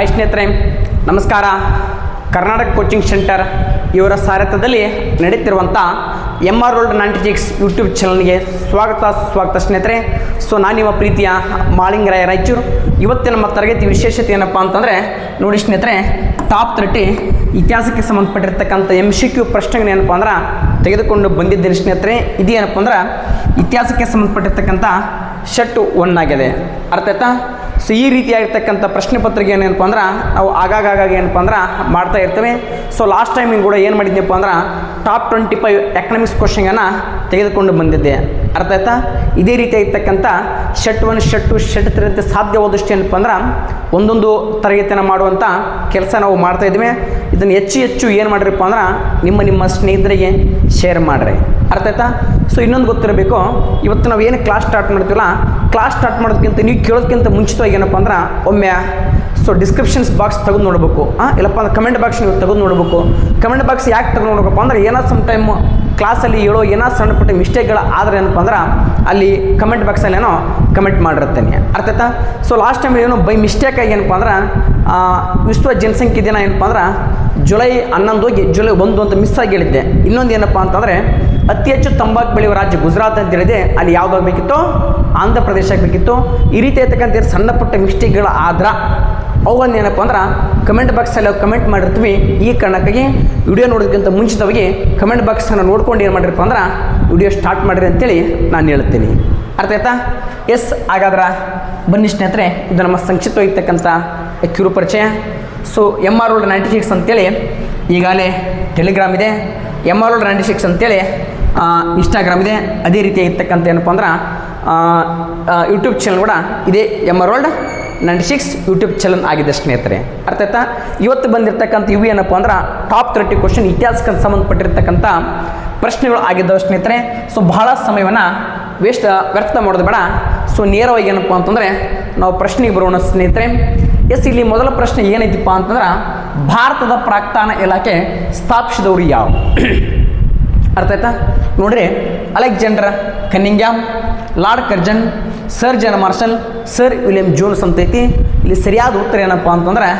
Hi ಸ್ನೇಹಿತರೆ, ನಮಸ್ಕಾರ. Karnataka coaching centre ಇವರ ಸಾರಥ್ಯದಲ್ಲಿ ನಡೀತಿರುವಂಥ MR World 96 ಯೂಟ್ಯೂಬ್ ಚಾನಲ್ಗೆ ಸ್ವಾಗತ ಸ್ನೇಹಿತರೆ. ಸೊ ನಾನು ನಿಮ್ಮ ಪ್ರೀತಿಯ ಮಾಳಿಂಗರಾಯ ರಾಯಚೂರು. ಇವತ್ತಿನ ನಮ್ಮ ತರಗತಿ ವಿಶೇಷತೆ ಏನಪ್ಪ ಅಂತಂದರೆ ನೋಡಿ ಸ್ನೇಹಿತರೆ, ಟಾಪ್ 30 ಇತಿಹಾಸಕ್ಕೆ ಸಂಬಂಧಪಟ್ಟಿರ್ತಕ್ಕಂಥ MCQ ಪ್ರಶ್ನೆಗಳೇನಪ್ಪ ಅಂದ್ರೆ ತೆಗೆದುಕೊಂಡು ಬಂದಿದ್ದೇನೆ ಸ್ನೇಹಿತರೆ. ಇದೇನಪ್ಪ ಅಂದ್ರೆ ಇತಿಹಾಸಕ್ಕೆ ಸಂಬಂಧಪಟ್ಟಿರ್ತಕ್ಕಂಥ ಶೆಟ್ಟು 1 ಆಗಿದೆ. ಅರ್ಥ ಆಯ್ತಾ? ಸೊ ಈ ರೀತಿಯಾಗಿರ್ತಕ್ಕಂಥ ಪ್ರಶ್ನೆ ಪತ್ರಿಕೆ ಏನಪ್ಪ ಅಂದ್ರೆ ನಾವು ಆಗಾಗ ಏನಪ್ಪ ಅಂದ್ರೆ ಮಾಡ್ತಾ ಇರ್ತೇವೆ. ಸೊ ಲಾಸ್ಟ್ ಟೈಮಿಂಗ್ ಕೂಡ ಏನು ಮಾಡಿದ್ನಪ್ಪ ಅಂದ್ರೆ ಟಾಪ್ 25 ಎಕನಾಮಿಕ್ಸ್ ಕ್ವಶನ್ಗಳನ್ನು ತೆಗೆದುಕೊಂಡು ಬಂದಿದ್ದೆ. ಅರ್ಥ ಆಯ್ತಾ? ಇದೇ ರೀತಿಯಾಗಿರ್ತಕ್ಕಂಥ ಶೆಟ್ 1 ಶೆಟ್ 3 ಸಾಧ್ಯವಾದಷ್ಟು ಏನಪ್ಪ ಅಂದ್ರೆ ಒಂದೊಂದು ತರಗತಿಯನ್ನು ಮಾಡುವಂಥ ಕೆಲಸ ನಾವು ಮಾಡ್ತಾ ಇದ್ವಿ. ಇದನ್ನು ಹೆಚ್ಚು ಏನು ಮಾಡಿರಪ್ಪ ಅಂದ್ರೆ ನಿಮ್ಮ ಸ್ನೇಹಿತರಿಗೆ ಶೇರ್ ಮಾಡಿರಿ. ಅರ್ಥ ಆಯ್ತಾ? ಸೊ ಇನ್ನೊಂದು ಗೊತ್ತಿರಬೇಕು, ಇವತ್ತು ನಾವು ಏನು ಕ್ಲಾಸ್ ಸ್ಟಾರ್ಟ್ ಮಾಡ್ತೀವಲ್ಲ, ಕ್ಲಾಸ್ ಸ್ಟಾರ್ಟ್ ಮಾಡೋದಕ್ಕಿಂತ ನೀವು ಕೇಳೋದಕ್ಕಿಂತ ಮುಂಚಿತವಾಗಿ ಏನಪ್ಪ ಅಂದ್ರೆ ಒಮ್ಮೆ ಸೊ ಡಿಸ್ಕ್ರಿಪ್ಷನ್ಸ್ ಬಾಕ್ಸ್ ತೆಗೆದು ನೋಡಬೇಕು. ಇಲ್ಲಪ್ಪ ಅಂದ್ರೆ ಕಮೆಂಟ್ ಬಾಕ್ಸ್ ನೀವು ತೆಗೆದು ನೋಡಬೇಕು. ಕಮೆಂಟ್ ಬಾಕ್ಸ್ ಯಾಕೆ ತೆಗೆದು ನೋಡಬೇಕಪ್ಪ ಅಂದ್ರೆ ಏನೋ ಸಮ್ ಟೈಮ್ ಕ್ಲಾಸಲ್ಲಿ ಹೇಳೋ ಏನೋ ಸಣ್ಣ ಪುಟ್ಟ ಮಿಸ್ಟೇಕ್ಗಳು ಆದರೆ ಏನಪ್ಪ ಅಂದ್ರೆ ಅಲ್ಲಿ ಕಮೆಂಟ್ ಬಾಕ್ಸಲ್ಲಿ ಏನೋ ಕಮೆಂಟ್ ಮಾಡಿರ್ತೇನೆ. ಅರ್ಥ ಆಯ್ತಾ? ಸೊ ಲಾಸ್ಟ್ ಟೈಮ್ ಏನೋ ಬೈ ಮಿಸ್ಟೇಕಾಗಿ ಏನಪ್ಪ ಅಂದ್ರೆ ವಿಶ್ವ ಜನಸಂಖ್ಯೆ ದಿನ ಏನಪ್ಪ ಅಂದ್ರೆ ಜುಲೈ 11 ಹೋಗಿ ಜುಲೈ 1 ಅಂತ ಮಿಸ್ ಆಗಿ ಹೇಳಿದ್ದೆ. ಇನ್ನೊಂದು ಏನಪ್ಪ ಅಂತಂದರೆ ಅತಿ ಹೆಚ್ಚು ತಂಬಾಕು ಬೆಳೆಯುವ ರಾಜ್ಯ ಗುಜರಾತ್ ಅಂತ ಹೇಳಿದೆ. ಅಲ್ಲಿ ಯಾವುದು ಆಗಬೇಕಿತ್ತು? ಆಂಧ್ರ ಪ್ರದೇಶ ಆಗಬೇಕಿತ್ತು. ಈ ರೀತಿ ಇರ್ತಕ್ಕಂಥ ಸಣ್ಣ ಪುಟ್ಟ ಮಿಸ್ಟೇಕ್ಗಳು ಆದ್ರೆ ಅವುಗಳನ್ನ ಏನಪ್ಪ ಅಂದ್ರೆ ಕಮೆಂಟ್ ಬಾಕ್ಸಲ್ಲಿ ಕಮೆಂಟ್ ಮಾಡಿರ್ತೀವಿ. ಈ ಕಾರಣಕ್ಕಾಗಿ ವಿಡಿಯೋ ನೋಡೋದಕ್ಕಿಂತ ಮುಂಚಿತವಾಗಿ ಕಮೆಂಟ್ ಬಾಕ್ಸನ್ನು ನೋಡ್ಕೊಂಡು ಏನು ಮಾಡಿರಪ್ಪ ಅಂದ್ರೆ ವಿಡಿಯೋ ಸ್ಟಾರ್ಟ್ ಮಾಡಿರಿ ಅಂತೇಳಿ ನಾನು ಹೇಳ್ತೀನಿ. ಅರ್ಥ ಆಯ್ತಾ? ಎಸ್, ಹಾಗಾದ್ರೆ ಬನ್ನಿ ಸ್ನೇಹಿತರೆ, ಇದು ನಮ್ಮ ಸಂಕ್ಷಿಪ್ತವಾಗಿರ್ತಕ್ಕಂಥ ಕಿರು ಪರಿಚಯ. ಸೊ MR World 96 ಅಂತೇಳಿ ಈಗಾಗಲೇ ಟೆಲಿಗ್ರಾಮ್ ಇದೆ, MR World 96 ಅಂತೇಳಿ ಇನ್ಸ್ಟಾಗ್ರಾಮ್ ಇದೆ. ಅದೇ ರೀತಿಯಾಗಿರ್ತಕ್ಕಂಥ ಏನಪ್ಪ ಅಂದ್ರೆ ಯೂಟ್ಯೂಬ್ ಚಾನಲ್ ಕೂಡ ಇದೆ, MR World 96 ಯೂಟ್ಯೂಬ್ ಚಾನಲ್ ಆಗಿದೆ ಸ್ನೇಹಿತರೆ. ಅರ್ಥ ಆಯ್ತಾ? ಇವತ್ತು ಬಂದಿರತಕ್ಕಂಥ ಇವು ಏನಪ್ಪ ಅಂದ್ರೆ ಟಾಪ್ 30 ಕ್ವಶನ್ ಇತಿಹಾಸಕ್ಕೆ ಸಂಬಂಧಪಟ್ಟಿರ್ತಕ್ಕಂಥ ಪ್ರಶ್ನೆಗಳು ಆಗಿದ್ದಾವೆ ಸ್ನೇಹಿತರೆ. ಸೊ ಬಹಳ ಸಮಯವನ್ನು ವ್ಯರ್ಥ ಮಾಡೋದು ಬೇಡ. ಸೊ ನೇರವಾಗಿ ಏನಪ್ಪ ಅಂತಂದರೆ ನಾವು ಪ್ರಶ್ನೆಗೆ ಬರೋಣ ಸ್ನೇಹಿತರೆ. ಎಸ್, ಇಲ್ಲಿ ಮೊದಲ ಪ್ರಶ್ನೆ ಏನೈತಿಪ್ಪ ಅಂತಂದ್ರೆ ಭಾರತದ ಪ್ರಾಕ್ತನ ಇಲಾಖೆ ಸ್ಥಾಪಿಸಿದವರು ಯಾವ? ಅರ್ಥ ಆಯ್ತಾ? ನೋಡ್ರಿ, Alexander Cunningham, Lord Curzon, Sir John Marshall, Sir William Jones ಅಂತೈತಿ. ಇಲ್ಲಿ ಸರಿಯಾದ ಉತ್ತರ ಏನಪ್ಪ ಅಂತಂದ್ರೆ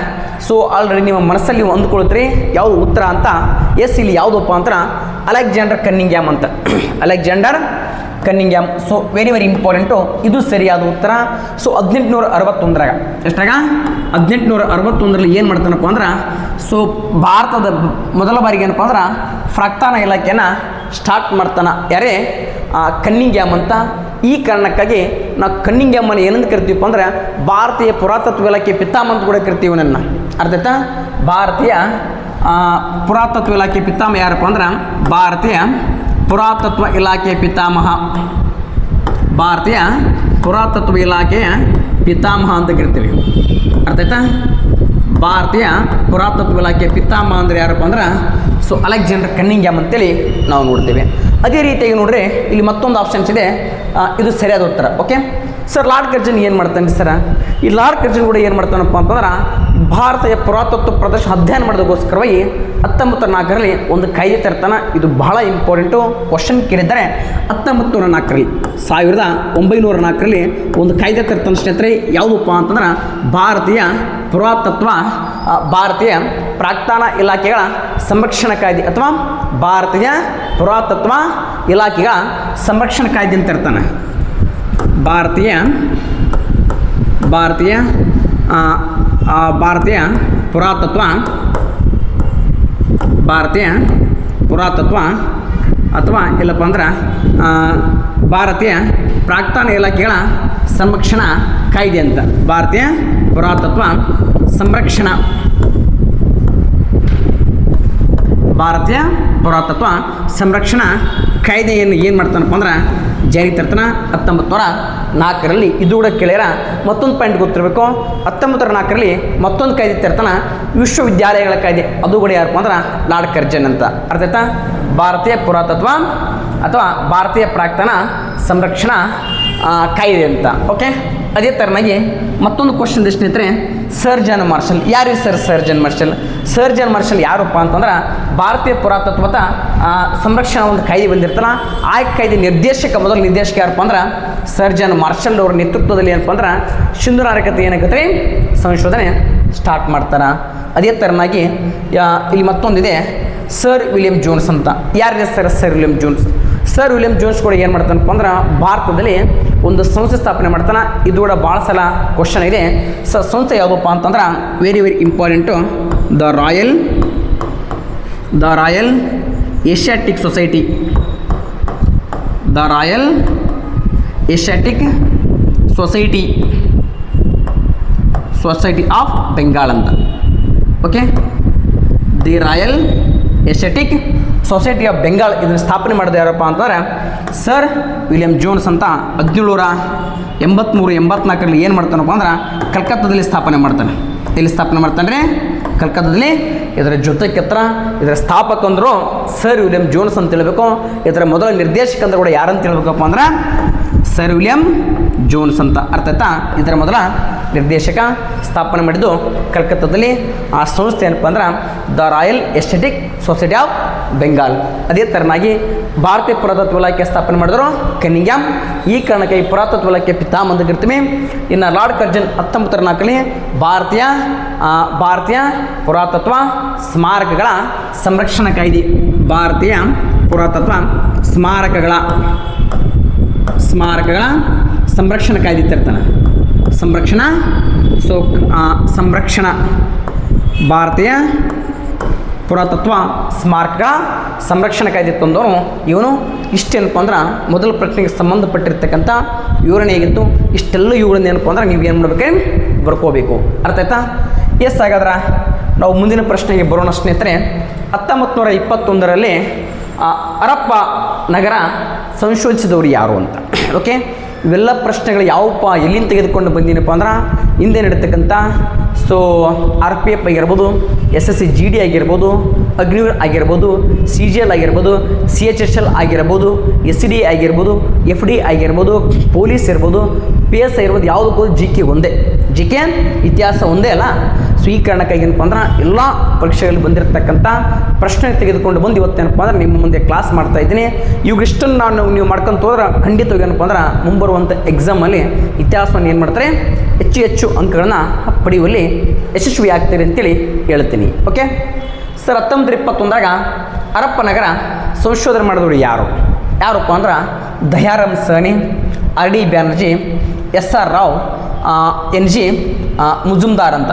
ಸೊ ಆಲ್ರೆಡಿ ನಿಮ್ಮ ಮನಸ್ಸಲ್ಲಿ ಅಂದ್ಕೊಳ್ತೀರಿ ಯಾವುದು ಉತ್ತರ ಅಂತ. ಎಸ್, ಇಲ್ಲಿ ಯಾವುದಪ್ಪ ಅಂತ ಅಲೆಕ್ಸಾಂಡರ್ ಕನ್ನಿಂಗ್ಹ್ಯಾಮ್ ಅಂತ. Alexander Cunningham. So very important, ಇದು ಸರಿಯಾದ ಉತ್ತರ. ಸೊ 1861 ಎಷ್ಟಾಗ 1861 ಏನು ಮಾಡ್ತಾನಪ್ಪ ಅಂದ್ರೆ ಸೊ ಭಾರತದ ಮೊದಲ ಬಾರಿಗೆ ಏನಪ್ಪ ಅಂದ್ರೆ ಪ್ರಾಕ್ತನ ಇಲಾಖೆಯನ್ನು ಸ್ಟಾರ್ಟ್ ಮಾಡ್ತಾನೆ. ಯಾರೇ? ಕನ್ನಿಂಗ್ಹ್ಯಾಮ್ ಅಂತ. ಈ ಕಾರಣಕ್ಕಾಗಿ ನಾವು ಕನ್ನಿಂಗ್ಹ್ಯಾಮನ್ನು ಏನಂತ ಕರಿತೀವಪ್ಪ ಅಂದ್ರೆ ಭಾರತೀಯ ಪುರಾತತ್ವ ಇಲಾಖೆ ಪಿತಾಮಹ ಅಂತ ಕೂಡ ಕರಿತೀವಿ ನನ್ನ. ಅರ್ಥ ಆಯ್ತಾ? ಭಾರತೀಯ ಪುರಾತತ್ವ ಇಲಾಖೆ ಪಿತಾಮಹ ಯಾರಪ್ಪ ಅಂದ್ರೆ ಭಾರತೀಯ ಪುರಾತತ್ವ ಇಲಾಖೆ ಪಿತಾಮಹ. ಭಾರತೀಯ ಪುರಾತತ್ವ ಇಲಾಖೆಯ ಪಿತಾಮಹ ಅಂತ ಕರಿತೀವಿ. ಅರ್ಥ ಆಯ್ತಾ? ಭಾರತೀಯ ಪುರಾತತ್ವ ಇಲಾಖೆ ಪಿತಾಮಹ ಅಂದರೆ ಯಾರಪ್ಪ ಅಂದ್ರೆ ಸೊ ಅಲೆಕ್ಸಾಂಡರ್ ಕನ್ನಿಂಗ್ಹ್ಯಾಮ್ ಅಂತೇಳಿ ನಾವು ನೋಡ್ತೀವಿ. ಅದೇ ರೀತಿಯಾಗಿ ನೋಡ್ರಿ, ಇಲ್ಲಿ ಮತ್ತೊಂದು ಆಪ್ಷನ್ಸ್ ಇದೆ, ಇದು ಸರಿಯಾದ ಉತ್ತರ. ಓಕೆ ಸರ್, ಲಾರ್ಡ್ ಕರ್ಜನ್ ಏನು ಮಾಡ್ತಾನೆ ಸರ? ಈ ಲಾರ್ಡ್ ಕರ್ಜನ್ ಕೂಡ ಏನು ಮಾಡ್ತಾನಪ್ಪ ಅಂತಂದ್ರೆ ಭಾರತೀಯ ಪುರಾತತ್ವ ಪ್ರದೇಶ ಅಧ್ಯಯನ ಮಾಡೋದಕ್ಕೋಸ್ಕರವಾಗಿ 1904 ಒಂದು ಕಾಯ್ದೆ ತರ್ತಾನೆ. ಇದು ಬಹಳ ಇಂಪಾರ್ಟೆಂಟು. ಕ್ವಶನ್ ಕೇಳಿದ್ದಾರೆ 1904 1904 ಒಂದು ಕಾಯ್ದೆ ತರ್ತಾನೆ ಸ್ನೇಹಿತರೆ. ಯಾವುದಪ್ಪ ಅಂತಂದ್ರೆ ಭಾರತೀಯ ಪ್ರಾಕ್ತನ ಇಲಾಖೆಗಳ ಸಂರಕ್ಷಣಾ ಕಾಯ್ದೆ ಅಥವಾ ಭಾರತೀಯ ಪುರಾತತ್ವ ಇಲಾಖೆಗಳ ಸಂರಕ್ಷಣಾ ಕಾಯ್ದೆ ಅಂತ ಇರ್ತಾನೆ. ಭಾರತೀಯ ಪುರಾತತ್ವ ಅಥವಾ ಇಲ್ಲಪ್ಪ ಅಂದ್ರೆ ಭಾರತೀಯ ಪ್ರಾಕ್ತನ ಇಲಾಖೆಗಳ ಸಂರಕ್ಷಣಾ ಕಾಯ್ದೆ ಅಂತ. ಭಾರತೀಯ ಪುರಾತತ್ವ ಸಂರಕ್ಷಣಾ ಕಾಯ್ದೆಯನ್ನು ಏನು ಮಾಡ್ತಾನಪ್ಪ ಅಂದ್ರೆ ಜಾರಿ ತರ್ತಾನೆ 1904. ಇದು ಕೂಡ ಕೇಳ್ಯಾರ. ಮತ್ತೊಂದು ಪಾಯಿಂಟ್ ಗೊತ್ತಿರಬೇಕು, 1904 ಮತ್ತೊಂದು ಕಾಯ್ದೆ ತರ್ತಾನೆ, ವಿಶ್ವವಿದ್ಯಾಲಯಗಳ ಕಾಯ್ದೆ. ಅದು ಕೂಡ ಯಾರಪ್ಪ ಅಂದ್ರೆ ಲಾರ್ಡ್ ಕರ್ಜನ್ ಅಂತ. ಅರ್ಥ ಆಯ್ತಾ? ಭಾರತೀಯ ಪುರಾತತ್ವ ಅಥವಾ ಭಾರತೀಯ ಪ್ರಾಕ್ತನ ಸಂರಕ್ಷಣಾ ಕಾಯ್ದೆ ಅಂತ. ಓಕೆ, ಅದೇ ಥರನಾಗಿ ಮತ್ತೊಂದು ಕ್ವಶನ್ ಸ್ನೇಹಿತರೆ, ಸರ್ ಜಾನ್ ಮಾರ್ಷಲ್ ಯಾರು? Sir John Marshall. Sir John Marshall ಯಾರಪ್ಪ ಅಂತಂದ್ರೆ ಭಾರತೀಯ ಪುರಾತತ್ವದ ಸಂರಕ್ಷಣಾ ಒಂದು ಕಾಯ್ದೆ ಬಂದಿರ್ತಲ್ಲ, ಆ ಕಾಯ್ದೆ ಮೊದಲ ನಿರ್ದೇಶಕ ಯಾರಪ್ಪ ಅಂದ್ರೆ ಸರ್ ಜಾನ್ ಮಾರ್ಷಲ್ ಅವರ ನೇತೃತ್ವದಲ್ಲಿ ಏನಪ್ಪ ಅಂದ್ರೆ ಸಿಂಧು ನಾಗರಿಕತೆ ಏನಾಗುತ್ತೆ ಸಂಶೋಧನೆ ಸ್ಟಾರ್ಟ್ ಮಾಡ್ತಾರೆ. ಅದೇ ಥರನಾಗಿ ಇಲ್ಲಿ ಮತ್ತೊಂದಿದೆ ಸರ್ ವಿಲಿಯಂ ಜೋನ್ಸ್ ಅಂತ. ಯಾರಿದೆ sir William Jones? Sir William Jones ಕೂಡ ಏನು ಮಾಡ್ತಾನಪ್ಪ ಅಂದ್ರೆ ಭಾರತದಲ್ಲಿ ಒಂದು ಸಂಸ್ಥೆ ಸ್ಥಾಪನೆ ಮಾಡ್ತಾನೆ. ಇದು ಕೂಡ ಭಾಳ ಸಲ ಕ್ವಶನ್ ಇದೆ. ಸಂಸ್ಥೆ ಯಾವುದಪ್ಪ ಅಂತಂದ್ರೆ very important, the Royal Asiatic Society. The Royal Asiatic Society of Bengal ಅಂತ. Okay, the Royal Asiatic Society of Bengal. ಇದನ್ನು ಸ್ಥಾಪನೆ ಮಾಡಿದ ಯಾರಪ್ಪ ಅಂತಂದ್ರೆ ಸರ್ ವಿಲಿಯಂ ಜೋನ್ಸ್ ಅಂತ. 1783-84 ಏನು ಮಾಡ್ತಾನಪ್ಪ ಅಂದ್ರೆ ಕಲ್ಕತ್ತಾದಲ್ಲಿ ಸ್ಥಾಪನೆ ಮಾಡ್ತಾನೆ. ಎಲ್ಲಿ ಸ್ಥಾಪನೆ ಮಾಡ್ತಾನೆ? ಕಲ್ಕತ್ತಾದಲ್ಲಿ. ಇದರ ಜೊತೆಗೆತ್ರ ಇದರ ಸ್ಥಾಪಕಂದರು ಸರ್ ವಿಲಿಯಂ ಜೋನ್ಸ್ ಅಂತ ಹೇಳಬೇಕು. ಇದರ ಮೊದಲ ನಿರ್ದೇಶಕಂದ್ರೆ ಕೂಡ ಯಾರಂತ ಹೇಳ್ಬೇಕಪ್ಪ ಅಂದ್ರೆ ಸರ್ ವಿಲಿಯಂ ಜೋನ್ಸ್ ಅಂತ. ಅರ್ಥ ಆಯ್ತಾ? ಇದರ ಮೊದಲ ನಿರ್ದೇಶಕ, ಸ್ಥಾಪನೆ ಮಾಡಿದ್ದು ಕಲ್ಕತ್ತಾದಲ್ಲಿ. ಆ ಸಂಸ್ಥೆ ಏನಪ್ಪ ಅಂದ್ರೆ the Royal Asiatic Society of Bengal. ಅದೇ ಥರನಾಗಿ ಭಾರತೀಯ ಪುರಾತತ್ವ ಇಲಾಖೆ ಸ್ಥಾಪನೆ ಮಾಡಿದ್ರು ಕನಿಂಗ್ಯಾಮ್. ಈ ಕಾರಣಕ್ಕೆ ಈ ಪುರಾತತ್ವ ಇಲಾಖೆ ಪಿತಾಮಹ ಅಂತ ಕರಿತೀವಿ. ಇನ್ನು ಲಾರ್ಡ್ ಕರ್ಜನ್ 1904 ಭಾರತೀಯ ಪುರಾತತ್ವ ಸ್ಮಾರಕಗಳ ಸಂರಕ್ಷಣಾ ಕಾಯ್ದೆ. ಭಾರತೀಯ ಪುರಾತತ್ವ ಸ್ಮಾರಕಗಳ ಸಂರಕ್ಷಣಾ ಕಾಯ್ದೆ ತರ್ತಾನೆ. ಸಂರಕ್ಷಣಾ ಭಾರತೀಯ ಪುರಾತತ್ವ ಸ್ಮಾರಕಗಳ ಸಂರಕ್ಷಣಾ ಕಾಯ್ದೆ ತಂದವರು ಇವನು. ಇಷ್ಟೇನಪ್ಪ ಅಂದ್ರೆ ಮೊದಲ ಪ್ರಶ್ನೆಗೆ ಸಂಬಂಧಪಟ್ಟಿರ್ತಕ್ಕಂಥ ವಿವರಣೆ ಹೇಗಿತ್ತು. ಇಷ್ಟೆಲ್ಲ ಇವುಗಳನ್ನ ಏನಪ್ಪ ಅಂದ್ರೆ ನೀವು ಏನು ಮಾಡಬೇಕು? ಬರ್ಕೋಬೇಕು. ಅರ್ಥ ಆಯ್ತಾ? ಎಸ್, ಹಾಗಾದ್ರೆ ನಾವು ಮುಂದಿನ ಪ್ರಶ್ನೆಗೆ ಬರೋಣ ಸ್ನೇಹಿತರೆ. 1921 ಹರಪ್ಪ ನಗರ ಸಂಶೋಧಿಸಿದವರು ಯಾರು ಅಂತ. ಓಕೆ, ಇವೆಲ್ಲ ಪ್ರಶ್ನೆಗಳು ಯಾವಪ್ಪ ಎಲ್ಲಿಂದ ತೆಗೆದುಕೊಂಡು ಬಂದಿನಪ್ಪ ಅಂದ್ರೆ ಹಿಂದೆ ನಡೀತಕ್ಕಂಥ RPF ಆಗಿರ್ಬೋದು, SSC GD ಆಗಿರ್ಬೋದು, ಅಗ್ನಿವೀರ್ ಆಗಿರ್ಬೋದು, CGL ಆಗಿರ್ಬೋದು, CHSL ಆಗಿರ್ಬೋದು, SD ಆಗಿರ್ಬೋದು, FD ಆಗಿರ್ಬೋದು, ಪೊಲೀಸ್ ಇರ್ಬೋದು, PS ಆಗಿರ್ಬೋದು, ಯಾವುದಕ್ಕೂ GK ಒಂದೇ. GK ಇತಿಹಾಸ ಒಂದೇ ಅಲ್ಲ. ಈ ಕಾರಣಕ್ಕಾಗಿ ಏನಪ್ಪ ಅಂದ್ರೆ ಎಲ್ಲ ಪರೀಕ್ಷೆಗಳಲ್ಲಿ ಬಂದಿರತಕ್ಕಂಥ ಪ್ರಶ್ನೆ ತೆಗೆದುಕೊಂಡು ಬಂದು ಇವತ್ತೇನಪ್ಪ ಅಂದ್ರೆ ನಿಮ್ಮ ಮುಂದೆ ಕ್ಲಾಸ್ ಮಾಡ್ತಾ ಇದ್ದೀನಿ. ಇಷ್ಟನ್ನು ನೀವು ಮಾಡ್ಕೊಂತ ಹೋದ್ರೆ ಖಂಡಿತವಾಗಿ ಏನಪ್ಪ ಅಂದ್ರೆ ಮುಂಬರುವಂಥ ಎಕ್ಸಾಮಲ್ಲಿ ಇತಿಹಾಸವನ್ನು ಏನು ಮಾಡ್ತಾರೆ, ಹೆಚ್ಚು ಅಂಕಗಳನ್ನ ಪಡೆಯುವಲ್ಲಿ ಯಶಸ್ವಿ ಆಗ್ತೀರಿ ಅಂತೇಳಿ ಹೇಳ್ತೀನಿ. ಓಕೆ ಸರ್, 1921 ಹರಪ್ಪ ನಗರ ಸಂಶೋಧನೆ ಮಾಡಿದವರು ಯಾರಪ್ಪ ಅಂದ್ರೆ Dayaram Sahni, RD Banerjee, SR Rao, NG Majumdar ಅಂತ.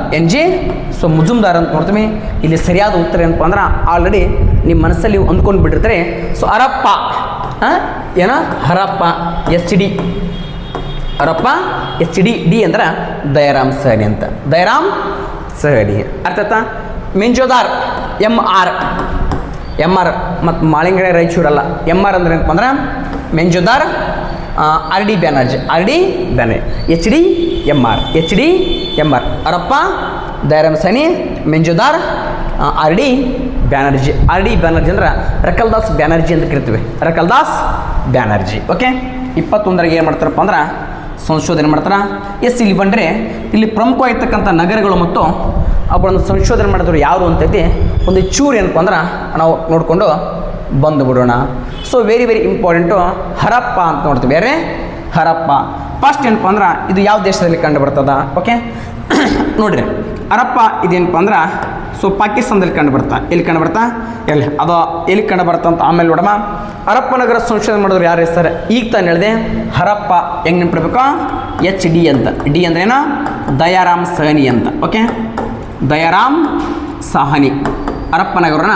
ಮುಜುಮ್ದಾರ್ ಅಂತ ನೋಡ್ತೀವಿ. ಇಲ್ಲಿ ಸರಿಯಾದ ಉತ್ತರ ಏನಪ್ಪ ಅಂದ್ರೆ ಆಲ್ರೆಡಿ ನಿಮ್ಮ ಮನಸ್ಸಲ್ಲಿ ನೀವು ಅಂದ್ಕೊಂಡು ಬಿಟ್ಟಿರ್ತಾರೆ. Harappa Harappa HD, Harappa HD, D ಅಂದ್ರೆ ದಯಾರಾಮ್ ಸಾಹ್ನಿ ಅಂತ. ದಯಾರಾಮ್ ಸಾಹ್ನಿ ಅರ್ಥ ಆಯ್ತಾ? ಮೆಂಜೋದಾರ್ MR ಮತ್ತು ಮಾಳಿಂಗಡೆ ರಾಯಚೂರಲ್ಲ. MR ಅಂದ್ರೆ ಏನಪ್ಪ ಅಂದ್ರೆ ಮೆಂಜೋದಾರ್, RD Banerjee, HD MR Harappa, Dayaram Sahni, ಮೆಂಜೋದಾರ್, RD Banerjee. ಅಂದ್ರೆ ರಕಲ್ದಾಸ್ ಬ್ಯಾನರ್ಜಿ ಅಂತ ಕರಿತೀವಿ. ಬ್ಯಾನರ್ಜಿ. ಓಕೆ, 21 ಏನು ಮಾಡ್ತಾರಪ್ಪ ಅಂದ್ರೆ ಸಂಶೋಧನೆ ಮಾಡ್ತಾರೆ. ಇಲ್ಲಿ ಬಂದರೆ ಇಲ್ಲಿ ಪ್ರಮುಖವಾಗಿರ್ತಕ್ಕಂಥ ನಗರಗಳು ಮತ್ತು ಅವುಗಳನ್ನು ಸಂಶೋಧನೆ ಮಾಡಿದ್ರು ಯಾರು ಅಂತೈತಿ ಒಂದು ಚೂರು ಏನಪ್ಪ ಅಂದ್ರೆ ನಾವು ನೋಡಿಕೊಂಡು ಬಂದುಬಿಡೋಣ. ವೆರಿ ಇಂಪಾರ್ಟೆಂಟು ಹರಪ್ಪ ಅಂತ ನೋಡ್ತೀವಿ. ಬೇರೆ ಹರಪ್ಪ ಫಸ್ಟ್ ಏನಪ್ಪ ಅಂದ್ರೆ ಇದು ಯಾವ ದೇಶದಲ್ಲಿ ಕಂಡು ಬರ್ತದ? ಓಕೆ ನೋಡಿರಿ, ಹರಪ್ಪ ಇದೇನಪ್ಪ ಅಂದ್ರೆ ಪಾಕಿಸ್ತಾನದಲ್ಲಿ ಕಂಡು ಬರ್ತಾ. ಎಲ್ಲಿ ಕಂಡು ಬರ್ತಾ? ಎಲ್ಲಿ ಕಂಡು ಬರ್ತಾ ಅಂತ ಆಮೇಲೆ ನೋಡಮ್ಮ. ಹರಪ್ಪ ನಗರ ಸಂಶೋಧನೆ ಮಾಡಿದ್ರು ಯಾರು ಸರ್? ಈಗ ತಾನು ಹೇಳಿದೆ ಹರಪ್ಪ. ಹೆಂಗೆ ನೆನಪಿಡ್ಬೇಕು? HD ಅಂತ. D ಅಂದ್ರೆ ಏನು? ದಯಾರಾಮ್ ಸಾಹ್ನಿ ಅಂತ. ಓಕೆ, ದಯಾರಾಮ್ ಸಾಹ್ನಿ ಹರಪ್ಪ ನಗರನ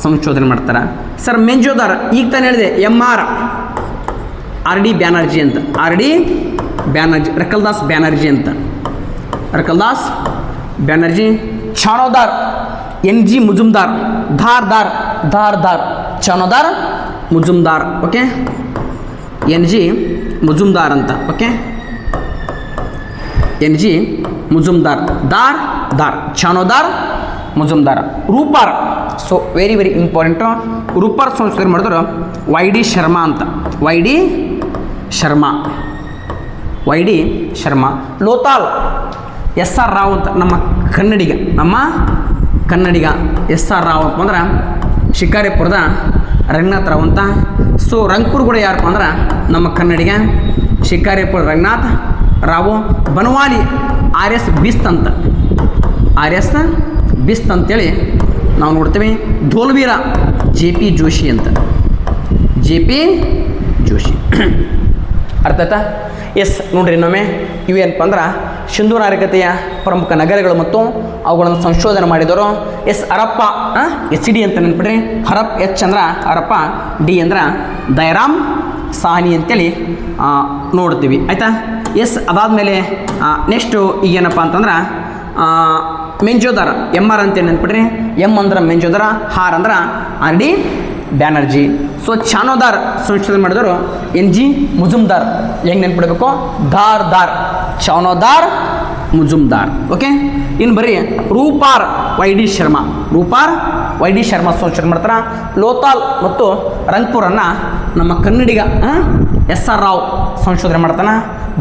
ಸಂಶೋಧನೆ ಮಾಡ್ತಾರೆ. ಸರ್ ಮೆಂಜೋದಾರ್ ಈಗ ತಾನು ಹೇಳಿದೆ MR RD ಬ್ಯಾನರ್ಜಿ ಅಂತ. RD ಬ್ಯಾನರ್ಜಿ, ರಕಲ್ದಾಸ್ ಬ್ಯಾನರ್ಜಿ ಅಂತ. ಚಾನೋದಾರ್ NG ಮುಜುಮ್ದಾರ್, ಧಾರ್ ಚಾನೋದಾರ್ ಮುಜುಮ್ದಾರ್. ಓಕೆ, NG ಮುಜುಮ್ದಾರ್ ಅಂತ. ಓಕೆ, NG ಮುಜುಮ್ದಾರ್, ದಾರ್ ಚಾನೋದಾರ್ ಮುಜುಮ್ದಾರ್. Ropar very important. ರೂಪಾರ್ ಸಂಶೋಧನೆ ಮಾಡಿದ್ರು YD ಶರ್ಮಾ ಅಂತ. YD ಶರ್ಮಾ. ಲೋತಾಲ್ SR ರಾವ್ ಅಂತ. ನಮ್ಮ ಕನ್ನಡಿಗ SR ರಾವ್ ಅಂತ ಅಂದ್ರೆ ಶಿಕಾರಿಪುರದ ರಂಗನಾಥ್ ರಾವ್ ಅಂತ. ರಂಗಪುರ ಕೂಡ ಯಾರಪ್ಪ ಅಂದ್ರೆ ನಮ್ಮ ಕನ್ನಡಿಗ ಶಿಕಾರಿಪುರ ರಂಗನಾಥ್ ರಾವು. ಬನವಾಲಿ RS ಬಿಸ್ತ್ ಅಂತ. ಆರ್ ಎಸ್ ಬಿಸ್ತ್ ಅಂತೇಳಿ ನಾವು ನೋಡ್ತೇವೆ. ಧೋಲ್ವೀರ ಜೆ ಪಿ ಜೋಶಿ ಅಂತ, ಜೆ ಪಿ ಜೋಶಿ. ಅರ್ಥ ಆಯ್ತಾ? ಎಸ್ ನೋಡ್ರಿ ಇನ್ನೊಮ್ಮೆ ಇವೇನಪ್ಪ ಅಂದ್ರೆ ಸಿಂಧೂ ನಾಗರಿಕತೆಯ ಪ್ರಮುಖ ನಗರಗಳು ಮತ್ತು ಅವುಗಳನ್ನು ಸಂಶೋಧನೆ ಮಾಡಿದವರು ಎಸ್ ಹರಪ್ಪ, ಎಚ್ ಡಿ ಅಂತ ನೆನ್ಪಿಡ್ರಿ. ಎಚ್ ಅಂದ್ರೆ ಹರಪ್ಪ, ಡಿ ಅಂದ್ರೆ ದೈರಾಮ್ ಸಾಹನಿ ಅಂತೇಳಿ ನೋಡ್ತೀವಿ. ಆಯಿತಾ? ಎಸ್ ಅದಾದಮೇಲೆ ನೆಕ್ಸ್ಟು ಈಗೇನಪ್ಪ ಅಂತಂದ್ರೆ ಮೆಂಜೋದಾರ, ಎಮ್ ಆರ್ ಅಂತೇಳಿ ನೆನ್ಪಿಡ್ರಿ. ಎಮ್ ಅಂದ್ರೆ ಮೆಂಜೋದಾರ, ಆರ್ ಅಂದ್ರೆ ಆರ್ ಡಿ ಬ್ಯಾನರ್ಜಿ. ಸೊ ಚಾನೋದಾರ್ ಸಂಶೋಧನೆ ಮಾಡಿದವರು ಎನ್ ಜಿ ಮುಜುಮ್ದಾರ್. ಹೆಂಗೆ ನೆನ್ಪಿಡಬೇಕು? ದಾರ್ ಚಾನೋದಾರ್ ಮುಜುಮ್ದಾರ್. ಓಕೆ. ಇನ್ನು ಬರೀ ರೂಪಾರ್ ವೈ ಡಿ ಶರ್ಮಾ ಸಂಶೋಧನೆ ಮಾಡ್ತಾರೆ. ಲೋತಾಲ್ ಮತ್ತು ರಂಗ್ಪುರನ್ನು ನಮ್ಮ ಕನ್ನಡಿಗ ಎಸ್ ಆರ್ ರಾವ್ ಸಂಶೋಧನೆ ಮಾಡ್ತಾನೆ.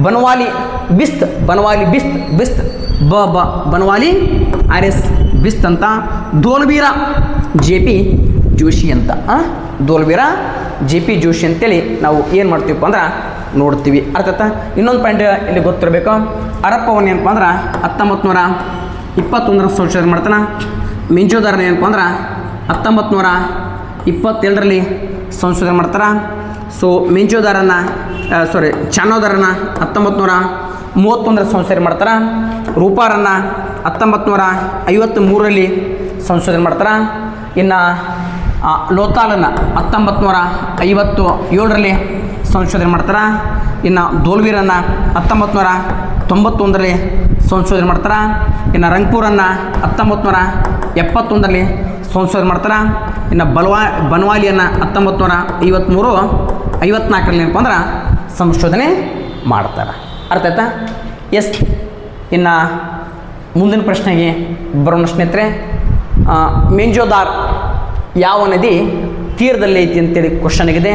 ಬನ್ವಾಲಿ ಬಿಸ್ತ್ ಬನ್ವಾಲಿ ಆರ್ ಎಸ್ ಬಿಸ್ತ್ ಅಂತ. ಧೋಲ್ವೀರ ಜೆ ಪಿ ಜೋಶಿ ಅಂತ, ಜೆ ಪಿ ಜೋಶಿ ಅಂತೇಳಿ ನಾವು ಏನು ಮಾಡ್ತೀವಪ್ಪ ಅಂದ್ರೆ ನೋಡ್ತೀವಿ. ಅರ್ಥ ಆಯ್ತಾ? ಇನ್ನೊಂದು ಪಾಯಿಂಟ್ ಇಲ್ಲಿ ಗೊತ್ತಿರಬೇಕು. ಹರಪ್ಪವನ್ನ ಏನಪ್ಪ ಅಂದ್ರೆ 1921 ಸಂಶೋಧನೆ ಮಾಡ್ತಾನೆ. ಮೆಂಜೋದಾರನ ಏನಪ್ಪ ಅಂದ್ರೆ 1927 ಸಂಶೋಧನೆ ಮಾಡ್ತಾರೆ. ಸೊ ಚಾನೋದಾರನ 1931 ಸಂಶೋಧನೆ ಮಾಡ್ತಾರೆ. ರೂಪಾರನ್ನು 1953 ಸಂಶೋಧನೆ ಮಾಡ್ತಾರೆ. ಇನ್ನು ಲೋತಾಲನ್ನು 1957 ಸಂಶೋಧನೆ ಮಾಡ್ತಾರೆ. ಇನ್ನು ಧೋಲ್ವೀರನ್ನು 1991 ಸಂಶೋಧನೆ ಮಾಡ್ತಾರೆ. ಇನ್ನು ರಂಗ್ಪುರನ್ನು 1971 ಸಂಶೋಧನೆ ಮಾಡ್ತಾರೆ. ಇನ್ನು ಬನ್ವಾಲಿಯನ್ನು 1954 ಏನಪ್ಪ ಅಂದ್ರೆ ಸಂಶೋಧನೆ ಮಾಡ್ತಾರೆ. ಅರ್ಥ ಆಯ್ತಾ? ಎಸ್. ಇನ್ನು ಮುಂದಿನ ಪ್ರಶ್ನೆಗೆ ಬರೋಣ ಸ್ನೇಹಿತರೆ. ಮೆಂಜೋದಾರ್ ಯಾವ ನದಿ ತೀರದಲ್ಲಿ ಐತಿ ಅಂತೇಳಿ ಕ್ವಶನ್ ಆಗಿದೆ.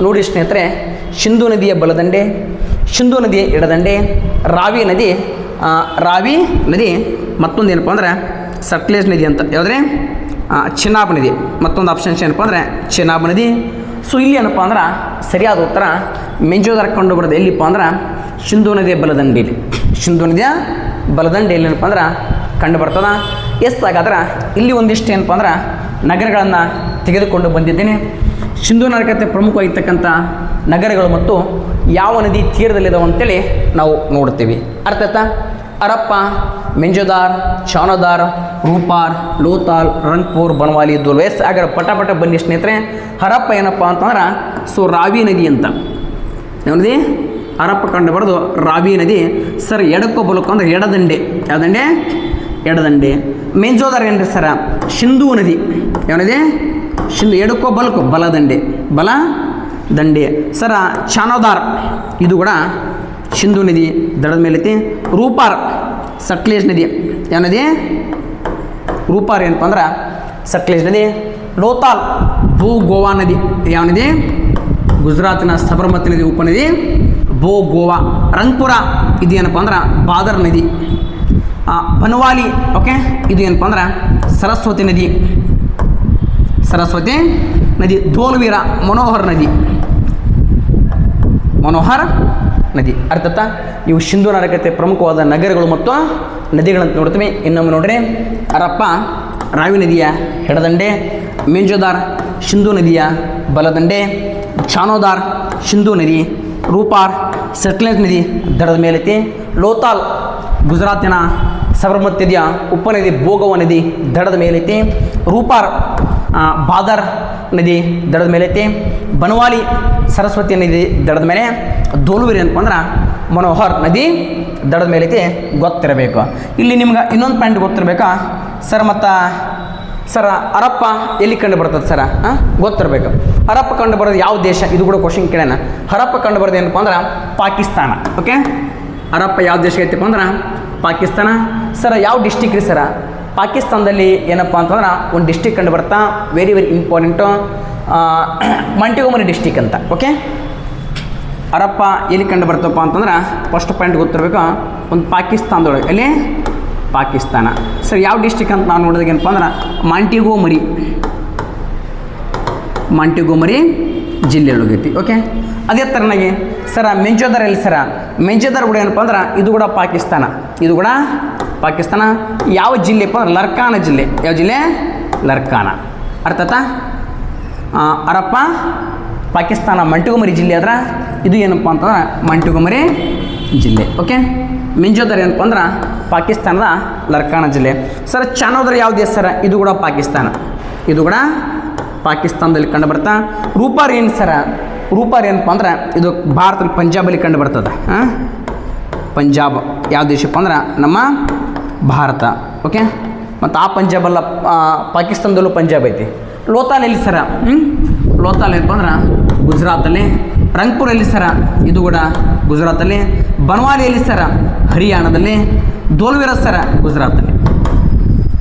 ನೋಡಿ ಸ್ನೇಹಿತರೆ, ಸಿಂಧೂ ನದಿಯ ಬಲದಂಡೆ, ಸಿಂಧೂ ನದಿಯ ಎಡದಂಡೆ, ರಾವಿ ನದಿ ಮತ್ತೊಂದು ಏನಪ್ಪ ಅಂದ್ರೆ ಸಟ್ಲೇಜ್ ನದಿ ಅಂತ. ಯಾವುದ್ರೆ? ಚೆನಾಬ್ ನದಿ. ಮತ್ತೊಂದು ಆಪ್ಷನ್ಸ್ ಏನಪ್ಪ ಅಂದರೆ ಚೆನಾಬ್ ನದಿ. ಸೊ ಇಲ್ಲಿ ಏನಪ್ಪ ಅಂದ್ರೆ ಸರಿಯಾದ ಉತ್ತರ ಮೆಂಜೋದಾರ್ ಕಂಡು ಬರೋದು ಎಲ್ಲಿಪ್ಪ ಅಂದ್ರೆ ಸಿಂಧೂ ನದಿಯ ಬಲದಂಡೆಯಲ್ಲಿ. ಏನಪ್ಪ ಅಂದ್ರೆ ಕಂಡು ಬರ್ತದೆ. ಎಸ್. ಹಾಗಾದ್ರೆ ಇಲ್ಲಿ ಒಂದಿಷ್ಟು ಏನಪ್ಪ ಅಂದ್ರೆ ನಗರಗಳನ್ನು ತೆಗೆದುಕೊಂಡು ಬಂದಿದ್ದೇನೆ. ಸಿಂಧೂ ನಾಗರಿಕತೆ ಪ್ರಮುಖವಾಗಿರ್ತಕ್ಕಂಥ ನಗರಗಳು ಮತ್ತು ಯಾವ ನದಿ ತೀರದಲ್ಲಿದ್ದಾವೆ ಅಂತೇಳಿ ನಾವು ನೋಡ್ತೀವಿ. ಅರ್ಥ ಆಯ್ತಾ? ಹರಪ್ಪ, ಮೆಂಜೋದಾರ್, ಚಾನೋದಾರ್, ರೂಪಾರ್, ಲೋತಾಲ್, ರಂಗ್ಪುರ್, ಬನ್ವಾಲಿ, ಧೋಲ್ವೀರ. ಎಸ್. ಹಾಗಾದ್ರೆ ಪಟ ಬನ್ನಿ ಸ್ನೇಹಿತರೆ. ಹರಪ್ಪ ಏನಪ್ಪ ಅಂತಂದ್ರೆ ರಾವಿ ನದಿ ಅಂತ. ನದಿ ಹರಪ್ಪ ಕಂಡು ಬರೋದು ರಾವಿ ನದಿ. ಸರ್ ಎಡಕ್ಕೋ ಬಲಕ್ಕೋ ಅಂದ್ರೆ ಎಡದಂಡೆ. ಯಾವ ದಂಡೆ? ಎಡದಂಡೆ. ಮೆಂಜೋದಾರ್ ಏನ್ರಿ ಸರ? ಸಿಂಧೂ ನದಿ. ಯಾವನಿದೆ? ಎಡಕ್ಕೋ ಬಲಕ್ಕೋ ಬಲದಂಡೆ. ಸರ ಚಾನೋದಾರ್ ಇದು ಕೂಡ ಸಿಂಧೂ ನದಿ ದಡದ ಮೇಲೆ ಐತಿ. ರೂಪಾರ್ ಸಟ್ಲೇಜ್ ನದಿ. ಯಾವ ನದಿ? ರೂಪಾರ್ ಏನಪ್ಪ ಅಂದ್ರೆ ಸಟ್ಲೇಜ್ ನದಿ. ಲೋತಾಲ್ ಗೋವಾ ನದಿ. ಯಾವ ನದಿ? ಗುಜರಾತಿನ ಸಬರ್ಮತಿ ನದಿ ಉಪನದಿ ಗೋವಾ. ರಂಗ್ಪುರ ಇದು ಏನಪ್ಪ ಅಂದ್ರೆ ಬಾದರ್ ನದಿ. ಬನ್ವಾಲಿ ಓಕೆ ಇದು ಏನಪ್ಪ ಅಂದ್ರೆ ಸರಸ್ವತಿ ನದಿ. ಧೋಲ್ವೀರ ಮನೋಹರ್ ನದಿ. ಅರ್ಥಾತ್ ಇವು ಸಿಂಧೂ ನಾಗರಿಕತೆ ಪ್ರಮುಖವಾದ ನಗರಗಳು ಮತ್ತು ನದಿಗಳಂತ ನೋಡ್ತೀವಿ. ಇನ್ನೊಮ್ಮೆ ನೋಡ್ರಿ, ಹರಪ್ಪ ರಾವಿ ನದಿಯ ಎಡದಂಡೆ, ಮೆಂಜೋದಾರ್ ಸಿಂಧೂ ನದಿಯ ಬಲದಂಡೆ, ಚಾನೋದಾರ್ ಸಿಂಧೂ ನದಿ, ರೂಪಾರ್ ಸಟ್ಲೇಜ್ ನದಿ ದಡದ ಮೇಲೈತಿ, ಲೋತಾಲ್ ಗುಜರಾತಿನ ಸಬರ್ಮತಿ ನದಿಯ ಉಪನದಿ ಗೋವಾ ನದಿ ದಡದ ಮೇಲೈತಿ, ರೂಪಾರ್ ಬಾದರ್ ನದಿ ದಡದ ಮೇಲೈತಿ, ಬನ್ವಾಲಿ ಸರಸ್ವತಿ ನದಿ ದಡದ ಮೇಲೆ, ಧೋಲ್ವೀರ ಏನಪ್ಪ ಅಂದ್ರೆ ಮನೋಹರ್ ನದಿ ದಡದ ಮೇಲೈತಿ. ಗೊತ್ತಿರಬೇಕು. ಇಲ್ಲಿ ನಿಮ್ಗೆ ಇನ್ನೊಂದು ಪಾಯಿಂಟ್ ಗೊತ್ತಿರಬೇಕಾ ಸರ್? ಮತ್ತು ಸರ್ ಹರಪ್ಪ ಎಲ್ಲಿ ಕಂಡು ಬರ್ತದೆ ಸರ? ಗೊತ್ತಿರಬೇಕು. ಹರಪ್ಪ ಕಂಡು ಬರೋದು ಯಾವ ದೇಶ? ಇದು ಕೂಡ ಕ್ವಶನ್ ಕೇಳೋಣ. ಹರಪ್ಪ ಕಂಡು ಬರೋದು ಏನಪ್ಪ ಅಂದ್ರೆ ಪಾಕಿಸ್ತಾನ. ಓಕೆ, ಹರಪ್ಪ ಯಾವ ದೇಶ ಐತಪ್ಪ ಅಂದ್ರೆ ಪಾಕಿಸ್ತಾನ. ಸರ್ ಯಾವ ಡಿಸ್ಟಿಕ್ ರೀ ಸರ? ಪಾಕಿಸ್ತಾನದಲ್ಲಿ ಏನಪ್ಪ ಅಂತಂದ್ರೆ ಒಂದು ಡಿಸ್ಟಿಕ್ ಕಂಡು ಬರ್ತಾ, ವೆರಿ ಇಂಪಾರ್ಟೆಂಟು, ಮಂಟಿಗೋಮರಿ ಡಿಸ್ಟಿಕ್ ಅಂತ. ಓಕೆ, ಹರಪ್ಪ ಎಲ್ಲಿ ಕಂಡು ಬರ್ತಪ್ಪ ಅಂತಂದ್ರೆ ಫಸ್ಟ್ ಪಾಯಿಂಟ್ ಗೊತ್ತಿರಬೇಕು. ಒಂದು ಪಾಕಿಸ್ತಾನದೊಳಗೆ, ಎಲ್ಲಿ? ಪಾಕಿಸ್ತಾನ. ಸರ್ ಯಾವ ಡಿಸ್ಟಿಕ್ ಅಂತ ನಾವು ನೋಡಿದಾಗ ಏನಪ್ಪ ಅಂದ್ರೆ ಮಾಂಟಿಗೋಮರಿ ಜಿಲ್ಲೆಯೊಳಗೈತಿ. ಓಕೆ, ಅದೇ ಥರನಾಗಿ ಸರ ಮೆಂಜೋದಾರ್ ಎಲ್ಲಿ ಸರ? ಮೆಂಜೋದಾರ್ ಕೂಡ ಏನಪ್ಪ ಅಂದ್ರೆ ಇದು ಕೂಡ ಪಾಕಿಸ್ತಾನ. ಪಾಕಿಸ್ತಾನ. ಯಾವ ಜಿಲ್ಲೆಪ್ಪ ಅಂದ್ರೆ ಲರ್ಕಾನ ಜಿಲ್ಲೆ. ಯಾವ ಜಿಲ್ಲೆ? ಲರ್ಕಾನ. ಅರ್ಥ ಆಯ್ತಾ? ಅರಪ್ಪ ಪಾಕಿಸ್ತಾನ ಮಂಟುಗುಮರಿ ಜಿಲ್ಲೆ ಆದ್ರೆ ಇದು ಏನಪ್ಪ ಅಂತಂದ್ರೆ ಮಂಟುಗುಮರಿ ಜಿಲ್ಲೆ. ಓಕೆ. ಮಿಂಜೋದರ್ ಏನಪ್ಪ ಅಂದ್ರೆ ಪಾಕಿಸ್ತಾನದ ಲರ್ಕಾನ ಜಿಲ್ಲೆ. ಸರ್ ಚಾನೋದರ್ ಯಾವ ದೇಶ ಸರ? ಇದು ಕೂಡ ಪಾಕಿಸ್ತಾನ. ಇದು ಕೂಡ ಪಾಕಿಸ್ತಾನದಲ್ಲಿ ಕಂಡು ಬರ್ತಾ. ರೂಪಾರ್ ಏನು ಸರ? ರೂಪಾರ್ ಏನಪ್ಪ ಅಂದ್ರೆ ಇದು ಭಾರತದ ಪಂಜಾಬಲ್ಲಿ ಕಂಡು ಬರ್ತದೆ. ಪಂಜಾಬ್ ಯಾವ ದೇಶಪ್ಪ ಅಂದ್ರೆ ನಮ್ಮ ಭಾರತ. ಓಕೆ. ಮತ್ತು ಆ ಪಂಜಾಬಲ್ಲ ಪಾಕಿಸ್ತಾನದಲ್ಲೂ ಪಂಜಾಬ್ ಐತಿ. ಲೋತಾಲ್ ಎಲ್ಲಿ ಸರ? ಲೋತಾಲ್ ಏನಪ್ಪ ಅಂದ್ರೆ ಗುಜರಾತಲ್ಲಿ. ರಂಗ್ಪುರ್ ಎಲ್ಲಿ ಸರ? ಇದು ಕೂಡ ಗುಜರಾತಲ್ಲಿ. ಬನ್ವಾಲಿ ಎಲ್ಲಿ ಸರ? ಹರಿಯಾಣದಲ್ಲಿ. ಧೋಲ್ವಿರ ಸರ? ಗುಜರಾತಲ್ಲಿ.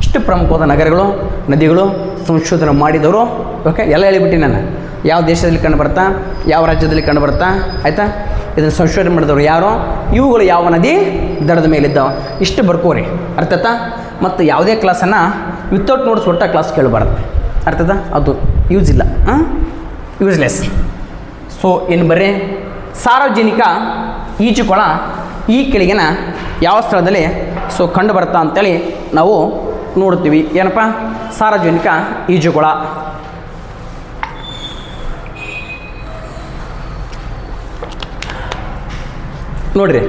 ಇಷ್ಟು ಪ್ರಮುಖವಾದ ನಗರಗಳು, ನದಿಗಳು, ಸಂಶೋಧನೆ ಮಾಡಿದವರು. ಓಕೆ. ಎಲ್ಲ ಹೇಳಿಬಿಟ್ಟು ನಾನು ಯಾವ ದೇಶದಲ್ಲಿ ಕಂಡು ಬರ್ತಾ, ಯಾವ ರಾಜ್ಯದಲ್ಲಿ ಕಂಡು ಬರ್ತಾ. ಆಯಿತಾ? ಇದನ್ನು ಸಂಶೋಧನೆ ಮಾಡಿದವರು ಯಾರೋ, ಇವುಗಳು ಯಾವ ನದಿ ದಡದ ಮೇಲಿದ್ದಾವೆ, ಇಷ್ಟು ಬರ್ಕೋರಿ. ಅರ್ಥ ಆಯ್ತಾ? ಮತ್ತು ಯಾವುದೇ ಕ್ಲಾಸನ್ನು ವಿತೌಟ್ ನೋಟ್ಸ್ ಒಟ್ಟ ಕ್ಲಾಸ್ ಕೇಳಬಾರ್ದು. ಅರ್ಥ ಆಯ್ತಾ? ಅದು ಯೂಸ್ ಇಲ್ಲ, ಯೂಸ್ಲೆಸ್. ಸೊ ಏನು ಬರ್ರಿ, ಸಾರ್ವಜನಿಕ ಈಜುಕೊಳ ಈ ಕೆಳಗಿನ ಯಾವ ಸ್ಥಳದಲ್ಲಿ ಸೊ ಕಂಡು ಬರ್ತಾ ಅಂತೇಳಿ ನಾವು ನೋಡ್ತೀವಿ. ಏನಪ್ಪ? ಸಾರ್ವಜನಿಕ ಈಜುಕೊಳ. ನೋಡಿರಿ,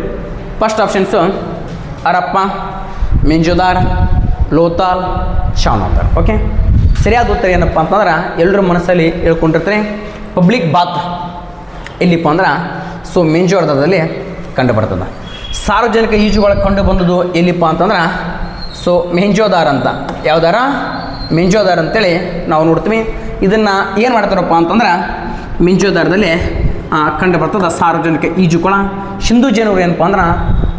ಫಸ್ಟ್ ಆಪ್ಷನ್ಸು ಅರಪ್ಪ, ಮಿಂಜೋದಾರ್, ಲೋತಾಲ್, ಚಾನೋದರ್. ಓಕೆ. ಸರಿಯಾದ ಉತ್ತರ ಏನಪ್ಪ ಅಂತಂದ್ರೆ ಎಲ್ಲರ ಮನಸ್ಸಲ್ಲಿ ಹೇಳ್ಕೊಂಡಿರ್ತಾರೆ ಪಬ್ಲಿಕ್ ಬಾತ್ ಎಲ್ಲಿಪ್ಪ ಅಂದ್ರೆ ಸೊ ಮಿಂಜೋದಾರದಲ್ಲಿ ಕಂಡು ಬರ್ತದೆ. ಸಾರ್ವಜನಿಕ ಈಜುಗಳ ಕಂಡು ಬಂದದ್ದು ಎಲ್ಲಿಪ್ಪ ಅಂತಂದ್ರೆ ಸೊ ಮಿಂಜೋದಾರ್ ಅಂತ. ಯಾವ್ದಾರ? ಮಿಂಜೋದಾರ್ ಅಂತೇಳಿ ನಾವು ನೋಡ್ತೀವಿ. ಇದನ್ನು ಏನು ಮಾಡ್ತಾರಪ್ಪ ಅಂತಂದ್ರೆ ಮಿಂಜೋದಾರದಲ್ಲಿ ಕಂಡು ಬರ್ತದೆ ಸಾರ್ವಜನಿಕ ಈಜುಕೊಳ. ಹಿಂದೂ ಜನರು ಏನಪ್ಪ ಅಂದ್ರೆ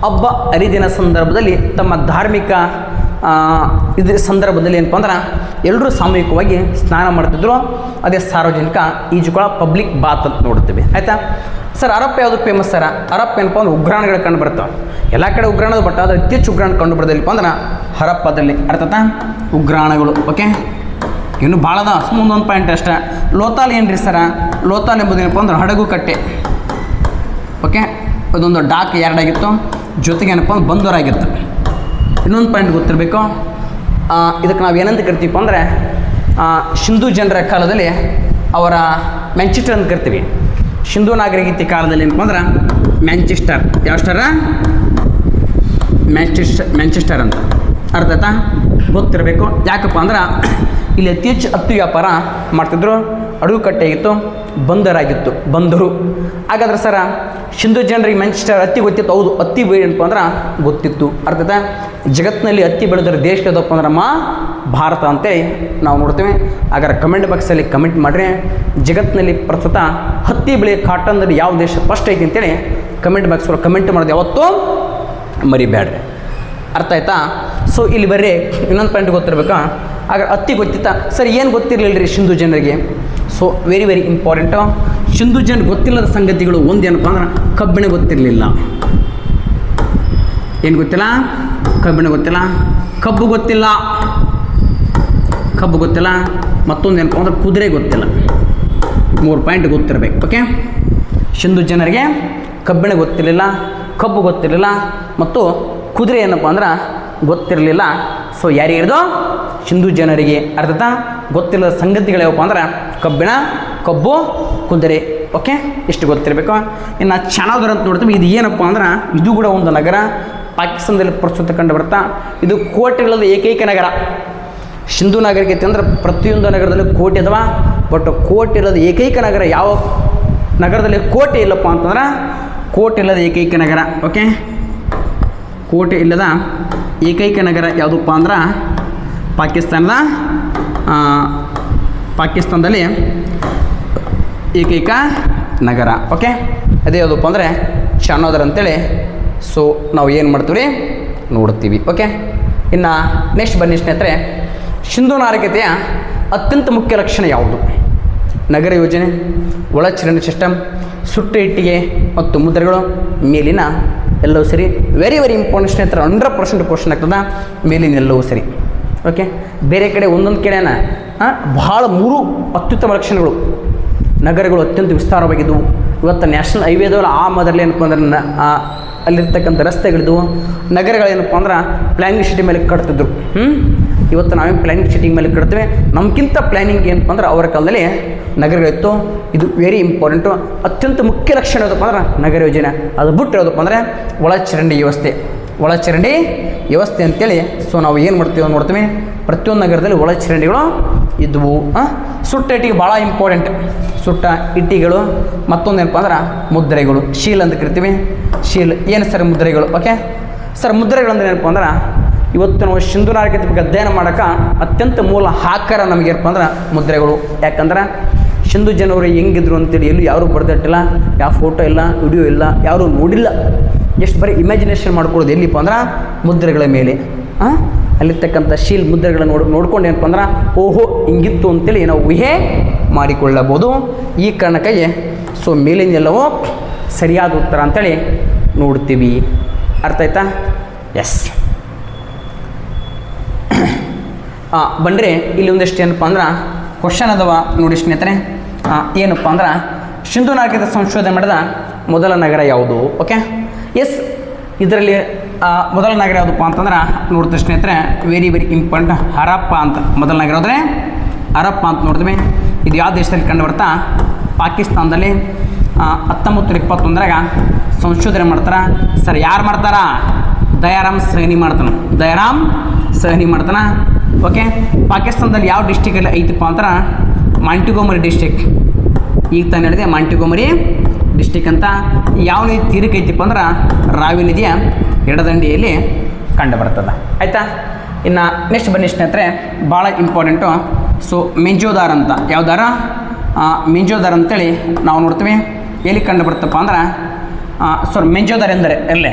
ಹಬ್ಬ ಹರಿದಿನ ಸಂದರ್ಭದಲ್ಲಿ ತಮ್ಮ ಧಾರ್ಮಿಕ ಇದ್ರ ಸಂದರ್ಭದಲ್ಲಿ ಏನಪ್ಪ ಅಂದ್ರೆ ಎಲ್ಲರೂ ಸಾಮೂಹಿಕವಾಗಿ ಸ್ನಾನ ಮಾಡ್ತಿದ್ರು. ಅದೇ ಸಾರ್ವಜನಿಕ ಈಜುಕೊಳ, ಪಬ್ಲಿಕ್ ಬಾತ್ ಅಂತ ನೋಡ್ತೀವಿ. ಆಯಿತಾ? ಸರ್ ಅರಪ್ಪ ಯಾವುದು ಫೇಮಸ್ ಸರ? ಅರಪ್ಪ ಏನಪ್ಪ ಅಂದ್ರೆ ಉಗ್ರಾಣಗಳು ಕಂಡು ಬರ್ತಾವೆ. ಎಲ್ಲ ಕಡೆ ಉಗ್ರಾಣದ ಬಟ್ ಆದರೆ ಅತಿ ಹೆಚ್ಚು ಉಗ್ರಾಣ ಕಂಡು ಬರೋದಿಲ್ಲಪ್ಪ ಅಂದ್ರೆ ಹರಪ್ಪದಲ್ಲಿ. ಅರ್ಥಾತ? ಉಗ್ರಾಣಗಳು. ಓಕೆ. ಇನ್ನು ಭಾಳ ಅದ, ಮುಂದೊಂದು ಪಾಯಿಂಟ್ ಅಷ್ಟೇ. ಲೋತಾಲ್ ಏನು ರೀ ಸರ? ಲೋತಾಲ್ ಎಂಬುದು ಏನಪ್ಪ ಅಂದ್ರೆ ಹಡಗು ಕಟ್ಟೆ. ಓಕೆ. ಅದೊಂದು ಡಾಕ್ ಎರಡಾಗಿತ್ತು, ಜೊತೆಗೆ ಏನಪ್ಪ ಅಂದ್ರೆ ಬಂದೂರಾಗಿತ್ತು. ಇನ್ನೊಂದು ಪಾಯಿಂಟ್ ಗೊತ್ತಿರಬೇಕು, ಇದಕ್ಕೆ ನಾವು ಏನಂತ ಕರಿತೀವಪ್ಪ ಅಂದರೆ ಸಿಂಧೂ ಜನರ ಕಾಲದಲ್ಲಿ ಅವರ ಮ್ಯಾಂಚೆಸ್ಟರ್ ಅಂತ ಕರಿತೀವಿ. ಸಿಂಧೂ ನಾಗರಿಕತೆ ಕಾಲದಲ್ಲಿ ಏನಪ್ಪ ಅಂದ್ರೆ ಮ್ಯಾಂಚೆಸ್ಟರ್. ಯಾವ ಸ್ಟರ? ಮ್ಯಾಂಚೆಸ್ಟರ್ ಅಂತ. ಅರ್ಥ ಆಯ್ತಾ? ಗೊತ್ತಿರಬೇಕು. ಯಾಕಪ್ಪ ಅಂದ್ರೆ ಇಲ್ಲಿ ಅತಿ ಹೆಚ್ಚು ಹತ್ತಿ ವ್ಯಾಪಾರ ಮಾಡ್ತಿದ್ರು. ಹಡಗು ಕಟ್ಟೆಯಾಗಿತ್ತು, ಬಂದರಾಗಿತ್ತು, ಬಂದರು. ಹಾಗಾದ್ರೆ ಸರ ಸಿಂಧೂ ಜನರಿಗೆ ಮ್ಯಾಂಚೆಸ್ಟರ್ ಹತ್ತಿ ಗೊತ್ತಿತ್ತು. ಹೌದು, ಹತ್ತಿ ಏನಪ್ಪ ಅಂದ್ರೆ ಗೊತ್ತಿತ್ತು. ಅರ್ಥ ಆಯ್ತಾ? ಜಗತ್ತಿನಲ್ಲಿ ಹತ್ತಿ ಬೆಳೆದ್ರೆ ದೇಶ ಯಾವುದಪ್ಪ ಅಂದ್ರೆ ನಮ್ಮ ಭಾರತ ಅಂತೇಳಿ ನಾವು ನೋಡ್ತೀವಿ. ಹಾಗಾದ್ರೆ ಕಮೆಂಟ್ ಬಾಕ್ಸಲ್ಲಿ ಕಮೆಂಟ್ ಮಾಡಿರಿ, ಜಗತ್ತಿನಲ್ಲಿ ಪ್ರಸ್ತುತ ಹತ್ತಿ ಬೆಳೆ ಕಾಟನ್ದಲ್ಲಿ ಯಾವ ದೇಶ ಫಸ್ಟ್ ಐತಿ ಅಂತೇಳಿ ಕಮೆಂಟ್ ಬಾಕ್ಸಲ್ಲಿ ಕಮೆಂಟ್ ಮಾಡೋದು ಯಾವತ್ತೂ ಮರಿಬೇಡ್ರಿ. ಅರ್ಥ ಆಯ್ತಾ? ಸೊ ಇಲ್ಲಿ ಬರ್ರಿ, ಇನ್ನೊಂದು ಪಾಯಿಂಟ್ ಗೊತ್ತಿರಬೇಕಾ? ಆಗ ಹತ್ತಿ ಗೊತ್ತಿತ್ತಾ ಸರ್? ಏನು ಗೊತ್ತಿರಲಿಲ್ಲ ರೀ ಸಿಂಧೂ ಜನರಿಗೆ? So very very important. Sindhu ಜನರಿಗೆ ಗೊತ್ತಿಲ್ಲದ ಸಂಗತಿಗಳು ಒಂದೇನಪ್ಪ ಅಂದ್ರೆ ಕಬ್ಬಿಣ ಗೊತ್ತಿರಲಿಲ್ಲ. ಏನು ಗೊತ್ತಿಲ್ಲ? ಕಬ್ಬಿಣ ಗೊತ್ತಿಲ್ಲ, ಕಬ್ಬು ಗೊತ್ತಿಲ್ಲ, ಕಬ್ಬು ಗೊತ್ತಿಲ್ಲ. ಮತ್ತೊಂದು ಏನಪ್ಪ ಅಂದ್ರೆ ಕುದುರೆ ಗೊತ್ತಿಲ್ಲ. 3 ಪಾಯಿಂಟ್ ಗೊತ್ತಿರಬೇಕು. ಓಕೆ. ಸಿಂಧೂ ಜನರಿಗೆ ಕಬ್ಬಿಣ ಗೊತ್ತಿರಲಿಲ್ಲ, ಕಬ್ಬು ಗೊತ್ತಿರಲಿಲ್ಲ ಮತ್ತು ಕುದುರೆ ಏನಪ್ಪ ಅಂದ್ರೆ ಗೊತ್ತಿರಲಿಲ್ಲ. ಸೊ ಯಾರಿಗೆ ಹಿಡಿದು? ಸಿಂಧೂ ಜನರಿಗೆ. ಅರ್ಥ ಗೊತ್ತಿಲ್ಲದ ಸಂಗತಿಗಳು ಯಾವಪ್ಪ ಅಂದ್ರೆ ಕಬ್ಬಿಣ, ಕಬ್ಬು, ಕುದುರೆ. ಓಕೆ. ಇಷ್ಟು ಗೊತ್ತಿರಬೇಕು. ಇನ್ನು ಚಾನೋದರ್ ಅಂತ ನೋಡ್ತೀವಿ. ಇದು ಏನಪ್ಪ ಅಂದ್ರೆ ಇದು ಕೂಡ ಒಂದು ನಗರ, ಪಾಕಿಸ್ತಾನದಲ್ಲಿ ಪ್ರಸ್ತುತ ಕಂಡು ಬರ್ತಾ. ಇದು ಕೋಟೆಗಳದ ಏಕೈಕ ನಗರ. ಸಿಂಧೂ ನಾಗರಿಕತೆ ಅಂದ್ರೆ ಪ್ರತಿಯೊಂದು ನಗರದಲ್ಲಿ ಕೋಟೆ ಅದಾವ, ಬಟ್ ಕೋಟೆ ಇಲ್ಲದ ಏಕೈಕ ನಗರ ಯಾವ ನಗರದಲ್ಲಿ ಕೋಟೆ ಇಲ್ಲಪ್ಪ ಅಂತಂದ್ರೆ ಕೋಟೆ ಇಲ್ಲದ ಏಕೈಕ ನಗರ. ಓಕೆ. ಕೋಟೆ ಇಲ್ಲದ ಏಕೈಕ ನಗರ ಯಾವುದಪ್ಪ ಅಂದ್ರೆ ಪಾಕಿಸ್ತಾನದಲ್ಲಿ ಏಕೈಕ ನಗರ. ಓಕೆ. ಅದೇ ಯಾವುದಪ್ಪ ಅಂದರೆ ಚಾನೋದರ್ ಅಂತೇಳಿ ಸೊ ನಾವು ಏನು ಮಾಡ್ತೀವಿ ರೀ ನೋಡ್ತೀವಿ. ಓಕೆ. ಇನ್ನು ನೆಕ್ಸ್ಟ್ ಬನ್ನಿ ಸ್ನೇಹಿತರೆ, ಸಿಂಧೂ ನಾಗರಿಕತೆಯ ಅತ್ಯಂತ ಮುಖ್ಯ ಲಕ್ಷಣ ಯಾವುದು? ನಗರ ಯೋಜನೆ, ಒಳಚರಂಡಿ ಸಿಸ್ಟಮ್, ಸುಟ್ಟ ಇಟ್ಟಿಗೆ ಮತ್ತು ಮುದ್ರೆಗಳು, ಮೇಲಿನ ಎಲ್ಲವೂ ಸರಿ. ವೆರಿ ವೆರಿ ಇಂಪಾರ್ಟೆಂಟ್ ಸ್ನೇಹಿತರೆ, 100% ಕ್ವಶನ್ ಆಗ್ತದೆ. ಮೇಲಿನ ಎಲ್ಲವೂ ಸರಿ. ಓಕೆ. ಬೇರೆ ಕಡೆ ಒಂದೊಂದು ಕಡೆನ ಭಾಳ 3 ಅತ್ಯುತ್ತಮ ಲಕ್ಷಣಗಳು. ನಗರಗಳು ಅತ್ಯಂತ ವಿಸ್ತಾರವಾಗಿದ್ದವು. ಇವತ್ತು ನ್ಯಾಷನಲ್ ಹೈವೇದವರು ಆ ಮೊದಲೇ ಏನಪ್ಪ ಅಂದ್ರೆ ಅಲ್ಲಿರ್ತಕ್ಕಂಥ ರಸ್ತೆಗಳಿದ್ವು. ನಗರಗಳೇನಪ್ಪ ಅಂದ್ರೆ ಪ್ಲ್ಯಾನಿಂಗ್ ಸಿಟಿ ಮೇಲೆ ಕಟ್ತಿದ್ರು. ಇವತ್ತು ನಾವೇ ಪ್ಲ್ಯಾನಿಂಗ್ ಸಿಟಿ ಮೇಲೆ ಕಟ್ತೀವಿ. ನಮ್ಗಿಂತ ಪ್ಲ್ಯಾನಿಂಗ್ ಏನಪ್ಪ ಅಂದ್ರೆ ಅವರ ಕಾಲದಲ್ಲಿ ನಗರಗಳಿತ್ತು. ಇದು ವೆರಿ ಇಂಪಾರ್ಟೆಂಟು. ಅತ್ಯಂತ ಮುಖ್ಯ ಲಕ್ಷಣ ಯಾವುದಪ್ಪ ಅಂದ್ರೆ ನಗರ ಯೋಜನೆ. ಅದು ಬಿಟ್ಟು ಯಾವುದಪ್ಪ ಅಂದರೆ ಒಳಚರಂಡಿ ವ್ಯವಸ್ಥೆ. ಒಳಚರಂಡಿ ವ್ಯವಸ್ಥೆ ಅಂತೇಳಿ ಸೊ ನಾವು ಏನು ಮಾಡ್ತೀವಿ ನೋಡ್ತೀವಿ, ಪ್ರತಿಯೊಂದು ನಗರದಲ್ಲಿ ಒಳಚರಂಡಿಗಳು ಇದ್ವು. ಸುಟ್ಟ ಇಟ್ಟಿಗೆ ಭಾಳ ಇಂಪಾರ್ಟೆಂಟ್. ಸುಟ್ಟ ಇಟ್ಟಿಗಳು. ಮತ್ತೊಂದು ಏನಪ್ಪ ಅಂದ್ರೆ ಮುದ್ರೆಗಳು, ಶೀಲ್ ಅಂತ ಕರಿತೀವಿ. ಶೀಲ್ ಏನು ಸರ್ ಮುದ್ರೆಗಳು? ಓಕೆ ಸರ್, ಮುದ್ರೆಗಳು ಅಂದ್ರೆ ಏನಪ್ಪ ಅಂದ್ರೆ ಇವತ್ತು ನಾವು ಸಿಂಧು ನಾಗರಿಕತೆ ಬಗ್ಗೆ ಅಧ್ಯಯನ ಮಾಡೋಕೆ ಅತ್ಯಂತ ಮೂಲ ಆಕಾರ ನಮಗೆ ಏನಪ್ಪ ಅಂದ್ರೆ ಮುದ್ರೆಗಳು. ಯಾಕಂದ್ರೆ ಸಿಂಧು ಜನರು ಹೆಂಗಿದ್ರು ಅಂತೇಳಿ ಎಲ್ಲೂ ಯಾರೂ ಬರೆದಿಟ್ಟಿಲ್ಲ, ಯಾವ ಫೋಟೋ ಇಲ್ಲ, ವಿಡಿಯೋ ಇಲ್ಲ, ಯಾರೂ ನೋಡಿಲ್ಲ. ಎಷ್ಟು ಬರೀ ಇಮ್ಯಾಜಿನೇಷನ್ ಮಾಡ್ಕೊಳ್ಳೋದು ಎಲ್ಲಿಪ್ಪ ಅಂದ್ರೆ ಮುದ್ರೆಗಳ ಮೇಲೆ. ಅಲ್ಲಿರ್ತಕ್ಕಂಥ ಶೀಲ್ ಮುದ್ರೆಗಳನ್ನು ನೋಡ್ಕೊಂಡು ಏನಪ್ಪ ಅಂದ್ರೆ ಓಹೋ ಹಿಂಗಿತ್ತು ಅಂತೇಳಿ ನಾವು ಊಹೆ ಮಾಡಿಕೊಳ್ಳಬಹುದು. ಈ ಕಾರಣಕ್ಕಾಗಿ ಸೊ ಮೇಲಿಂದೆಲ್ಲವೂ ಸರಿಯಾದ ಉತ್ತರ ಅಂತೇಳಿ ನೋಡ್ತೀವಿ. ಅರ್ಥ ಆಯ್ತಾ? ಎಸ್. ಬನ್ರಿ ಇಲ್ಲಿ ಒಂದಿಷ್ಟು ಏನಪ್ಪ ಅಂದ್ರೆ ಕ್ವಶನ್ ಅದಾವ ನೋಡಿ ಸ್ನೇಹಿತರೆ. ಏನಪ್ಪ ಅಂದ್ರೆ ಸಿಂಧು ನಾಗರಿಕತೆ ಸಂಶೋಧನೆ ಮಾಡಿದ ಮೊದಲ ನಗರ ಯಾವುದು? ಓಕೆ ಎಸ್, ಇದರಲ್ಲಿ ಮೊದಲ ನಗರ ಯಾವುದಪ್ಪ ಅಂತಂದ್ರೆ ನೋಡ್ತೀವಿ ಸ್ನೇಹಿತರೆ, ವೆರಿ ಇಂಪಾರ್ಟೆಂಟ್, ಹರಪ್ಪ ಅಂತ. ಮೊದಲ ನಗರ ಅಂದರೆ ಹರಪ್ಪ ಅಂತ ನೋಡ್ತೀವಿ. ಇದು ಯಾವ ದೇಶದಲ್ಲಿ ಕಂಡು ಬರ್ತಾ? ಪಾಕಿಸ್ತಾನದಲ್ಲಿ 1921 ಸಂಶೋಧನೆ ಮಾಡ್ತಾರೆ. ಸರ್ ಯಾರು ಮಾಡ್ತಾರ? ದಯಾರಾಮ್ ಸಹನಿ ಮಾಡ್ತಾನೆ. ದಯಾರಾಮ್ ಸಹನಿ ಮಾಡ್ತಾನೆ. ಓಕೆ, ಪಾಕಿಸ್ತಾನದಲ್ಲಿ ಯಾವ ಡಿಸ್ಟಿಕಲ್ಲಿ ಐತಪ್ಪ ಅಂದ್ರೆ ಮಾಂಟಿಗೋಮರಿ ಡಿಸ್ಟಿಕ್. ಈಗ ತಾನು ಹೇಳಿದೆ ಮಾಂಟಿಗೋಮರಿ ಡಿಸ್ಟಿಕ್ ಅಂತ. ಯಾವ ನದಿ ತೀರಕ್ಕೆ ಐತಿಪ್ಪ ಅಂದ್ರೆ ರಾವಿ ನದಿಯ ಎಡದಂಡಿಯಲ್ಲಿ ಕಂಡು ಬರ್ತದೆ. ಆಯಿತಾ? ಇನ್ನು ನೆಕ್ಸ್ಟ್ ಬನ್ನಿ ಸ್ನೇಹಿತರೆ, ಭಾಳ ಇಂಪಾರ್ಟೆಂಟು. ಸೊ ಮೆಂಜೋದಾರ್ ಅಂತ. ಯಾವ್ದಾರ ಮೆಂಜೋದಾರ್ ಅಂತೇಳಿ ನಾವು ನೋಡ್ತೀವಿ. ಎಲ್ಲಿ ಕಂಡು ಬರ್ತಪ್ಪ ಅಂದ್ರೆ ಮೆಂಜೋದಾರ್ ಎಂದರೆ ಎಲ್ಲೇ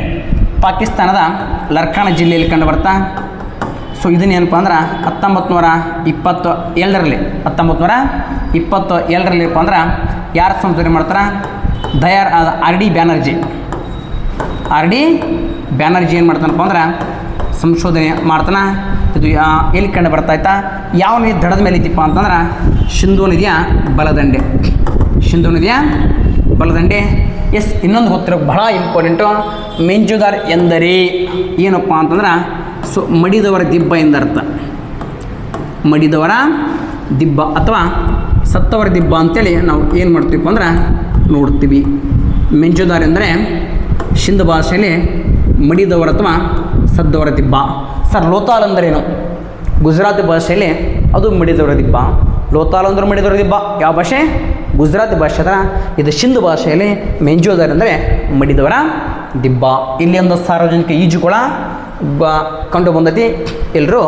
ಪಾಕಿಸ್ತಾನದ ಲರ್ಕಾನ ಜಿಲ್ಲೆಯಲ್ಲಿ ಕಂಡು ಬರ್ತಾ. ಸೊ ಇದನ್ನೇನಪ್ಪ ಅಂದ್ರೆ 1927ರಲ್ಲಿ 1927ರಲ್ಲಿ ಅಂದ್ರೆ ಯಾರು ಸಂಶೋಧನೆ ಮಾಡ್ತಾರೆ? ಆರ್ ಡಿ ಬ್ಯಾನರ್ಜಿ ಏನು ಮಾಡ್ತಾನಪ್ಪ ಅಂದ್ರೆ ಸಂಶೋಧನೆ ಮಾಡ್ತಾನೆ. ಇದು ಎಲ್ಲಿ ಕಂಡು ಬರ್ತಾಯ್ತಾ? ಯಾವ ನದಿ ದಡದ ಮೇಲೆ ಇದ್ದೀಪ್ಪ ಅಂತಂದ್ರೆ ಸಿಂಧೂ ನದಿಯ ಬಲದಂಡೆ. ಸಿಂಧೂ ನದಿಯ ಬಲದಂಡೆ. ಎಸ್, ಇನ್ನೊಂದು ಗೊತ್ತಿರೋ ಬಹಳ ಇಂಪಾರ್ಟೆಂಟು, ಮೆಂಜುದಾರ್ ಎಂದರೆ ಏನಪ್ಪ ಅಂತಂದ್ರೆ ಸೊ ಮಡಿದವರ ದಿಬ್ಬ ಎಂದರ್ಥ. ಮಡಿದವರ ದಿಬ್ಬ ಅಥವಾ ಸತ್ತವರ ದಿಬ್ಬ ಅಂತೇಳಿ ನಾವು ಏನು ಮಾಡ್ತೀವಿ ಅಂದ್ರೆ ನೋಡ್ತೀವಿ. ಮೆಂಜುದಾರ್ ಎಂದರೆ ಸಿಂಧ್ ಭಾಷೆಯಲ್ಲಿ ಮಡಿದವರ ಅಥವಾ ಸದ್ದವರ ದಿಬ್ಬ. ಸರ್ ಲೋತಾಲ್ ಅಂದ್ರೇನು? ಗುಜರಾತಿ ಭಾಷೆಯಲ್ಲಿ ಅದು ಮಡಿದವರ ದಿಬ್ಬ. ಲೋತಾಲ್ ಅಂದ್ರೆ ಮಡಿದವರ ದಿಬ್ಬ. ಯಾವ ಭಾಷೆ? ಗುಜರಾತಿ ಭಾಷೆ ಅದ. ಇದು ಸಿಂಧ್ ಭಾಷೆಯಲ್ಲಿ ಮೆಂಜೋದಾರ್ ಅಂದರೆ ಮಡಿದವರ ದಿಬ್ಬ. ಇಲ್ಲಿ ಒಂದು ಸಾರ್ವಜನಿಕ ಈಜುಕೊಳ ಕಂಡು ಬಂದೈತಿ, ಎಲ್ಲರೂ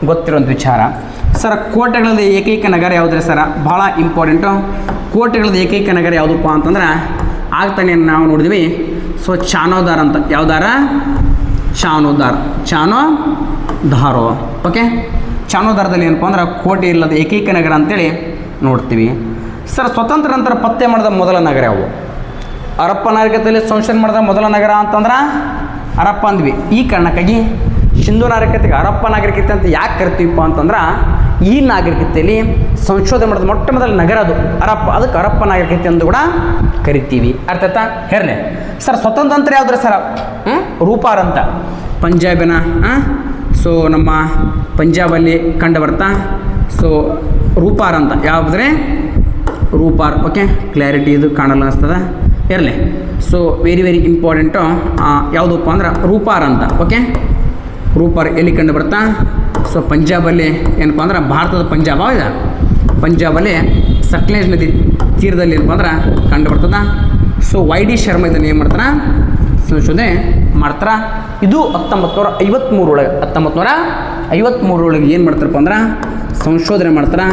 ಗೊತ್ತಿರೋಂಥ ವಿಚಾರ. ಸರ್ ಕೋಟೆಗಳದ್ದು ಏಕೈಕ ನಗರ ಯಾವುದ್ರಿ ಸರ? ಭಾಳ ಇಂಪಾರ್ಟೆಂಟು. ಕೋಟೆಗಳದ್ದು ಏಕೈಕ ನಗರ ಯಾವುದಪ್ಪ ಅಂತಂದ್ರೆ ಆಗ್ತಾನೆ ನಾವು ನೋಡಿದ್ವಿ. ಸೊ ಚಾನೋದಾರ್ ಅಂತ. ಯಾವ್ದಾರ? ಚಾನೋದಾರೋ. ಓಕೆ, ಚಾನೋದಾರದಲ್ಲಿ ಏನಪ್ಪ ಅಂದ್ರೆ ಕೋಟೆ ಇಲ್ಲದ ಏಕೈಕ ನಗರ ಅಂತೇಳಿ ನೋಡ್ತೀವಿ. ಸರ್ ಸ್ವತಂತ್ರ ನಂತರ ಪತ್ತೆ ಮಾಡಿದ ಮೊದಲ ನಗರ ಯಾವು? ಹರಪ್ಪ ನಾಗರಿಕತೆಯಲ್ಲಿ ಸಂಶೋಧನೆ ಮಾಡಿದ ಮೊದಲ ನಗರ ಅಂತಂದ್ರೆ ಹರಪ್ಪ ಅಂದ್ವಿ. ಈ ಕಾರಣಕ್ಕಾಗಿ ಸಿಂಧು ನಾಗರಿಕತೆಗೆ ಹರಪ್ಪ ನಾಗರಿಕತೆ ಅಂತ ಯಾಕೆ ಕರಿತೀವಪ್ಪ ಅಂತಂದ್ರೆ ಈ ನಾಗರಿಕತೆಯಲ್ಲಿ ಸಂಶೋಧನೆ ಮಾಡಿದ ಮೊಟ್ಟ ಮೊದಲ ನಗರ ಅದು ಹರಪ್ಪ. ಅದಕ್ಕೆ ಹರಪ್ಪ ನಾಗರಿಕತೆ ಎಂದು ಕೂಡ ಕರಿತೀವಿ. ಅರ್ಥ ಆಯ್ತಾ? ಹೇರಲೆ ಸರ್ ಸ್ವತಂತ್ರ ಯಾವುದ್ರ ಸರ? ರೂಪಾರ್ ಅಂತ. ಪಂಜಾಬಿನ ಸೊ ನಮ್ಮ ಪಂಜಾಬಲ್ಲಿ ಕಂಡು ಬರ್ತಾ. ಸೊ ರೂಪಾರ್ ಅಂತ. ಯಾವುದ್ರೆ? ರೂಪಾರ್. ಓಕೆ, ಕ್ಲಾರಿಟಿ ಇದು ಕಾಣಲ್ಲ ಅನಿಸ್ತದ, ಇರಲಿ. ಸೊ ವೆರಿ ಇಂಪಾರ್ಟೆಂಟು ಯಾವುದಪ್ಪ ಅಂದ್ರೆ ರೂಪಾರ್ ಅಂತ. ಓಕೆ, ರೂಪಾರ್ ಎಲ್ಲಿ ಕಂಡು ಬರ್ತಾ? ಸೊ ಪಂಜಾಬಲ್ಲಿ ಏನಪ್ಪ ಅಂದ್ರೆ ಭಾರತದ ಪಂಜಾಬ್ ಇದೆ. ಪಂಜಾಬಲ್ಲಿ ಸಟ್ಲೇಜ್ ನದಿ ತೀರದಲ್ಲಿ ಏನಪ್ಪ ಅಂದ್ರೆ ಕಂಡು ಬರ್ತದ. ಸೊ ವೈ ಡಿ ಶರ್ಮಾ ಇದನ್ನು ಏನು ಮಾಡ್ತಾರ? ಸಂಶೋಧನೆ ಮಾಡ್ತಾರ. ಇದು 1953 ಏನು ಮಾಡ್ತಾರಪ್ಪ ಅಂದ್ರೆ ಸಂಶೋಧನೆ ಮಾಡ್ತಾರೆ.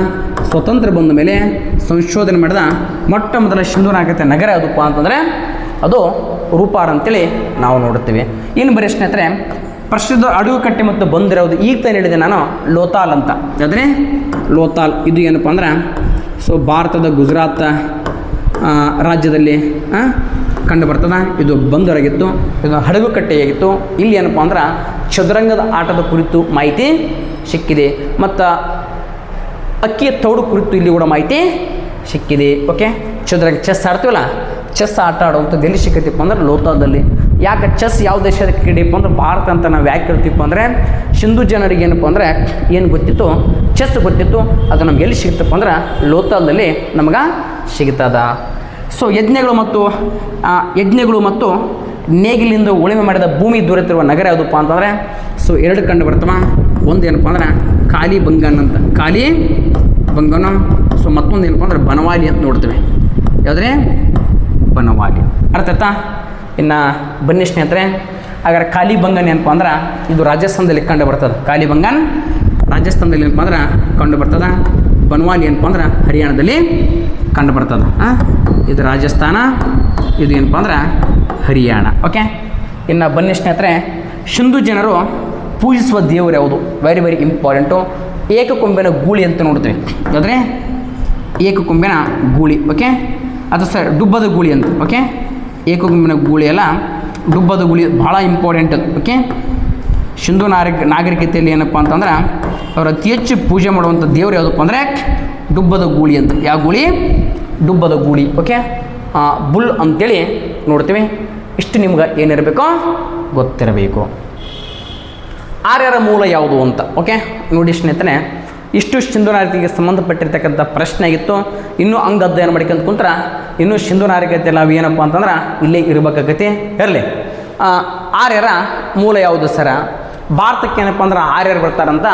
ಸ್ವತಂತ್ರ ಬಂದ ಮೇಲೆ ಸಂಶೋಧನೆ ಮಾಡಿದ ಮೊಟ್ಟ ಮೊದಲ ಸಿಂಧು ನಾಗರಿಕತೆ ನಗರ ಯಾವುದಪ್ಪ ಅಂತಂದರೆ ಅದು ರೂಪಾರ್ ಅಂತೇಳಿ ನಾವು ನೋಡುತ್ತೀವಿ. ಇನ್ನು ಬರೀ ಸ್ನೇಹಿತರೆ ಪ್ರಸಿದ್ಧ ಅಡಗುಕಟ್ಟೆ ಮತ್ತು ಬಂದಿರೋದು ಈಗ ತಾನು ಹೇಳಿದೆ ನಾನು, ಲೋತಾಲ್ ಅಂತ. ಆದರೆ ಲೋತಾಲ್ ಇದು ಏನಪ್ಪ ಅಂದ್ರೆ ಸೊ ಭಾರತದ ಗುಜರಾತ್ ರಾಜ್ಯದಲ್ಲಿ ಕಂಡು ಬರ್ತದೆ. ಇದು ಬಂದರಾಗಿತ್ತು, ಇದು ಹಡಗುಕಟ್ಟೆಯಾಗಿತ್ತು. ಇಲ್ಲಿ ಏನಪ್ಪ ಅಂದ್ರೆ ಚದುರಂಗದ ಆಟದ ಕುರಿತು ಮಾಹಿತಿ ಸಿಕ್ಕಿದೆ ಮತ್ತು ಅಕ್ಕಿಯ ತೌಡು ಕುರಿತು ಇಲ್ಲಿ ಕೂಡ ಮಾಹಿತಿ ಸಿಕ್ಕಿದೆ. ಓಕೆ, ಚದುರಂಗ ಚೆಸ್ ಆಡ್ತೀವಲ್ಲ, ಚೆಸ್ ಆಟ ಆಡುವಂಥದ್ದು ಎಲ್ಲಿ ಸಿಕ್ಕೈತಿಪ್ಪ ಅಂದ್ರೆ ಲೋತಾದಲ್ಲಿ. ಯಾಕೆ ಚೆಸ್ ಯಾವ ದೇಶದ ಕ್ರೀಡೆಯಪ್ಪ ಅಂದ್ರೆ ಭಾರತ ಅಂತ ನಾವು ಯಾಕೆ ಹೇಳ್ತೀವಪ್ಪ ಅಂದರೆ ಸಿಂಧು ಜನರಿಗೆ ಏನಪ್ಪ ಅಂದರೆ ಏನು ಗೊತ್ತಿತ್ತು, ಚೆಸ್ ಗೊತ್ತಿತ್ತು. ಅದು ನಮ್ಗೆ ಎಲ್ಲಿ ಸಿಗ್ತಪ್ಪ ಅಂದ್ರೆ ಲೋತಾಲ್ದಲ್ಲಿ ನಮ್ಗೆ ಸಿಗ್ತದ. ಸೊ ಯಜ್ಞಗಳು ಮತ್ತು ನೇಗಿಲಿಂದ ಉಳುಮೆ ಮಾಡಿದ ಭೂಮಿ ದೊರೆತಿರುವ ನಗರ ಯಾವುದಪ್ಪ ಅಂತಂದರೆ ಸೊ 2 ಕಂಡು ಬರ್ತವ. ಒಂದು ಏನಪ್ಪ ಅಂದ್ರೆ ಕಾಲಿಬಂಗನ್ ಅಂತ, ಕಾಲಿಬಂಗನ್. ಸೊ ಮತ್ತೊಂದು ಏನಪ್ಪ ಅಂದ್ರೆ ಬನವಾಲಿ ಅಂತ ನೋಡ್ತೇವೆ. ಯಾವುದ್ರೆ ಬನವಾಲಿ, ಅರ್ಥ ಆಯ್ತಾ? ಇನ್ನು ಬನ್ನಿ ಸ್ನೇಹಿತರೆ, ಹಾಗಾದ್ರೆ ಕಾಲಿಬಂಗನ್ ಏನಪ್ಪ ಅಂದ್ರೆ ಇದು ರಾಜಸ್ಥಾನದಲ್ಲಿ ಕಂಡು ಬರ್ತದೆ. ಕಾಲಿಬಂಗನ್ ರಾಜಸ್ಥಾನದಲ್ಲಿ ಏನಪ್ಪ ಅಂದ್ರೆ ಕಂಡು ಬರ್ತದೆ. ಬನವಾಲಿ ಏನಪ್ಪ ಅಂದ್ರೆ ಹರಿಯಾಣದಲ್ಲಿ ಕಂಡು ಬರ್ತದೆ. ಇದು ರಾಜಸ್ಥಾನ, ಇದು ಏನಪ್ಪ ಅಂದ್ರೆ ಹರಿಯಾಣ. ಓಕೆ, ಇನ್ನು ಬನ್ನಿ ಸ್ನೇಹಿತರೆ, ಸಿಂಧು ಜನರು ಪೂಜಿಸುವ ದೇವರು ಯಾವುದು? Very very important. ಏಕಕೊಂಬಿನ ಗೂಳಿ ಅಂತ ನೋಡ್ತೀವಿ. ಅಂದರೆ ಏಕಕೊಂಬಿನ ಗೂಳಿ. ಓಕೆ, ಅದು ಸರ್ ಡುಬ್ಬದ ಗೂಳಿ ಅಂತ. ಓಕೆ, ಏಕಕೊಂಬಿನ ಗೂಳಿ ಅಲ್ಲ, ಡುಬ್ಬದ ಗೂಳಿ ಭಾಳ ಇಂಪಾರ್ಟೆಂಟ್. ಓಕೆ, ಸಿಂಧು ನಾಗರಿಕತೆಯಲ್ಲಿ ಏನಪ್ಪ ಅಂತಂದ್ರೆ ಅವರು ಅತಿ ಹೆಚ್ಚು ಪೂಜೆ ಮಾಡುವಂಥ ದೇವರು ಯಾವುದಪ್ಪ ಅಂದರೆ ಡುಬ್ಬದ ಗೂಳಿ ಅಂತ. ಯಾವ ಗೂಳಿ? ಡುಬ್ಬದ ಗೂಳಿ. ಓಕೆ, ಬುಲ್ ಅಂತೇಳಿ ನೋಡ್ತೀವಿ. ಇಷ್ಟು ನಿಮ್ಗೆ ಏನಿರಬೇಕೋ ಗೊತ್ತಿರಬೇಕು. ಆರ್ಯರ ಮೂಲ ಯಾವುದು ಅಂತ. ಓಕೆ, ನೋಡಿ ಸ್ನೇಹಿತರೆ, ಇಷ್ಟು ಸಿಂಧು ನಾಗರಿಕತೆಗೆ ಸಂಬಂಧಪಟ್ಟಿರ್ತಕ್ಕಂಥ ಪ್ರಶ್ನೆ ಆಗಿತ್ತು. ಇನ್ನೂ ಹಂಗೆ ಅಧ್ಯಯನ ಮಾಡ್ಕೊಂತ ಕುಂತ್ರೆ ಇನ್ನೂ ಸಿಂಧು ನಾಗರಿಕತೆ ನಾವು ಏನಪ್ಪ ಅಂತಂದ್ರೆ ಇಲ್ಲೇ ಇರಬೇಕಾಗತ್ತೆ. ಇರಲಿ, ಆರ್ಯರ ಮೂಲ ಯಾವುದು ಸರ? ಭಾರತಕ್ಕೆ ಏನಪ್ಪ ಅಂದ್ರೆ ಆರ್ಯರು ಬರ್ತಾರಂತ.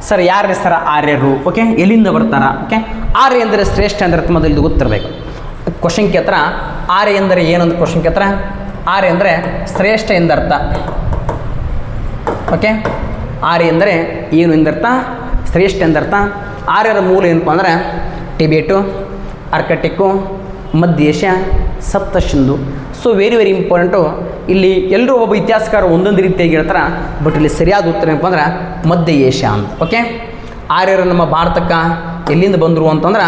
ಸರ್ ಯಾರೇ ಸರ ಆರ್ಯರು? ಓಕೆ, ಎಲ್ಲಿಂದ ಬರ್ತಾರ? ಓಕೆ, ಆರ್ಯ ಎಂದರೆ ಶ್ರೇಷ್ಠ ಅಂದರೆ ಮೊದಲು ಇದು ಗೊತ್ತಿರಬೇಕು. ಕ್ವಶನ್ ಕೇತ್ರ ಆರ್ಯ ಎಂದರೆ ಏನೊಂದು ಕ್ವಶನ್ ಕೇತ್ರ. ಆರ್ಯ ಅಂದರೆ ಶ್ರೇಷ್ಠ ಎಂದರ್ಥ. ಓಕೆ, ಆರ್ಯ ಎಂದರೆ ಏನು ಎಂದರ್ಥ? ಶ್ರೇಷ್ಠ ಎಂದರ್ಥ. ಆರ್ಯರ ಮೂಲ ಏನಪ್ಪ ಅಂದರೆ ಟಿಬೇಟು, ಆರ್ಕಟಿಕ್ಕು, ಮಧ್ಯ ಏಷ್ಯಾ, ಸಪ್ತ Sindhu. So very very important. ಇಲ್ಲಿ ಎಲ್ಲರೂ ಒಬ್ಬ ಇತಿಹಾಸಕಾರ ಒಂದೊಂದು ರೀತಿಯಾಗಿ ಹೇಳ್ತಾರೆ, ಬಟ್ ಇಲ್ಲಿ ಸರಿಯಾದ ಉತ್ತರ ಏನಪ್ಪ ಅಂದ್ರೆ ಮಧ್ಯ ಏಷ್ಯಾ ಅಂತ. ಓಕೆ, ಆರ್ಯರು ನಮ್ಮ ಭಾರತಕ್ಕೆ ಎಲ್ಲಿಂದ ಬಂದರು ಅಂತಂದ್ರೆ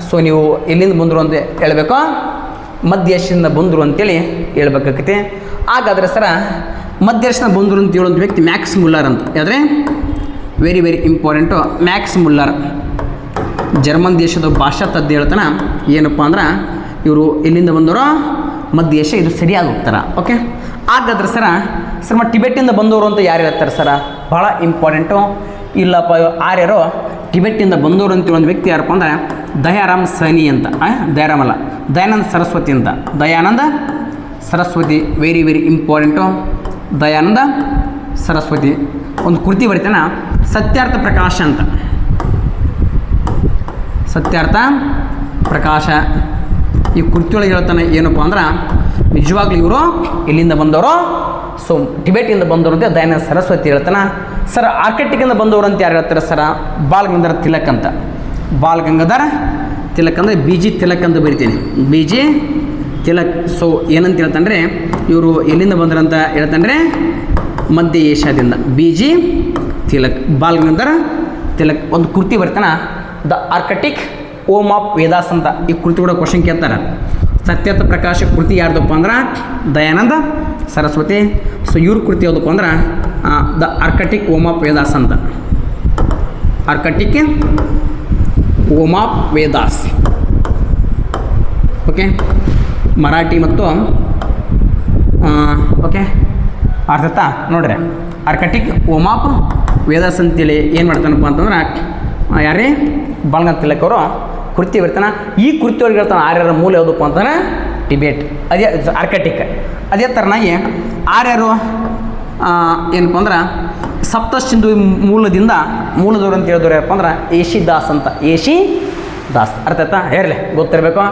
ಸೊ ನೀವು ಎಲ್ಲಿಂದ ಬಂದರು ಅಂತ ಹೇಳಬೇಕು, ಮಧ್ಯ ಏಷ್ಯಾದಿಂದ ಬಂದರು ಅಂತೇಳಿ ಹೇಳ್ಬೇಕಾಗತ್ತೆ. ಹಾಗಾದರೆ ಸರ ಮಧ್ಯ ಏಷ್ಯಾದಿಂದ ಬಂದರು ಅಂತ ಹೇಳುವಂಥ ವ್ಯಕ್ತಿ ಮ್ಯಾಕ್ಸ್ ಮುಲ್ಲರ್ ಅಂತ. ಯಾವ್ದ್ರೆ very very important, Max Muller. German ದೇಶದ ಭಾಷಾ ತಜ್ಞ ಹೇಳ್ತಾನೆ ಏನಪ್ಪ ಅಂದ್ರೆ ಇವರು ಎಲ್ಲಿಂದ ಬಂದವರು? ಮಧ್ಯ ಏಷ್ಯಾ. ಇದು ಸರಿಯಾದ ಉತ್ತರ. ಓಕೆ, ಹಾಗಾದ್ರೆ ಸರ ಟಿಬೆಟ್ಟಿಂದ ಬಂದವರು ಅಂತ ಯಾರು ಹೇಳ್ತಾರೆ ಸರ? ಭಾಳ ಇಂಪಾರ್ಟೆಂಟು. ಇಲ್ಲಪ್ಪ, ಆರ್ಯರು ಟಿಬೆಟ್ಟಿಂದ ಬಂದವರು ಅಂತ ಒಂದು ವ್ಯಕ್ತಿ ಯಾರಪ್ಪ ಅಂದರೆ ದಯಾರಾಮ್ ಸೈನಿ ಅಂತ. ದಯಾರಾಮ್ ಅಲ್ಲ, ದಯಾನಂದ ಸರಸ್ವತಿ ಅಂತ. Dayananda Saraswati very very important. Dayananda Saraswati ಒಂದು ಕೃತಿ ಬರೀತಾನೆ, ಸತ್ಯಾರ್ಥ ಪ್ರಕಾಶ ಅಂತ. ಸತ್ಯಾರ್ಥ ಪ್ರಕಾಶ ಈ ಕೃತಿಯೊಳಗೆ ಹೇಳ್ತಾನೆ ಏನಪ್ಪ ಅಂದ್ರೆ ನಿಜವಾಗ್ಲೂ ಇವರು ಎಲ್ಲಿಂದ ಬಂದವರು? ಸೊ ಟಿಬೆಟಿಂದ ಬಂದವರು ಅಂತ ದಯಾನಂದ ಸರಸ್ವತಿ ಹೇಳ್ತಾನೆ. ಸರ್ ಆರ್ಕಿಟಿಕ್ಕಿಂದ ಬಂದವರು ಅಂತ ಯಾರು ಹೇಳ್ತಾರೆ ಸರ? ಬಾಲ್ ಗಂಗಾಧರ ತಿಲಕ್ ಅಂತ. ಬಾಲ್ ಗಂಗಾಧರ ತಿಲಕ್ ಅಂದರೆ ಬಿ ಜಿ ತಿಲಕ್ ಅಂತ ಬರಿತೀನಿ, ಬಿ ಜಿ ತಿಲಕ್. ಸೊ ಏನಂತ ಹೇಳ್ತಾನೆ, ಇವರು ಎಲ್ಲಿಂದ ಬಂದ್ರಂತ ಹೇಳ್ತಾನೆ? ಮಧ್ಯ ಏಷ್ಯಾದಿಂದ. ಬಿ ಜಿ ತಿಲಕ್, ಬಾಲ್ ಗಂಗಾಧರ ತಿಲಕ್ ಒಂದು ಕೃತಿ ಬರ್ತಾನೆ, the Arctic home of Vedas ಅಂತ. ಈ ಕೃತಿ ಕೂಡ ಕ್ವಶನ್ ಕೇಳ್ತಾರೆ. ಸತ್ಯಾರ್ಥ ಪ್ರಕಾಶ ಕೃತಿ ಯಾರ್ದಪ್ಪ ಅಂದ್ರೆ ದಯಾನಂದ ಸರಸ್ವತಿ. ಸೊ ಇವ್ರ ಕೃತಿ ಯಾವುದಪ್ಪ ಅಂದ್ರೆ the Arctic home of Vedas ಅಂತ. Arctic home of Vedas. Okay, Marathi ಮತ್ತು ಓಕೆ ಅರ್ಥ ನೋಡ್ರಿ. ಆರ್ಕಟಿಕ್ ಓಮ್ ಆಫ್ ವೇದಾಸ್ ಅಂತೇಳಿ ಏನು ಮಾಡ್ತಾನಪ್ಪ ಅಂತಂದ್ರೆ ಯಾರೇ ಬಾಲ್ಗಂಗಾಧರ ತಿಲಕ್ ಅವರು ಕೃತಿ ಬರ್ತಾನೆ. ಈ ಕೃತಿ ಒಳಗೆ ಹೇಳ್ತಾನೆ ಆರ್ಯರ ಮೂಲ ಯಾವುದಪ್ಪ ಅಂತಂದ್ರೆ ಟಿಬೇಟ್. ಅದೇ ಆರ್ಕಟಿಕ್. ಅದೇ ಥರನಾಗಿ ಆರ್ಯರು ಏನಪ್ಪ ಅಂದ್ರೆ ಸಪ್ತ ಸಿಂಧು ಮೂಲದವರು ಅಂತ ಹೇಳಿದವರು ಯಾರಪ್ಪ ಅಂದ್ರೆ ಏಷಿದಾಸ್ ಅಂತ. ಏಷಿದಾಸ್ ಅರ್ಥ ಆಯ್ತಾ? ಹೇರಲೆ ಗೊತ್ತಿರಬೇಕು.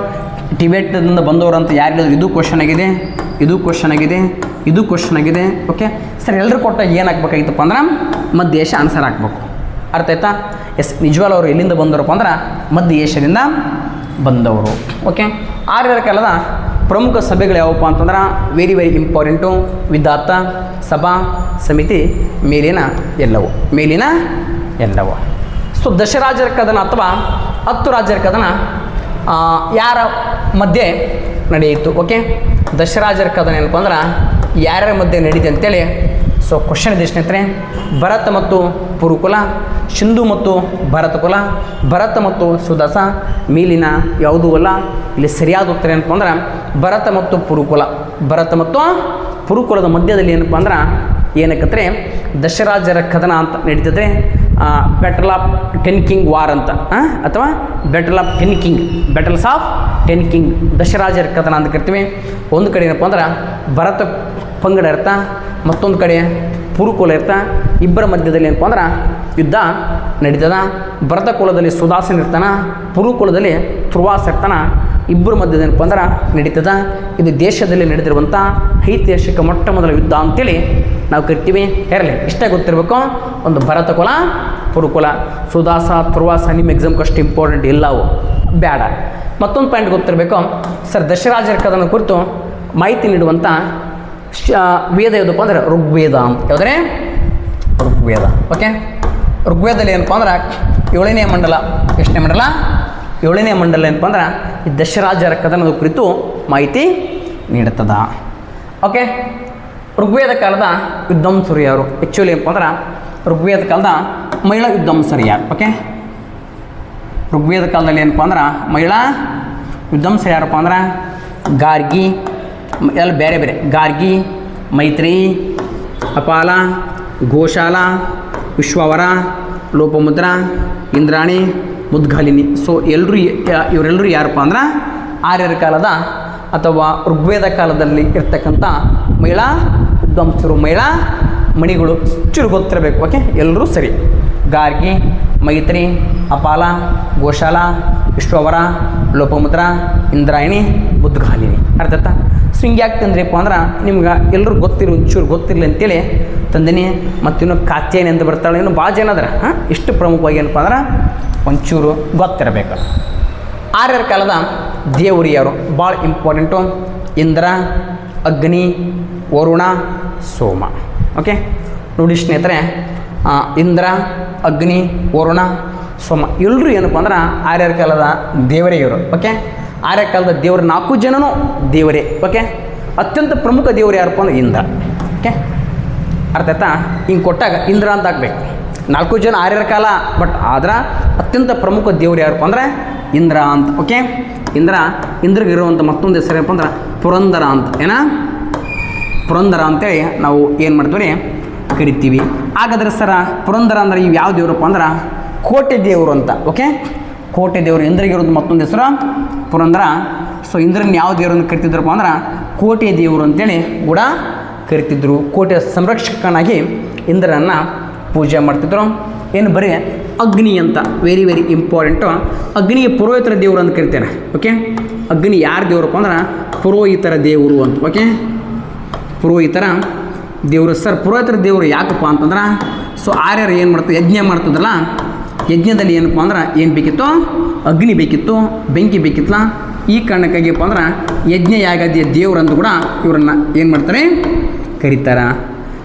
ಟಿಬೇಟ್ನಿಂದ ಬಂದವರು ಅಂತ ಯಾರು ಹೇಳಿದ್ರು? ಇದು ಕ್ವಶನ್ ಆಗಿದೆ, ಇದು ಕ್ವಶನ್ ಆಗಿದೆ, ಇದು ಕ್ವಶನ್ ಆಗಿದೆ. ಓಕೆ ಸರ್, ಎಲ್ಲರೂ ಕೊಟ್ಟ ಏನು ಹಾಕ್ಬೇಕಾಗಿತ್ತಪ್ಪ ಅಂದ್ರೆ ಮಧ್ಯ ಏಷ್ಯಾ ಆನ್ಸರ್ ಹಾಕ್ಬೇಕು. ಅರ್ಥ ಆಯ್ತಾ? ಎಸ್, ನಿಜವಾಗ್ಲೂ ಅವರು ಎಲ್ಲಿಂದ ಬಂದವರಪ್ಪ ಅಂದ್ರೆ ಮಧ್ಯ ಏಷ್ಯಾದಿಂದ ಬಂದವರು. ಓಕೆ, ಆರ್ಯರ ಕಾಲದ ಪ್ರಮುಖ ಸಭೆಗಳು ಯಾವಪ್ಪ ಅಂತಂದ್ರೆ ವೆರಿ ವೆರಿ ಇಂಪಾರ್ಟೆಂಟು. ವಿಧಾತ, ಸಭಾ, ಸಮಿತಿ, ಮೇಲಿನ ಎಲ್ಲವೂ. ಸೊ ದಶರಾಜರ ಕದನ ಅಥವಾ 10 ರಾಜರ ಕದನ ಯಾರ ಮಧ್ಯೆ ನಡೆಯಿತು? ಓಕೆ, ದಶರಾಜರ ಕದನ ಏನಪ್ಪ ಅಂದ್ರೆ ಯಾರ್ಯಾರ ಮಧ್ಯೆ ನಡೀತೆ ಅಂತೇಳಿ ಸೊ ಕ್ವಶನ್ ಇದೆ ಸ್ನೇಹಿತರೆ. ಭರತ ಮತ್ತು ಪುರುಕುಲ, ಸಿಂಧು ಮತ್ತು ಭರತಕುಲ, ಭರತ ಮತ್ತು ಸುದಸ, ಮೇಲಿನ ಯಾವುದೂ ಅಲ್ಲ. ಇಲ್ಲಿ ಸರಿಯಾದ ಉತ್ತರ ಏನಪ್ಪ ಅಂದ್ರೆ ಭರತ ಮತ್ತು ಪುರುಕುಲ. ಭರತ ಮತ್ತು ಪುರುಕುಲದ ಮಧ್ಯದಲ್ಲಿ ಏನಪ್ಪ ಅಂದ್ರೆ ಏನಕ್ಕಂದರೆ ದಶರಾಜರ ಕದನ ಅಂತ ನಡೀತಿದ್ರೆ ಬ್ಯಾಟಲ್ ಆಫ್ 10 ಕಿಂಗ್ ವಾರ್ ಅಂತ ಅಥವಾ battle of 10 king, battles of 10 king, ದಶರಾಜರ ಕದನ ಅಂತ ಕರಿತೀವಿ. ಒಂದು ಕಡೆ ಏನಪ್ಪ ಅಂದ್ರೆ ಭರತ ಪಂಗಡ ಇರ್ತಾ, ಮತ್ತೊಂದು ಕಡೆ ಪುರುಕುಲ ಇರ್ತಾ, ಇಬ್ಬರ ಮಧ್ಯದಲ್ಲಿ ಏನಪ್ಪ ಅಂದ್ರೆ ಯುದ್ಧ ನಡೀತದ. ಭರತ ಕುಲದಲ್ಲಿ ಸುದಾಸನ್ ಇರ್ತಾನ, ಪುರುಕುಲದಲ್ಲಿ ಧ್ರುವಾಸ ಇರ್ತಾನ. ಇಬ್ಬರ ಮಧ್ಯದ ಏನಪ್ಪ ಅಂದ್ರೆ ನಡೀತದ. ಇದು ದೇಶದಲ್ಲಿ ನಡೆದಿರುವಂಥ ಐತಿಹಾಸಿಕ ಮೊಟ್ಟ ಮೊದಲ ಯುದ್ಧ ಅಂತೇಳಿ ನಾವು ಕರಿತೀವಿ. ಇರಲಿ, ಇಷ್ಟೇ ಗೊತ್ತಿರಬೇಕು. ಒಂದು ಭರತ ಕುಲ, ಪುರುಕುಲ, ಸುದಾಸ, ಧ್ರುವಾಸ ನಿಮ್ಮ ಎಕ್ಸಾಮ್ಗೆ ಅಷ್ಟು ಇಂಪಾರ್ಟೆಂಟ್ ಇಲ್ಲ, ಅವು ಬೇಡ. ಮತ್ತೊಂದು ಪಾಯಿಂಟ್ ಗೊತ್ತಿರಬೇಕು ಸರ್, ದಶರಾಜರ ಕದನ ಕುರಿತು ಮಾಹಿತಿ ನೀಡುವಂಥ ವೇದ ಯಾವುದಪ್ಪ ಅಂದ್ರೆ ಋಗ್ವೇದ ಅಂತ. ಯಾವುದ್ರೆ ಋಗ್ವೇದ. ಓಕೆ, ಋಗ್ವೇದದಲ್ಲಿ ಏನಪ್ಪ ಅಂದ್ರೆ 7ನೇ ಮಂಡಲ, ಎಷ್ಟನೇ ಮಂಡಲ? 7ನೇ ಮಂಡಲ ಏನಪ್ಪ ಅಂದ್ರೆ ಈ ದಶರಾಜರ ಕದನದ ಕುರಿತು ಮಾಹಿತಿ ನೀಡುತ್ತದ. ಓಕೆ, ಋಗ್ವೇದ ಕಾಲದ ವಿದ್ವಾಂಸರು ಯಾರು? ಆ್ಯಕ್ಚುಲಿ ಏನಪ್ಪ ಅಂದ್ರೆ ಋಗ್ವೇದ ಕಾಲದ ಮಹಿಳಾ ವಿದ್ವಾಂಸರು ಯಾರು? ಓಕೆ, ಋಗ್ವೇದ ಕಾಲದಲ್ಲಿ ಏನಪ್ಪ ಅಂದ್ರೆ ಮಹಿಳಾ ವಿದ್ವಾಂಸರು ಯಾರಪ್ಪ ಅಂದ್ರೆ ಗಾರ್ಗಿ, ಎಲ್ಲ ಬೇರೆ ಬೇರೆ, ಗಾರ್ಗಿ, ಮೈತ್ರಿ, ಅಪಾಲ, ಗೋಶಾಲ, ವಿಶ್ವಾವರ, ಲೋಪಮುದ್ರ, ಇಂದ್ರಾಣಿ, ಮುದ್ಗಾಲಿನಿ. ಸೊ ಇವರೆಲ್ಲರೂ ಯಾರಪ್ಪ ಅಂದ್ರೆ ಆರ್ಯರ ಕಾಲದ ಅಥವಾ ಋಗ್ವೇದ ಕಾಲದಲ್ಲಿ ಇರ್ತಕ್ಕಂಥ ಮಹಿಳಾ ವಿದ್ವಾಂಸರು, ಮಹಿಳಾ ಮಣಿಗಳು ಚೂರು ಗೊತ್ತಿರಬೇಕು. ಓಕೆ, ಎಲ್ಲರೂ ಸರಿ. ಗಾರ್ಗಿ, ಮೈತ್ರಿ, ಅಪಾಲ, ಗೋಶಾಲ, ವಿಶ್ವವರ, ಲೋಪಮುದ್ರ, ಇಂದ್ರಾಯಣಿ, ಮುದ್ಗಾಲಿನಿ. ಅರ್ಥ ಆಯ್ತಾ? ಸೊ ಹಿಂಗೆ ಯಾಕೆ ತಂದ್ರಿಪ್ಪ ಅಂದ್ರೆ ನಿಮ್ಗೆ ಎಲ್ಲರೂ ಗೊತ್ತಿರೋ ಒಂಚೂರು ಗೊತ್ತಿರಲಿ ಅಂತೇಳಿ ತಂದಿನಿ. ಮತ್ತಿನ್ನು ಕಾತ್ಯಾಯನಿ ಅಂತ ಬರ್ತಾಳೆ, ಇನ್ನು ಭಾಳ ಜನ ಅದ್ರ. ಇಷ್ಟು ಪ್ರಮುಖವಾಗಿ ಏನಪ್ಪ ಅಂದ್ರೆ ಒಂಚೂರು ಗೊತ್ತಿರಬೇಕು. ಆರ್ಯರ ಕಾಲದ ದೇವರು ಯಾರು? ಭಾಳ ಇಂಪಾರ್ಟೆಂಟು. ಇಂದ್ರ, ಅಗ್ನಿ, ವರುಣ, ಸೋಮ. ಓಕೆ, ನೋಡಿ ಸ್ನೇಹಿತರೆ, ಇಂದ್ರ, ಅಗ್ನಿ, ವರುಣ, ಸೋಮ ಎಲ್ಲರೂ ಏನಪ್ಪ ಅಂದ್ರೆ ಆರ್ಯರ ಕಾಲದ ದೇವರೇ ಇವರು. ಓಕೆ, ಆರ್ಯ ಕಾಲದ ದೇವರು 4 ಜನನೂ ದೇವರೇ. ಓಕೆ, ಅತ್ಯಂತ ಪ್ರಮುಖ ದೇವರು ಯಾರಪ್ಪ ಅಂದ್ರೆ ಇಂದ್ರ. ಓಕೆ, ಅರ್ಥ ಆಯ್ತಾ? ಹಿಂಗೆ ಕೊಟ್ಟಾಗ ಇಂದ್ರ ಅಂತ ಹಾಕ್ಬೇಕು. 4 ಜನ ಆರ್ಯರ ಕಾಲ, ಬಟ್ ಆದ್ರೆ ಅತ್ಯಂತ ಪ್ರಮುಖ ದೇವರು ಯಾರಪ್ಪ ಅಂದರೆ ಇಂದ್ರ ಅಂತ. ಓಕೆ, ಇಂದ್ರಿಗೆ ಇರುವಂಥ ಮತ್ತೊಂದು ಹೆಸರು ಏನಪ್ಪ ಅಂದ್ರೆ ಪುರಂದರ ಅಂತ. ಪುರಂದರ ಅಂತೇಳಿ ನಾವು ಏನು ಮಾಡ್ತೀವಿ ಕರಿತೀವಿ. ಹಾಗಾದ್ರೆ ಸರ ಪುರಂದರ ಅಂದ್ರೆ ಇವು ಯಾವ ದೇವರಪ್ಪ ಅಂದ್ರೆ ಕೋಟೆ ದೇವರು ಅಂತ. ಓಕೆ, ಕೋಟೆ ದೇವರು. ಇಂದ್ರಿಗೆ ಇರೋದು ಮತ್ತೊಂದು ಹೆಸರು ಪುರಂದರ. ಸೊ ಇಂದ್ರನ ಯಾವ ದೇವರನ್ನು ಕರಿತಿದ್ರಪ್ಪ ಅಂದ್ರೆ ಕೋಟೆ ದೇವರು ಅಂತೇಳಿ ಕೂಡ ಕರಿತಿದ್ರು. ಕೋಟೆಯ ಸಂರಕ್ಷಕನಾಗಿ ಇಂದ್ರನನ್ನು ಪೂಜೆ ಮಾಡ್ತಿದ್ರು. ಏನು ಬರೀ ಅಗ್ನಿ ಅಂತ ವೆರಿ ವೆರಿ ಇಂಪಾರ್ಟೆಂಟು. ಅಗ್ನಿಗೆ ಪುರೋಹಿತರ ದೇವರು ಅಂತ ಕರಿತೇನೆ. ಓಕೆ, ಅಗ್ನಿ ಯಾರು ದೇವರಪ್ಪ ಅಂದ್ರೆ ಪುರೋಹಿತರ ದೇವರು ಅಂತ. ಓಕೆ, ಪುರೋಹಿತರ ದೇವರು. ಸರ್ ಪುರೋಹಿತರ ದೇವರು ಯಾಕಪ್ಪ ಅಂತಂದ್ರೆ ಸೊ ಆರ್ಯರು ಏನು ಮಾಡ್ತಾರೆ, ಯಜ್ಞ ಮಾಡ್ತಿದ್ರಲ್ಲ, ಯಜ್ಞದಲ್ಲಿ ಏನಪ್ಪ ಅಂದ್ರೆ ಏನು ಬೇಕಿತ್ತು? ಅಗ್ನಿ ಬೇಕಿತ್ತು, ಬೆಂಕಿ ಬೇಕಿತ್ತಲ್ಲ. ಈ ಕಾರಣಕ್ಕಾಗಿಯಪ್ಪ ಅಂದ್ರೆ ಯಜ್ಞ ಯಾಗದಿಯ ದೇವರು ಅಂತ ಕೂಡ ಇವರನ್ನು ಏನು ಮಾಡ್ತಾರೆ ಕರೀತಾರೆ.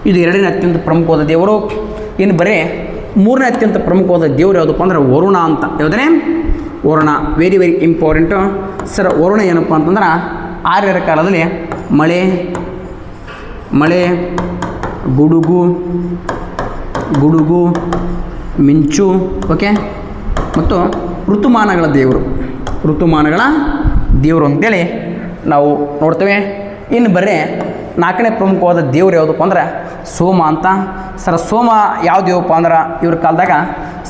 ಇದು 2ನೇ ಅತ್ಯಂತ ಪ್ರಮುಖವಾದ ದೇವರು. ಇನ್ನು ಬರೀ 3ನೇ ಅತ್ಯಂತ ಪ್ರಮುಖವಾದ ದೇವರು ಯಾವುದಪ್ಪ ಅಂದ್ರೆ ವರುಣ ಅಂತ. ಯಾವುದೇ Varuna very very important. Sir Varuna ಏನಪ್ಪ ಅಂತಂದ್ರೆ ಆರ್ಯರ ಕಾಲದಲ್ಲಿ ಮಳೆ, ಗುಡುಗು, ಮಿಂಚು, ಓಕೆ, ಮತ್ತು ಋತುಮಾನಗಳ ದೇವರು ಅಂತೇಳಿ ನಾವು ನೋಡ್ತೇವೆ. ಇನ್ನು ಬರೀ 4ನೇ ಪ್ರಮುಖವಾದ ದೇವರು ಯಾವುದಪ್ಪ ಅಂದ್ರೆ ಸೋಮ ಅಂತ. ಸರ್ ಸೋಮ ಯಾವ ದೇವಪ್ಪ ಅಂದ್ರೆ ಇವ್ರ ಕಾಲದಾಗ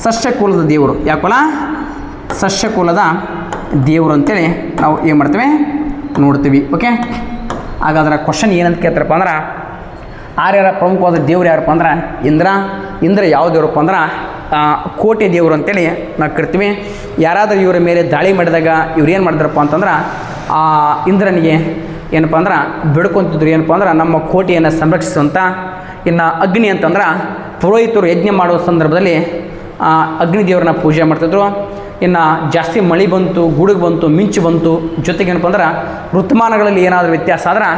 ಸಸ್ಯಕುಲದ ದೇವರು. ಯಾಕಲ್ಲ ಸಸ್ಯಕುಲದ ದೇವರು ಅಂತೇಳಿ ನಾವು ಏನು ಮಾಡ್ತೇವೆ ನೋಡ್ತೀವಿ. ಓಕೆ, ಹಾಗಾದ್ರೆ ಕ್ವಶನ್ ಏನಂತ ಕೇಳ್ತಾರಪ್ಪ ಅಂದ್ರೆ ಆರ್ಯರ ಪ್ರಮುಖವಾದ ದೇವರು ಯಾರಪ್ಪ ಅಂದ್ರೆ ಇಂದ್ರ ಯಾವ ದೇವರಪ್ಪ ಅಂದ್ರೆ ಕೋಟೆ ದೇವರು ಅಂತೇಳಿ ನಾವು ಕರಿತೀವಿ. ಯಾರಾದರೂ ಇವರ ಮೇಲೆ ದಾಳಿ ಮಾಡಿದಾಗ ಇವ್ರು ಏನು ಮಾಡಿದ್ರಪ್ಪ ಅಂತಂದ್ರೆ ಇಂದ್ರನಿಗೆ ಏನಪ್ಪ ಅಂದ್ರೆ ಬೇಡ್ಕೊತಿದ್ರು, ಏನಪ್ಪ ಅಂದ್ರೆ ನಮ್ಮ ಕೋಟೆಯನ್ನು ಸಂರಕ್ಷಿಸುವಂಥ. ಇನ್ನು ಅಗ್ನಿ ಅಂತಂದ್ರೆ ಪುರೋಹಿತರು ಯಜ್ಞ ಮಾಡುವ ಸಂದರ್ಭದಲ್ಲಿ ಅಗ್ನಿ ದೇವರನ್ನ ಪೂಜೆ ಮಾಡ್ತಿದ್ರು. ಇನ್ನು ಜಾಸ್ತಿ ಮಳೆ ಬಂತು, ಗುಡುಗು ಬಂತು, ಮಿಂಚು ಬಂತು, ಜೊತೆಗೆ ಏನಪ್ಪ ಅಂದ್ರೆ ಋತುಮಾನಗಳಲ್ಲಿ ಏನಾದರೂ ವ್ಯತ್ಯಾಸ ಆದ್ರೆ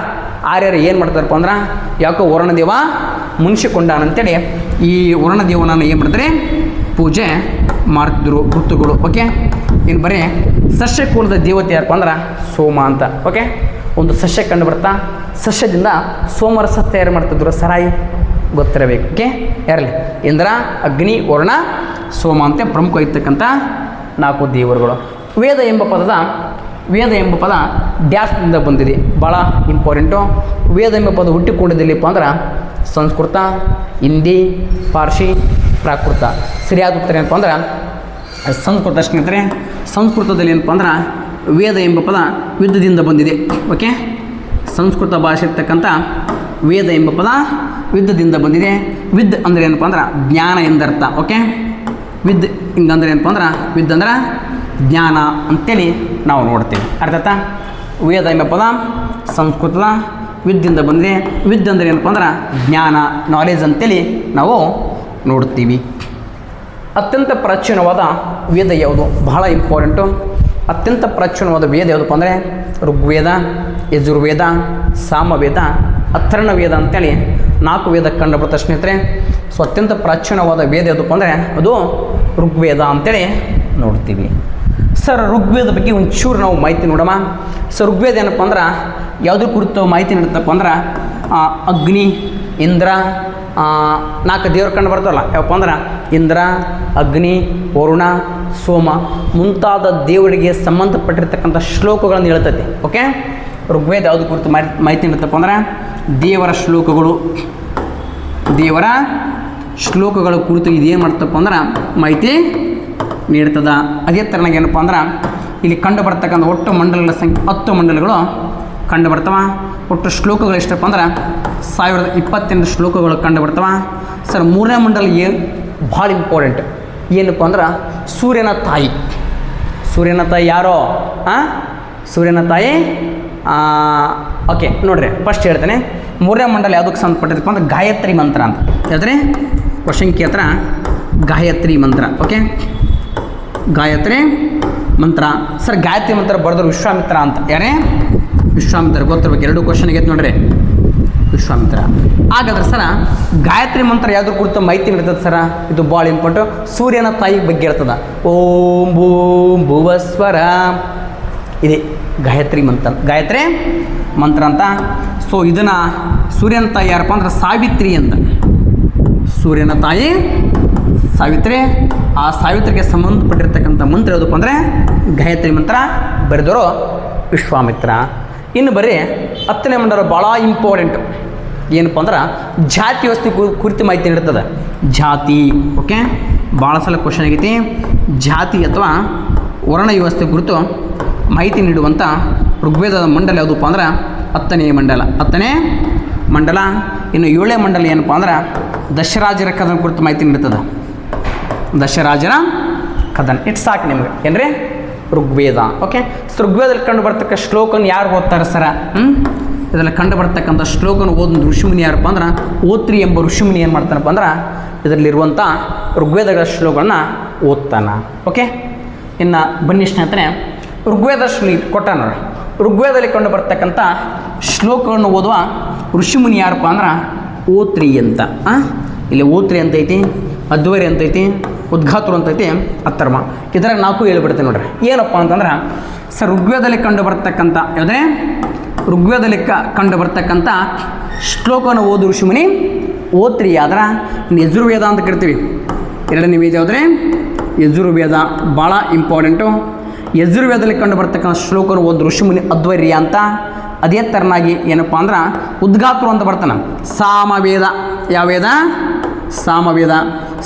ಆರ್ಯರು ಏನು ಮಾಡ್ತಾರಪ್ಪ ಅಂದ್ರೆ ಯಾಕೋ ವರುಣದೇವ ಮುನ್ಸಿಕೊಂಡಾನಂತೇಳಿ ಈ ವರುಣದೇವನನ್ನು ಏನು ಮಾಡ್ತಾರೆ ಪೂಜೆ ಮಾಡ್ತಿದ್ರು ಋತುಗಳು. ಓಕೆ, ಇನ್ನು ಬರೀ ಸಸ್ಯಕುಲದ ದೇವತೆ ಯಾರಪ್ಪ ಅಂದ್ರೆ ಸೋಮ ಅಂತ. ಓಕೆ, ಒಂದು ಸಸ್ಯ ಕಂಡು ಬರ್ತಾ ಸಸ್ಯದಿಂದ ಸೋಮರಸ ತಯಾರು ಮಾಡ್ತಿದ್ರು. ಸರಾಯಿ ಗೊತ್ತಿರಬೇಕು. ಓಕೆ, ಇರಲಿ. ಇಂದ್ರ, ಅಗ್ನಿ, ವರುಣ, ಸೋಮ ಅಂತ ಪ್ರಮುಖ ಇರ್ತಕ್ಕಂಥ 4 ದೇವರುಗಳು. ವೇದ ಎಂಬ ಪದ ಡ್ಯಾಸ್ನಿಂದ ಬಂದಿದೆ. ಭಾಳ ಇಂಪಾರ್ಟೆಂಟು. ವೇದ ಎಂಬ ಪದ ಹುಟ್ಟಿಕೊಂಡಿದ್ದಿಲ್ಲಪ್ಪ ಅಂದ್ರೆ ಸಂಸ್ಕೃತ, ಹಿಂದಿ, ಪಾರ್ಸಿ, ಪ್ರಾಕೃತ. ಸರಿಯಾದ ಉತ್ತರ ಏನಪ್ಪ ಅಂದ್ರೆ ಸಂಸ್ಕೃತ ಸ್ನೇಹಿತರೆ. ಸಂಸ್ಕೃತದಲ್ಲಿ ಏನಪ್ಪ ಅಂದ್ರೆ ವೇದ ಎಂಬ ಪದ ಯುದ್ಧದಿಂದ ಬಂದಿದೆ. ಓಕೆ, ಸಂಸ್ಕೃತ ಭಾಷೆ ಇರ್ತಕ್ಕಂಥ ವೇದ ಎಂಬ ಪದ ಯುದ್ಧದಿಂದ ಬಂದಿದೆ. ವಿದ್ ಅಂದರೆ ಏನಪ್ಪ ಅಂದ್ರೆ ಜ್ಞಾನ ಎಂದರ್ಥ. ಓಕೆ, ವಿದ್ ಹಿಂಗಂದ್ರೆ ಏನಪ್ಪ ಅಂದ್ರೆ ವಿದ್ ಅಂದ್ರೆ ಜ್ಞಾನ ಅಂತೇಳಿ ನಾವು ನೋಡ್ತೀವಿ. ಅರ್ಥಾತ ವೇದ ಎಂಬ ಪದ ಸಂಸ್ಕೃತದ ವಿದ್ದಿಂದ ಬಂದಿದೆ. ವಿದ್ ಅಂದರೆ ಏನಪ್ಪ ಅಂದ್ರೆ ಜ್ಞಾನ, ನಾಲೆಜ್ ಅಂತೇಳಿ ನಾವು ನೋಡ್ತೀವಿ. ಅತ್ಯಂತ ಪ್ರಾಚೀನವಾದ ವೇದ ಯಾವುದು? ಬಹಳ ಇಂಪಾರ್ಟೆಂಟು. ಅತ್ಯಂತ ಪ್ರಾಚೀನವಾದ ವೇದ ಯಾವುದಪ್ಪ ಅಂದರೆ ಋಗ್ವೇದ, ಯಜುರ್ವೇದ, ಸಾಮವೇದ, ಅಥರ್ಣ ವೇದ ಅಂತೇಳಿ 4 ವೇದ ಕಂಡು ಬರುತ್ತೆ ಸ್ನೇಹಿತರೆ. ಸೊ ಅತ್ಯಂತ ಪ್ರಾಚೀನವಾದ ವೇದ ಯಾವುದಪ್ಪ ಅಂದರೆ ಅದು ಋಗ್ವೇದ ಅಂತೇಳಿ ನೋಡ್ತೀವಿ. ಸರ್, ಋಗ್ವೇದ ಬಗ್ಗೆ ಒಂಚೂರು ನಾವು ಮಾಹಿತಿ ನೋಡೋಣ. ಸೊ ಋಗ್ವೇದ ಏನಪ್ಪ ಅಂದ್ರೆ ಯಾವುದ್ರ ಕುರಿತು ಮಾಹಿತಿ ನೀಡುತ್ತಪ್ಪ ಅಂದ್ರೆ ಅಗ್ನಿ, ಇಂದ್ರ, 4 ದೇವ್ರು ಕಂಡು ಬರ್ತಾವಲ್ಲ ಯಾವಪ್ಪ ಅಂದ್ರೆ ಇಂದ್ರ, ಅಗ್ನಿ, ವರುಣ, ಸೋಮ ಮುಂತಾದ ದೇವರಿಗೆ ಸಂಬಂಧಪಟ್ಟಿರ್ತಕ್ಕಂಥ ಶ್ಲೋಕಗಳನ್ನು ಹೇಳ್ತೈತಿ. ಓಕೆ, ಋಗ್ವೇದ ಯಾವುದು ಕುರಿತು ಮಾಹಿತಿ ನೀಡುತ್ತಪ್ಪ ಅಂದ್ರೆ ದೇವರ ಶ್ಲೋಕಗಳು. ದೇವರ ಶ್ಲೋಕಗಳ ಕುರಿತು ಇದೇನು ಮಾಡ್ತಪ್ಪ ಅಂದ್ರೆ ಮಾಹಿತಿ ನೀಡ್ತದ. ಅದೇ ಥರನಾಗಿ ಏನಪ್ಪ ಅಂದ್ರೆ ಇಲ್ಲಿ ಕಂಡು ಬರ್ತಕ್ಕಂಥ ಒಟ್ಟು ಮಂಡಲಗಳ ಸಂಖ್ಯೆ 10 ಮಂಡಲಗಳು ಕಂಡು ಬರ್ತವೆ. ಒಟ್ಟು ಶ್ಲೋಕಗಳು ಎಷ್ಟಪ್ಪ ಅಂದ್ರೆ 1028 ಶ್ಲೋಕಗಳು ಕಂಡು ಬರ್ತವೆ. ಸರ್, 3ನೇ ಮಂಡಲ ಏನು ಭಾಳ ಇಂಪಾರ್ಟೆಂಟ್ ಏನಪ್ಪ ಅಂದ್ರೆ ಸೂರ್ಯನ ತಾಯಿ. ಸೂರ್ಯನ ತಾಯಿ ಯಾರೋ? ಸೂರ್ಯನ ತಾಯಿ. ಓಕೆ ನೋಡ್ರಿ, ಫಸ್ಟ್ ಹೇಳ್ತೇನೆ. 3ನೇ ಮಂಡಲ ಯಾವುದಕ್ಕೆ ಸಂಬಂಧಪಟ್ಟಿದ್ದಪ್ಪ ಅಂದ್ರೆ ಗಾಯತ್ರಿ ಮಂತ್ರ ಅಂತ. ಯಾವ್ದ್ರೆ ಕ್ವಶನ್ ಕೇಳ್ತಾರ ಗಾಯತ್ರಿ ಮಂತ್ರ. ಓಕೆ, ಗಾಯತ್ರಿ ಮಂತ್ರ. ಸರ್, ಗಾಯತ್ರಿ ಮಂತ್ರ ಬರೆದ್ರು ವಿಶ್ವಾಮಿತ್ರ ಅಂತ. ಯಾರೇ? ವಿಶ್ವಾಮಿತ್ರ. ಗೊತ್ತಿರ್ಬೇಕು. 2 ಕ್ವಶನ್ ಆಗೈತೆ ನೋಡ್ರಿ, ವಿಶ್ವಾಮಿತ್ರ. ಹಾಗಾದ್ರೆ ಸರ ಗಾಯತ್ರಿ ಮಂತ್ರ ಯಾವ್ದ್ರ ಕುರಿತು ಮಾಹಿತಿ ನೀಡ್ತದೆ ಸರ? ಇದು ಭಾಳ ಇಂಪಾರ್ಟೆಂಟ್. ಸೂರ್ಯನ ತಾಯಿ ಬಗ್ಗೆ ಇರ್ತದ. ಓಂ ಭೂಂ ಭುವಸ್ವರ ಇದೆ ಗಾಯತ್ರಿ ಮಂತ್ರ. ಗಾಯತ್ರಿ ಮಂತ್ರ ಅಂತ. ಸೊ ಇದನ್ನು ಸೂರ್ಯನ ತಾಯಿ ಯಾರಪ್ಪ ಅಂದ್ರೆ ಸಾವಿತ್ರಿ ಅಂತ. ಸೂರ್ಯನ ತಾಯಿ ಸಾವಿತ್ರಿ. ಆ ಸಾವಿತ್ರಿಗೆ ಸಂಬಂಧಪಟ್ಟಿರ್ತಕ್ಕಂಥ ಮಂತ್ರ ಯಾವುದಪ್ಪ ಅಂದರೆ ಗಾಯತ್ರಿ ಮಂತ್ರ. ಬರೆದವರು ವಿಶ್ವಾಮಿತ್ರ. ಇನ್ನು ಬರೀ 10ನೇ ಮಂಡಲ ಭಾಳ ಇಂಪಾರ್ಟೆಂಟು. ಏನಪ್ಪ ಅಂದ್ರೆ ಜಾತಿ ವ್ಯವಸ್ಥೆ ಕುರಿತು ಮಾಹಿತಿ ನೀಡ್ತದೆ. ಜಾತಿ. ಓಕೆ, ಭಾಳ ಸಲ ಕ್ವಶನ್ ಆಗೈತಿ. ಜಾತಿ ಅಥವಾ ವರ್ಣ ವ್ಯವಸ್ಥೆ ಕುರಿತು ಮಾಹಿತಿ ನೀಡುವಂಥ ಋಗ್ವೇದದ ಮಂಡಲ ಯಾವುದಪ್ಪ ಅಂದ್ರೆ 10ನೇ ಮಂಡಲ. 10ನೇ ಮಂಡಲ. ಇನ್ನು 7ನೇ ಮಂಡಲ ಏನಪ್ಪ ಅಂದ್ರೆ ದಶರಾಜರ ಕದನ ಕುರಿತು ಮಾಹಿತಿ ನೀಡ್ತದೆ. ದಶರಾಜರ ಕದನ. ಇಟ್ಟು ಸಾಕು ನಿಮಗೆ. ಏನ್ರಿ? ಋಗ್ವೇದ. ಓಕೆ, ಸೊ ಋಗ್ವೇದದಲ್ಲಿ ಕಂಡು ಬರ್ತಕ್ಕ ಶ್ಲೋಕನ ಯಾರು ಓದ್ತಾರೆ ಸರ? ಇದರಲ್ಲಿ ಕಂಡು ಬರ್ತಕ್ಕಂಥ ಶ್ಲೋಕನ ಓದೊಂದು ಋಷಿಮುನಿ ಯಾರಪ್ಪ ಅಂದ್ರೆ ಓತ್ರಿ ಎಂಬ ಋಷಿಮುನಿ ಏನು ಮಾಡ್ತಾನಪ್ಪ ಅಂದ್ರೆ ಇದರಲ್ಲಿರುವಂಥ ಋಗ್ವೇದಗಳ ಶ್ಲೋಕಗಳನ್ನ ಓದ್ತಾನ. ಓಕೆ, ಇನ್ನು ಬನ್ನಿ ಸ್ನೇಹಿತರೆ, ಋಗ್ವೇದ ಕೊಟ್ಟ ನೋಡಿ. ಋಗ್ವೇದದಲ್ಲಿ ಕಂಡು ಬರ್ತಕ್ಕಂಥ ಶ್ಲೋಕಗಳನ್ನು ಓದುವ ಋಷಿಮುನಿ ಯಾರಪ್ಪ ಅಂದ್ರೆ ಓತ್ರಿ ಅಂತ. ಇಲ್ಲಿ ಓತ್ರಿ ಅಂತೈತಿ, ಅಧ್ವರಿ ಅಂತೈತಿ, ಉದ್ಘಾತರು ಅಂತೈತಿ, ಅಥರ್ವ. ಇದರಾಗ 4 ಹೇಳ್ಬಿಡ್ತೀನಿ ನೋಡ್ರಿ. ಏನಪ್ಪ ಅಂತಂದ್ರೆ ಸರ್, ಋಗ್ವೇದದಲ್ಲಿ ಕಂಡು ಬರ್ತಕ್ಕಂಥ ಯಾವುದೇ ಋಗ್ವೇದದಲ್ಲಿ ಕಂಡು ಬರ್ತಕ್ಕಂಥ ಶ್ಲೋಕವನ್ನು ಓದು ಋಷಿಮುನಿ ಓತ್ರಿ. ಆದ್ರೆ ಇನ್ನು ಯಜುರ್ವೇದ ಅಂತ ಕರಿತೀವಿ. 2ನೇ ವೇದ ಯಾವುದ್ರೆ ಯಜುರ್ವೇದ. ಭಾಳ ಇಂಪಾರ್ಟೆಂಟು. ಯಜುರ್ವೇದದಲ್ಲಿ ಕಂಡು ಬರ್ತಕ್ಕಂಥ ಶ್ಲೋಕವನ್ನು ಓದು ಋಷಿಮುನಿ ಅಧ್ವರ್ಯ ಅಂತ. ಅದೇ ಥರನಾಗಿ ಏನಪ್ಪ ಅಂದ್ರೆ ಉದ್ಘಾತರು ಅಂತ ಬರ್ತಾನೆ. ಸಾಮವೇದ. ಯಾವ ವೇದ? ಸಾಮವೇದ.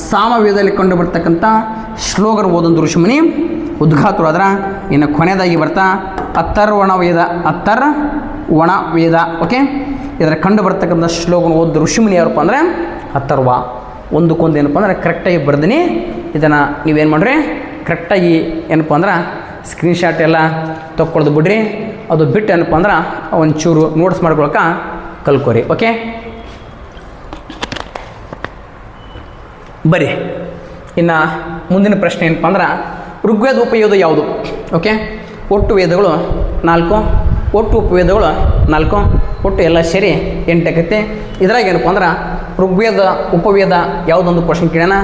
ಸಾಮವೇದದಲ್ಲಿ ಕಂಡು ಬರ್ತಕ್ಕಂಥ ಶ್ಲೋಕನ ಓದೊಂದು ಋಷಿಮುನಿ ಉದ್ಘಾತರು. ಅದರ ಇನ್ನು ಕೊನೆಯದಾಗಿ ಬರ್ತಾ ಅಥರ್ವಣ ವೇದ. ಅಥರ್ವಣ ವೇದ. ಓಕೆ, ಇದರ ಕಂಡು ಬರ್ತಕ್ಕಂಥ ಶ್ಲೋಕನ ಓದ ಋಷಿಮುನಿ ಯಾರಪ್ಪ ಅಂದರೆ ಅಥರ್ವ. ಒಂದಕ್ಕೊಂದು ಏನಪ್ಪ ಅಂದ್ರೆ ಕರೆಕ್ಟಾಗಿ ಬರ್ದಿನಿ. ಇದನ್ನು ನೀವೇನು ಮಾಡಿರಿ, ಕರೆಕ್ಟಾಗಿ ಏನಪ್ಪ ಅಂದ್ರೆ ಸ್ಕ್ರೀನ್ಶಾಟ್ ಎಲ್ಲ ತೊಗೊಳ್ದು ಬಿಡ್ರಿ. ಅದು ಬಿಟ್ಟು ಏನಪ್ಪ ಅಂದ್ರೆ ಒಂಚೂರು ನೋಟ್ಸ್ ಮಾಡ್ಕೊಳಕ್ಕೆ ಕಲ್ಕೋರಿ. ಓಕೆ, ಬರೀ ಇನ್ನು ಮುಂದಿನ ಪ್ರಶ್ನೆ ಏನಪ್ಪ ಅಂದ್ರೆ ಋಗ್ವೇದ ಉಪವೇದ ಯಾವುದು? ಓಕೆ, ಒಟ್ಟು ವೇದಗಳು 4, ಒಟ್ಟು ಉಪವೇದಗಳು 4, ಒಟ್ಟು ಎಲ್ಲ ಸೇರಿ 8 ಆಗತ್ತೆ. ಇದ್ರಾಗ ಏನಪ್ಪ ಅಂದ್ರೆ ಋಗ್ವೇದ ಉಪವೇದ ಯಾವುದೊಂದು ಕ್ವಶನ್ ಕೇಳೋಣ.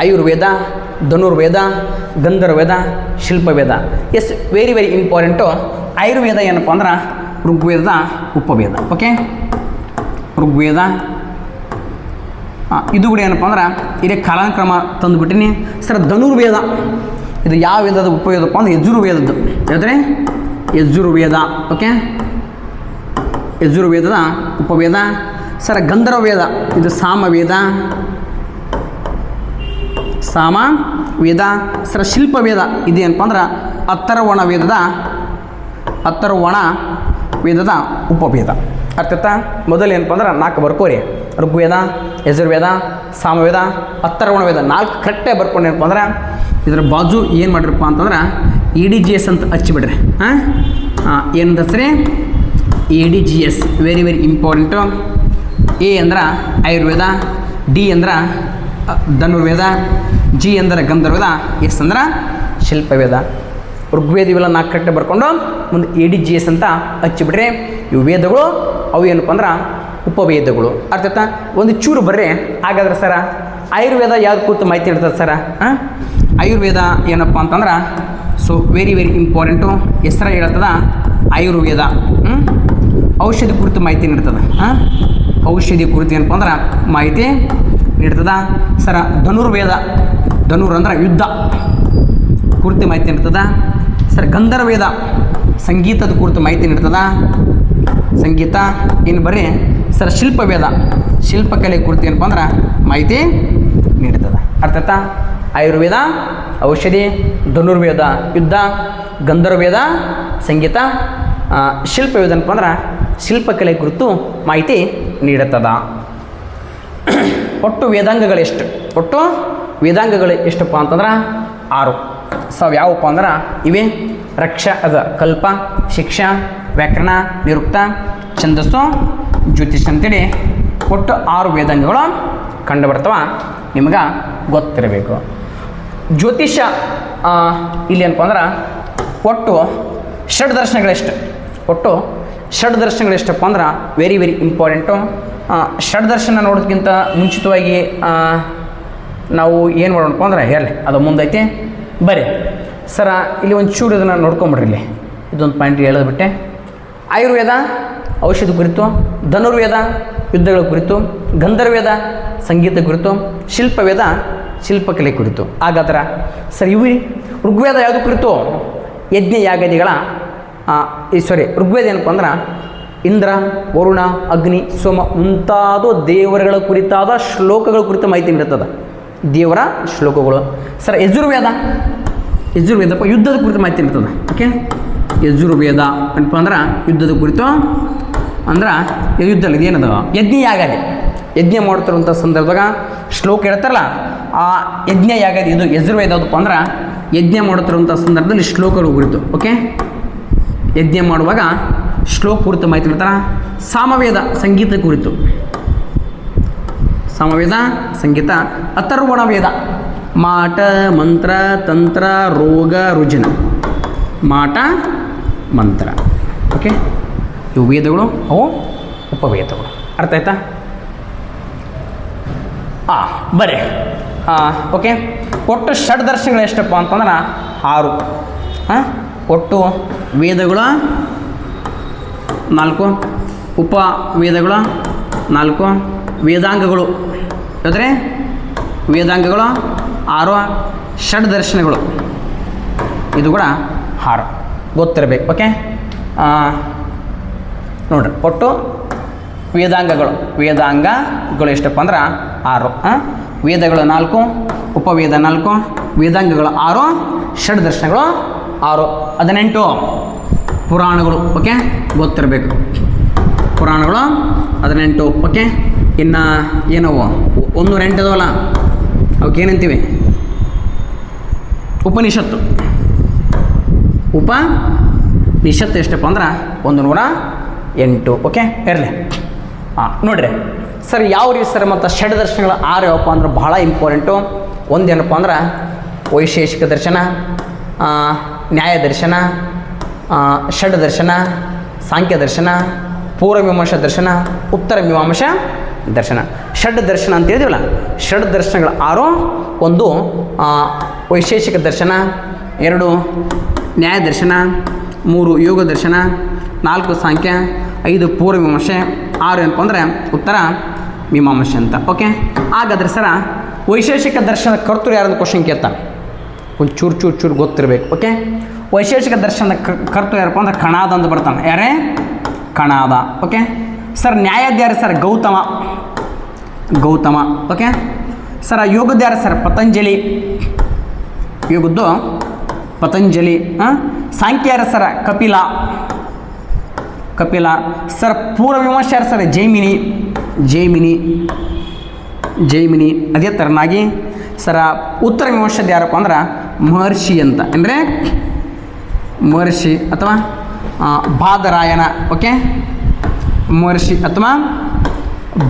Ayurveda, Dhanurveda, Gandharveda, Shilpaveda. Yes, very very important. Ayurveda ಏನಪ್ಪ ಅಂದ್ರೆ ಋಗ್ವೇದದ ಉಪವೇದ. ಓಕೆ, ಋಗ್ವೇದ ಇದು ಕೂಡ ಏನಪ್ಪ ಅಂದ್ರೆ ಇದೇ ಕಾಲಾನುಕ್ರಮ ತಂದುಬಿಟ್ಟಿನಿ ಸರ್. ಧನುರ್ವೇದ ಇದು ಯಾವ ವೇದದ ಉಪವೇದಪ್ಪ ಅಂದ್ರೆ ಯಜುರ್ವೇದದ್ದು. ಹೇಳಿದ್ರೆ ಯಜುರ್ವೇದ. ಓಕೆ, ಯಜುರ್ವೇದದ ಉಪವೇದ. ಸರ್ ಗಂಧರ್ವವೇದ ಇದು ಸಾಮವೇದ. ಸಾಮವೇದ. ಸರ್ ಶಿಲ್ಪವೇದ ಇದೇನಪ್ಪ ಅಂದ್ರೆ ಅಥರ್ವಣ ವೇದದ ಉಪವೇದ. ಅರ್ಥಾತ್ ಮೊದಲು ಏನಪ್ಪ ಅಂದ್ರೆ 4 ಬರ್ಕೋರಿ. ಋಗ್ವೇದ, ಯಜುರ್ವೇದ, ಸಾಮವೇದ, ಅಥರ್ವಣ ವೇದ 4 ಕರೆಕ್ಟಾಗಿ ಬರ್ಕೊಂಡು ಏನಪ್ಪ ಅಂದ್ರೆ ಇದರ ಬಾಜು ಏನು ಮಾಡಿರಪ್ಪ ಅಂತಂದ್ರೆ EDGS ಅಂತ ಹಚ್ಚಿಬಿಡ್ರಿ. ಏನಂತ ಹೆಸ್ರಿ EDGS, very very important. A ಅಂದ್ರೆ ಆಯುರ್ವೇದ, ಡಿ ಅಂದ್ರೆ ಧನುರ್ವೇದ, ಜಿ ಅಂದ್ರೆ ಗಂಧರ್ವೇದ, ಎಸ್ ಅಂದ್ರೆ ಶಿಲ್ಪವೇದ. ಋಗ್ವೇದ ಇವೆಲ್ಲ 4 ಕರೆಕ್ಟಾಗಿ ಬರ್ಕೊಂಡು ಮುಂದೆ EDGS ಅಂತ ಹಚ್ಚಿಬಿಡ್ರಿ. ಇವು ವೇದಗಳು, ಅವು ಏನಪ್ಪ ಅಂದ್ರೆ ಉಪವೇದಗಳು. ಅರ್ಥಾತ್ ಒಂದು ಚೂರು ಬರ್ರಿ. ಹಾಗಾದ್ರೆ ಸರ ಆಯುರ್ವೇದ ಯಾವ್ದು ಕುರಿತು ಮಾಹಿತಿ ಇರ್ತದೆ ಸರ? ಆಯುರ್ವೇದ ಏನಪ್ಪ ಅಂತಂದ್ರೆ ಸೊ ವೆರಿ ವೆರಿ ಇಂಪಾರ್ಟೆಂಟು. ಹೆಸರು ಹೇಳ್ತದ ಆಯುರ್ವೇದ. ಔಷಧಿ ಕುರಿತು ಮಾಹಿತಿ ನೀಡ್ತದೆ. ಔಷಧಿ ಕುರಿತು ಏನಪ್ಪ ಅಂದ್ರೆ ಮಾಹಿತಿ ನೀಡ್ತದ ಸರ. ಧನುರ್ವೇದ, ಧನುರ್ ಅಂದ್ರೆ ಯುದ್ಧ ಕುರಿತು ಮಾಹಿತಿ ನೀಡ್ತದ ಸರ್. ಗಂಧರ್ವೇದ ಸಂಗೀತದ ಕುರಿತು ಮಾಹಿತಿ ನೀಡ್ತದ. ಸಂಗೀತ ಏನು ಬರ್ರಿ ಸರ್. ಶಿಲ್ಪವೇದ ಶಿಲ್ಪಕಲೆ ಕುರಿತು ಏನಪ್ಪ ಅಂದ್ರೆ ಮಾಹಿತಿ ನೀಡ್ತದೆ. ಅರ್ಥಾತ್ ಆಯುರ್ವೇದ ಔಷಧಿ, ಧನುರ್ವೇದ ಯುದ್ಧ, ಗಂಧರ್ವೇದ ಸಂಗೀತ, ಶಿಲ್ಪವೇದ ಏನಪ್ಪ ಅಂದ್ರೆ ಶಿಲ್ಪಕಲೆ ಕುರಿತು ಮಾಹಿತಿ ನೀಡುತ್ತದ. ಒಟ್ಟು ವೇದಾಂಗಗಳೆಷ್ಟು? ಒಟ್ಟು ವೇದಾಂಗಗಳು ಎಷ್ಟಪ್ಪ ಅಂತಂದ್ರೆ 6. ಯಾವಪ್ಪ ಅಂದ್ರೆ ಇವೆ ಕಲ್ಪ, ಶಿಕ್ಷಾ, ವ್ಯಾಕರಣ, ನಿರುಕ್ತ, ಛಂದಸ್ಸು, ಜ್ಯೋತಿಷ್ ಅಂತೇಳಿ ಒಟ್ಟು 6 ವೇದಾಂಗಗಳು ಕಂಡು ಬರ್ತವೆ. ನಿಮ್ಗೆ ಗೊತ್ತಿರಬೇಕು. ಜ್ಯೋತಿಷ ಇಲ್ಲಿ ಏನಪ್ಪ ಅಂದ್ರೆ ಒಟ್ಟು ಷಡ್ದರ್ಶನಗಳೆಷ್ಟು? ಒಟ್ಟು ಷಡ್ದರ್ಶನಗಳೆಷ್ಟಪ್ಪ ಅಂದ್ರೆ ವೆರಿ ವೆರಿ ಇಂಪಾರ್ಟೆಂಟು. ಷಡ್ದರ್ಶನ ನೋಡೋದಕ್ಕಿಂತ ಮುಂಚಿತವಾಗಿ ನಾವು ಏನು ಮಾಡೋಣಪ್ಪ ಅಂದ್ರೆ ಹೇಳಿ ಅದು ಮುಂದೈತಿ ಬರೀ ಸರ. ಇಲ್ಲಿ ಒಂದು ಚೂರು ಇದನ್ನು ನೋಡ್ಕೊಂಬಿಡ್ರಿ. ಇಲ್ಲಿ ಇದೊಂದು ಪಾಯಿಂಟ್ ಹೇಳಿದ್ಬಿಟ್ಟೆ. ಆಯುರ್ವೇದ ಔಷಧಿ ಕುರಿತು, ಧನುರ್ವೇದ ಯುದ್ಧಗಳ ಕುರಿತು, ಗಂಧರ್ವೇದ ಸಂಗೀತ ಕುರಿತು, ಶಿಲ್ಪವೇದ ಶಿಲ್ಪಕಲೆ ಕುರಿತು. ಹಾಗಾದ್ರೆ ಸರ್ ಇವು ಋಗ್ವೇದ ಯಾವುದು ಕುರಿತು? ಯಜ್ಞ ಯಾಗಾದಿಗಳ ಋಗ್ವೇದ ಏನಪ್ಪ ಅಂದ್ರೆ ಇಂದ್ರ, ವರುಣ, ಅಗ್ನಿ, ಸೋಮ ಮುಂತಾದ ದೇವರುಗಳ ಕುರಿತಾದ ಶ್ಲೋಕಗಳ ಕುರಿತು ಮಾಹಿತಿ ನೀಡುತ್ತದೆ. ದೇವರ ಶ್ಲೋಕಗಳು. ಸರ್ ಯಜುರ್ವೇದಪ್ಪ ಯುದ್ಧದ ಕುರಿತು ಮಾಹಿತಿ ನೀಡ್ತದೆ. ಓಕೆ, ಯಜುರ್ವೇದ ಏನಪ್ಪ ಅಂದ್ರೆ ಯುದ್ಧದ ಕುರಿತು ಅಂದ್ರೆ ಯುದ್ಧದಲ್ಲಿ ಇದೇನದ ಯಜ್ಞ ಯಾಗಾದಿ. ಯಜ್ಞ ಮಾಡ್ತಿರುವಂಥ ಸಂದರ್ಭದಾಗ ಶ್ಲೋಕ ಹೇಳ್ತಾರಲ್ಲ, ಆ ಯಜ್ಞ ಯಾಗಾದಿ ಇದು ಯಜುರ್ವೇದ ಯಾವುದಪ್ಪ ಅಂದ್ರೆ ಯಜ್ಞ ಮಾಡುತ್ತಿರುವಂಥ ಸಂದರ್ಭದಲ್ಲಿ ಶ್ಲೋಕಗಳು ಕುರಿತು. ಓಕೆ, ಯಜ್ಞ ಮಾಡುವಾಗ ಶ್ಲೋಕ ಕುರಿತು ಮಾಹಿತಿ ನೀಡ್ತಾರೆ. ಸಾಮವೇದ ಸಂಗೀತ ಕುರಿತು. ಸಾಮವೇದ ಸಂಗೀತ. ಅಥರ್ವಣ ವೇದ ಮಾಟ, ಮಂತ್ರ, ತಂತ್ರ, ರೋಗ, ರುಜಿನ. ಮಾಟ, ಮಂತ್ರ. ಓಕೆ, ಇವು ವೇದಗಳು, ಅವು ಉಪವೇದಗಳು. ಅರ್ಥ ಆಯ್ತಾ? ಬರೀ ಓಕೆ. ಒಟ್ಟು ಷಡ್ದರ್ಶನಗಳು ಎಷ್ಟಪ್ಪ ಅಂತಂದ್ರೆ 6. ಒಟ್ಟು ವೇದಗಳು 4, ಉಪವೇದಗಳು 4, ವೇದಾಂಗಗಳು ಅಂದರೆ ವೇದಾಂಗಗಳು 6, ಷಡ್ದರ್ಶನಗಳು ಇದು ಕೂಡ 6 ಗೊತ್ತಿರಬೇಕು. ಓಕೆ, ನೋಡಿರಿ ಒಟ್ಟು ವೇದಾಂಗಗಳು ಎಷ್ಟಪ್ಪ ಅಂದ್ರೆ 6. ವೇದಗಳು 4, ಉಪವೇದ 4, ವೇದಾಂಗಗಳು 6, ಷಡ್ದರ್ಶನಗಳು 6. 18 ಪುರಾಣಗಳು. ಓಕೆ, ಗೊತ್ತಿರಬೇಕು. ಪುರಾಣಗಳು 18. ಓಕೆ, ಇನ್ನು ಏನವು 108 ಅದಾವಲ್ಲ ಅವಕ್ಕೇನಂತೀವಿ? ಉಪನಿಷತ್ತು. ಉಪನಿಷತ್ತು ಎಷ್ಟಪ್ಪ ಅಂದ್ರೆ 108. ಓಕೆ, ಇರಲಿ. ನೋಡಿರಿ ಸರ್ ಯಾವ ರೀತಿ ಸರ್ ಮತ್ತು ಷಡ್ದರ್ಶನಗಳು 6 ಯಾವಪ್ಪ ಅಂದ್ರೆ ಭಾಳ ಇಂಪಾರ್ಟೆಂಟು. ಒಂದೇನಪ್ಪ ಅಂದ್ರೆ ವೈಶೇಷಿಕ ದರ್ಶನ, ನ್ಯಾಯ ದರ್ಶನ, ಷಡ್ದರ್ಶನ, ಸಾಂಖ್ಯ ದರ್ಶನ, ಪೂರ್ವಮೀಮಾಂಸಾ ದರ್ಶನ, ಉತ್ತರ ಮೀಮಾಂಸಾ ದರ್ಶನ. ಷಡ್ ದರ್ಶನ ಅಂತ ಹೇಳಿದ್ವಲ್ಲ, ಷಡ್ ದರ್ಶನಗಳು 6. 1 ವೈಶೇಷಿಕ ದರ್ಶನ, 2 ನ್ಯಾಯ ದರ್ಶನ, 3 ಯೋಗ ದರ್ಶನ, 4 ಸಾಂಖ್ಯ, 5 ಪೂರ್ವಮೀಮಾಂಸೆ, 6 ಏನಪ್ಪ ಅಂದರೆ ಉತ್ತರ ಮೀಮಾಂಸೆ ಅಂತ. ಓಕೆ, ಹಾಗಾದ್ರೆ ಸರ ವೈಶೇಷಿಕ ದರ್ಶನ ಕರ್ತೃ ಯಾರಂತ ಕ್ವಶನ್ ಕೇಳ್ತಾರೆ. ಒಂದು ಚೂರು ಗೊತ್ತಿರಬೇಕು. ಓಕೆ, ವೈಶೇಷಿಕ ದರ್ಶನದ ಕರ್ತೃ ಯಾರಪ್ಪ ಅಂದ್ರೆ ಕಣಾದ ಅಂತ ಬರ್ತಾನೆ. ಯಾರೇ? ಕಣಾದ. Okay sir. ನ್ಯಾಯದ ಯಾರು ಸರ್? ಗೌತಮ. Okay sir. ಯೋಗದ ಯಾರು ಸರ್? ಪತಂಜಲಿ. ಯೋಗದ್ದು ಪತಂಜಲಿ. ಸಾಂಖ್ಯ ಯಾರು ಸರ್? ಕಪಿಲ ಸರ್. ಪೂರ್ವ ವಿಮರ್ಶೆ ಯಾರು ಸರ್? ಜೈಮಿನಿ. ಅದೇ ಥರನಾಗಿ ಸರ ಉತ್ತರ ವಿಮರ್ಶದ ಯಾರಪ್ಪ ಅಂದ್ರೆ ಮಹರ್ಷಿ ಅಂತ. ಅಂದರೆ ಮಹರ್ಷಿ ಅಥವಾ ಬಾದರಾಯಣ. ಓಕೆ ಮಹರ್ಷಿ ಅಥವಾ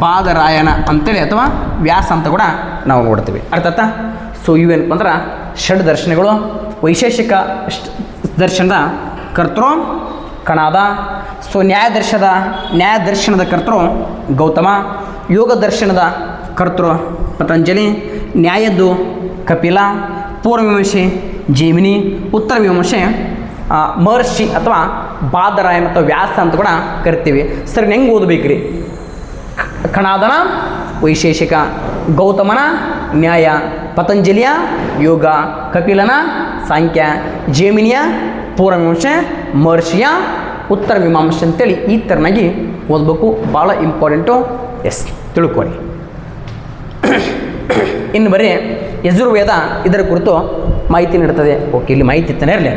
ಬಾದರಾಯಣ ಅಂತೇಳಿ ಅಥವಾ ವ್ಯಾಸ ಅಂತ ಕೂಡ ನಾವು ನೋಡ್ತೀವಿ. ಅರ್ಥಾತ ಸೊ ಇವೇನಪ್ಪ ಅಂದ್ರೆ ಷಡ್ ದರ್ಶನಗಳು. ವೈಶೇಷಿಕ ದರ್ಶನದ ಕರ್ತೃ ಕಣಾದ. ಸೊ ನ್ಯಾಯ ದರ್ಶನದ ಕರ್ತೃ ಗೌತಮ. ಯೋಗ ದರ್ಶನದ ಕರ್ತೃ ಪತಂಜಲಿ. ನ್ಯಾಯದ್ದು ಕಪಿಲ. ಪೂರ್ವಮೀಮಾಂಸೆ ಜೈಮಿನಿ. ಉತ್ತರ ಮೀಮಾಂಸೆ ಮಹರ್ಷಿ ಅಥವಾ ಬಾದರಾಯಣ ಅಥವಾ ವ್ಯಾಸ ಅಂತ ಕೂಡ ಕರಿತೀವಿ. ಸರ್ ಹೆಂಗೆ ಓದಬೇಕ್ರಿ? ಕಣಾದನ ವೈಶೇಷಿಕ, ಗೌತಮನ ನ್ಯಾಯ, ಪತಂಜಲಿಯ ಯೋಗ, ಕಪಿಲನ ಸಾಂಖ್ಯ, ಜೈಮಿನಿಯ ಪೂರ್ವಮೀಮಾಂಸೆ, ಮಹರ್ಷಿಯ ಉತ್ತರ ಮೀಮಾಂಸೆ ಅಂತೇಳಿ ಈ ಥರನಾಗಿ ಓದಬೇಕು. ಭಾಳ ಇಂಪಾರ್ಟೆಂಟು. ಎಸ್ ತಿಳ್ಕೊಳ್ಳಿ. ಇನ್ನು ಬರೀ ಯಜುರ್ವೇದ ಇದರ ಕುರಿತು ಮಾಹಿತಿ ನೀಡುತ್ತದೆ. ಓಕೆ ಇಲ್ಲಿ ಮಾಹಿತಿ ಇರ್ತಾನೆ ಇರಲಿ.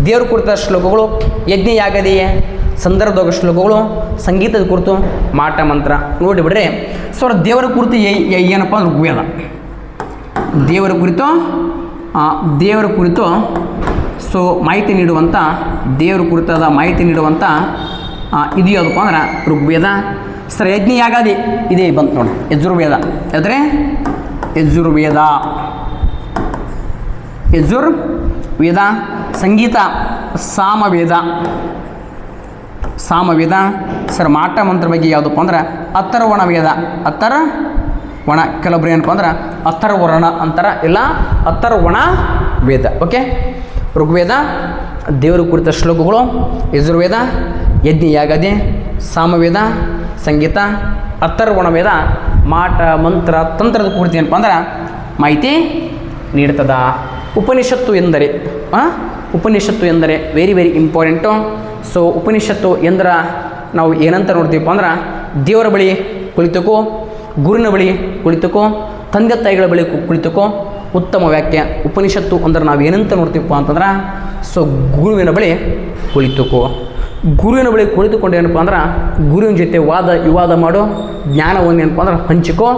ದೇವ್ರ ಕುರಿತ ಶ್ಲೋಕಗಳು, ಯಜ್ಞ ಯಾಗದೆಯೇ ಸಂದರ್ಭದ ಶ್ಲೋಕಗಳು, ಸಂಗೀತದ ಕುರಿತು ಮಾಟ ಮಂತ್ರ ನೋಡಿಬಿಡ್ರೆ. ಸೊ ದೇವರ ಕುರಿತು ಏನಪ್ಪ ಅಂದ್ರೆ ಋಗ್ವೇದ. ದೇವರ ಕುರಿತು ಸೊ ಮಾಹಿತಿ ನೀಡುವಂಥ ದೇವರ ಕುರಿತಾದ ಮಾಹಿತಿ ನೀಡುವಂಥ ಇದು ಯಾವುದಪ್ಪ ಅಂದ್ರೆ ಋಗ್ವೇದ. ಸರ್ ಯಜ್ಞ ಯಾಗಾದಿ ಇದೇ ಬಂತು ನೋಡಿ ಯಜುರ್ವೇದ. ಯಾವ್ದ್ರೆ ಯಜುರ್ವೇದ. ಸಂಗೀತ ಸಾಮವೇದ. ಸರ್ ಮಾಟ ಮಂತ್ರ ಬಗ್ಗೆ ಯಾವುದಪ್ಪ ಅಂದ್ರೆ ಅಥರ್ವಣ ವೇದ. ಅಥರ್ವಣ ಕೆಲವೊಬ್ರು ಏನಪ್ಪ ಅಂದ್ರೆ ಅಥರ್ವರ್ಣ ಅಂತಾರ, ಇಲ್ಲ ಅಥರ್ವಣ ವೇದ. ಓಕೆ ಋಗ್ವೇದ ದೇವರ ಕುರಿತ ಶ್ಲೋಕಗಳು, ಯಜುರ್ವೇದ ಯಜ್ಞ ಯಾಗದೆ, ಸಾಮವೇದ ಸಂಗೀತ, ಅಥರ್ವಣ ವೇದ ಮಾಟ ಮಂತ್ರ ತಂತ್ರದ ಕುರಿತು ಏನಪ್ಪ ಅಂದ್ರೆ ಮಾಹಿತಿ ನೀಡ್ತದ. ಉಪನಿಷತ್ತು ಎಂದರೆ ವೆರಿ ವೆರಿ ಇಂಪಾರ್ಟೆಂಟು. ಸೊ ಉಪನಿಷತ್ತು ಎಂದ್ರೆ ನಾವು ಏನಂತ ನೋಡ್ತೀವಪ್ಪ ಅಂದ್ರೆ ದೇವರ ಬಳಿ ಕುಳಿತುಕೋ, ಗುರುವಿನ ಬಳಿ ಕುಳಿತುಕೋ, ತಂದೆ ತಾಯಿಗಳ ಬಳಿ ಕುಳಿತುಕೋ ಉತ್ತಮ ವ್ಯಾಖ್ಯೆ. ಉಪನಿಷತ್ತು ಅಂದ್ರೆ ನಾವು ಏನಂತ ನೋಡ್ತೀವಪ್ಪ ಅಂತಂದ್ರೆ ಸೊ ಗುರುವಿನ ಬಳಿ ಕುಳಿತುಕೋ. ಗುರುವಿನ ಬಳಿ ಕುಳಿತುಕೊಂಡು ಏನಪ್ಪ ಅಂದ್ರೆ ಗುರುವಿನ ಜೊತೆ ವಿವಾದ ಮಾಡು, ಜ್ಞಾನವನ್ನು ಏನಪ್ಪ ಅಂದ್ರೆ ಹಂಚಿಕೋ,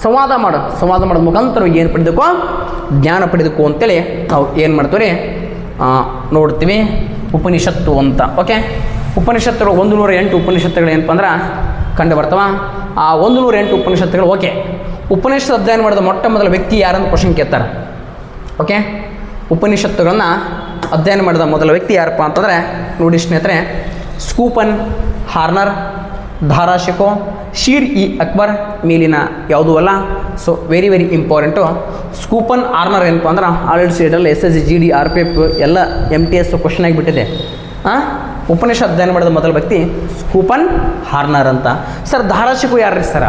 ಸಂವಾದ ಮಾಡೋದು ಮುಖಾಂತರ ಏನು ಪಡೆದುಕೋ? ಜ್ಞಾನ ಪಡೆದುಕೋ ಅಂತೇಳಿ ನಾವು ಏನು ಮಾಡ್ತೀವಿ ನೋಡ್ತೀವಿ ಉಪನಿಷತ್ತು ಅಂತ. ಓಕೆ ಉಪನಿಷತ್ತುಗಳು 108 ಉಪನಿಷತ್ತುಗಳು ಏನಪ್ಪ ಅಂದ್ರೆ ಕಂಡು ಬರ್ತಾವ. ಆ 108 ಉಪನಿಷತ್ತುಗಳು ಓಕೆ. ಉಪನಿಷತ್ತು ಅಧ್ಯಯನ ಮಾಡಿದ ಮೊಟ್ಟ ಮೊದಲ ವ್ಯಕ್ತಿ ಯಾರಂತ ಕ್ವಶನ್ ಕೇಳ್ತಾರೆ. ಓಕೆ ಉಪನಿಷತ್ತುಗಳನ್ನು ಅಧ್ಯಯನ ಮಾಡಿದ ಮೊದಲ ವ್ಯಕ್ತಿ ಯಾರಪ್ಪ ಅಂತಂದರೆ ನೋಡಿ ಸ್ನೇಹಿತರೆ, ಸ್ಕೂಪನ್ ಹಾರ್ನರ್, ಧಾರಾಶಿಕೋ, ಶೀರ್ ಇ ಅಕ್ಬರ್ ಮೇಲಿನ ಯಾವುದೂ ಅಲ್ಲ. So very very important. Schopenhauer ಏನಪ್ಪ ಅಂದ್ರೆ ಆಲ್ರೆಡಿ ಸೀಡಲ್ಲಿ SSC GD RPF ಎಲ್ಲ MTS ಕ್ವಶನ್ ಆಗಿಬಿಟ್ಟಿದೆ. ಉಪನಿಷತ್ ಅಧ್ಯಯನ ಮಾಡಿದ ಮೊದಲ ವ್ಯಕ್ತಿ ಸ್ಕೂಪನ್ ಹಾರ್ನರ್ ಅಂತ. ಸರ್ ಧಾರಾಶಿಕೋ ಯಾರ್ರಿ ಸರ?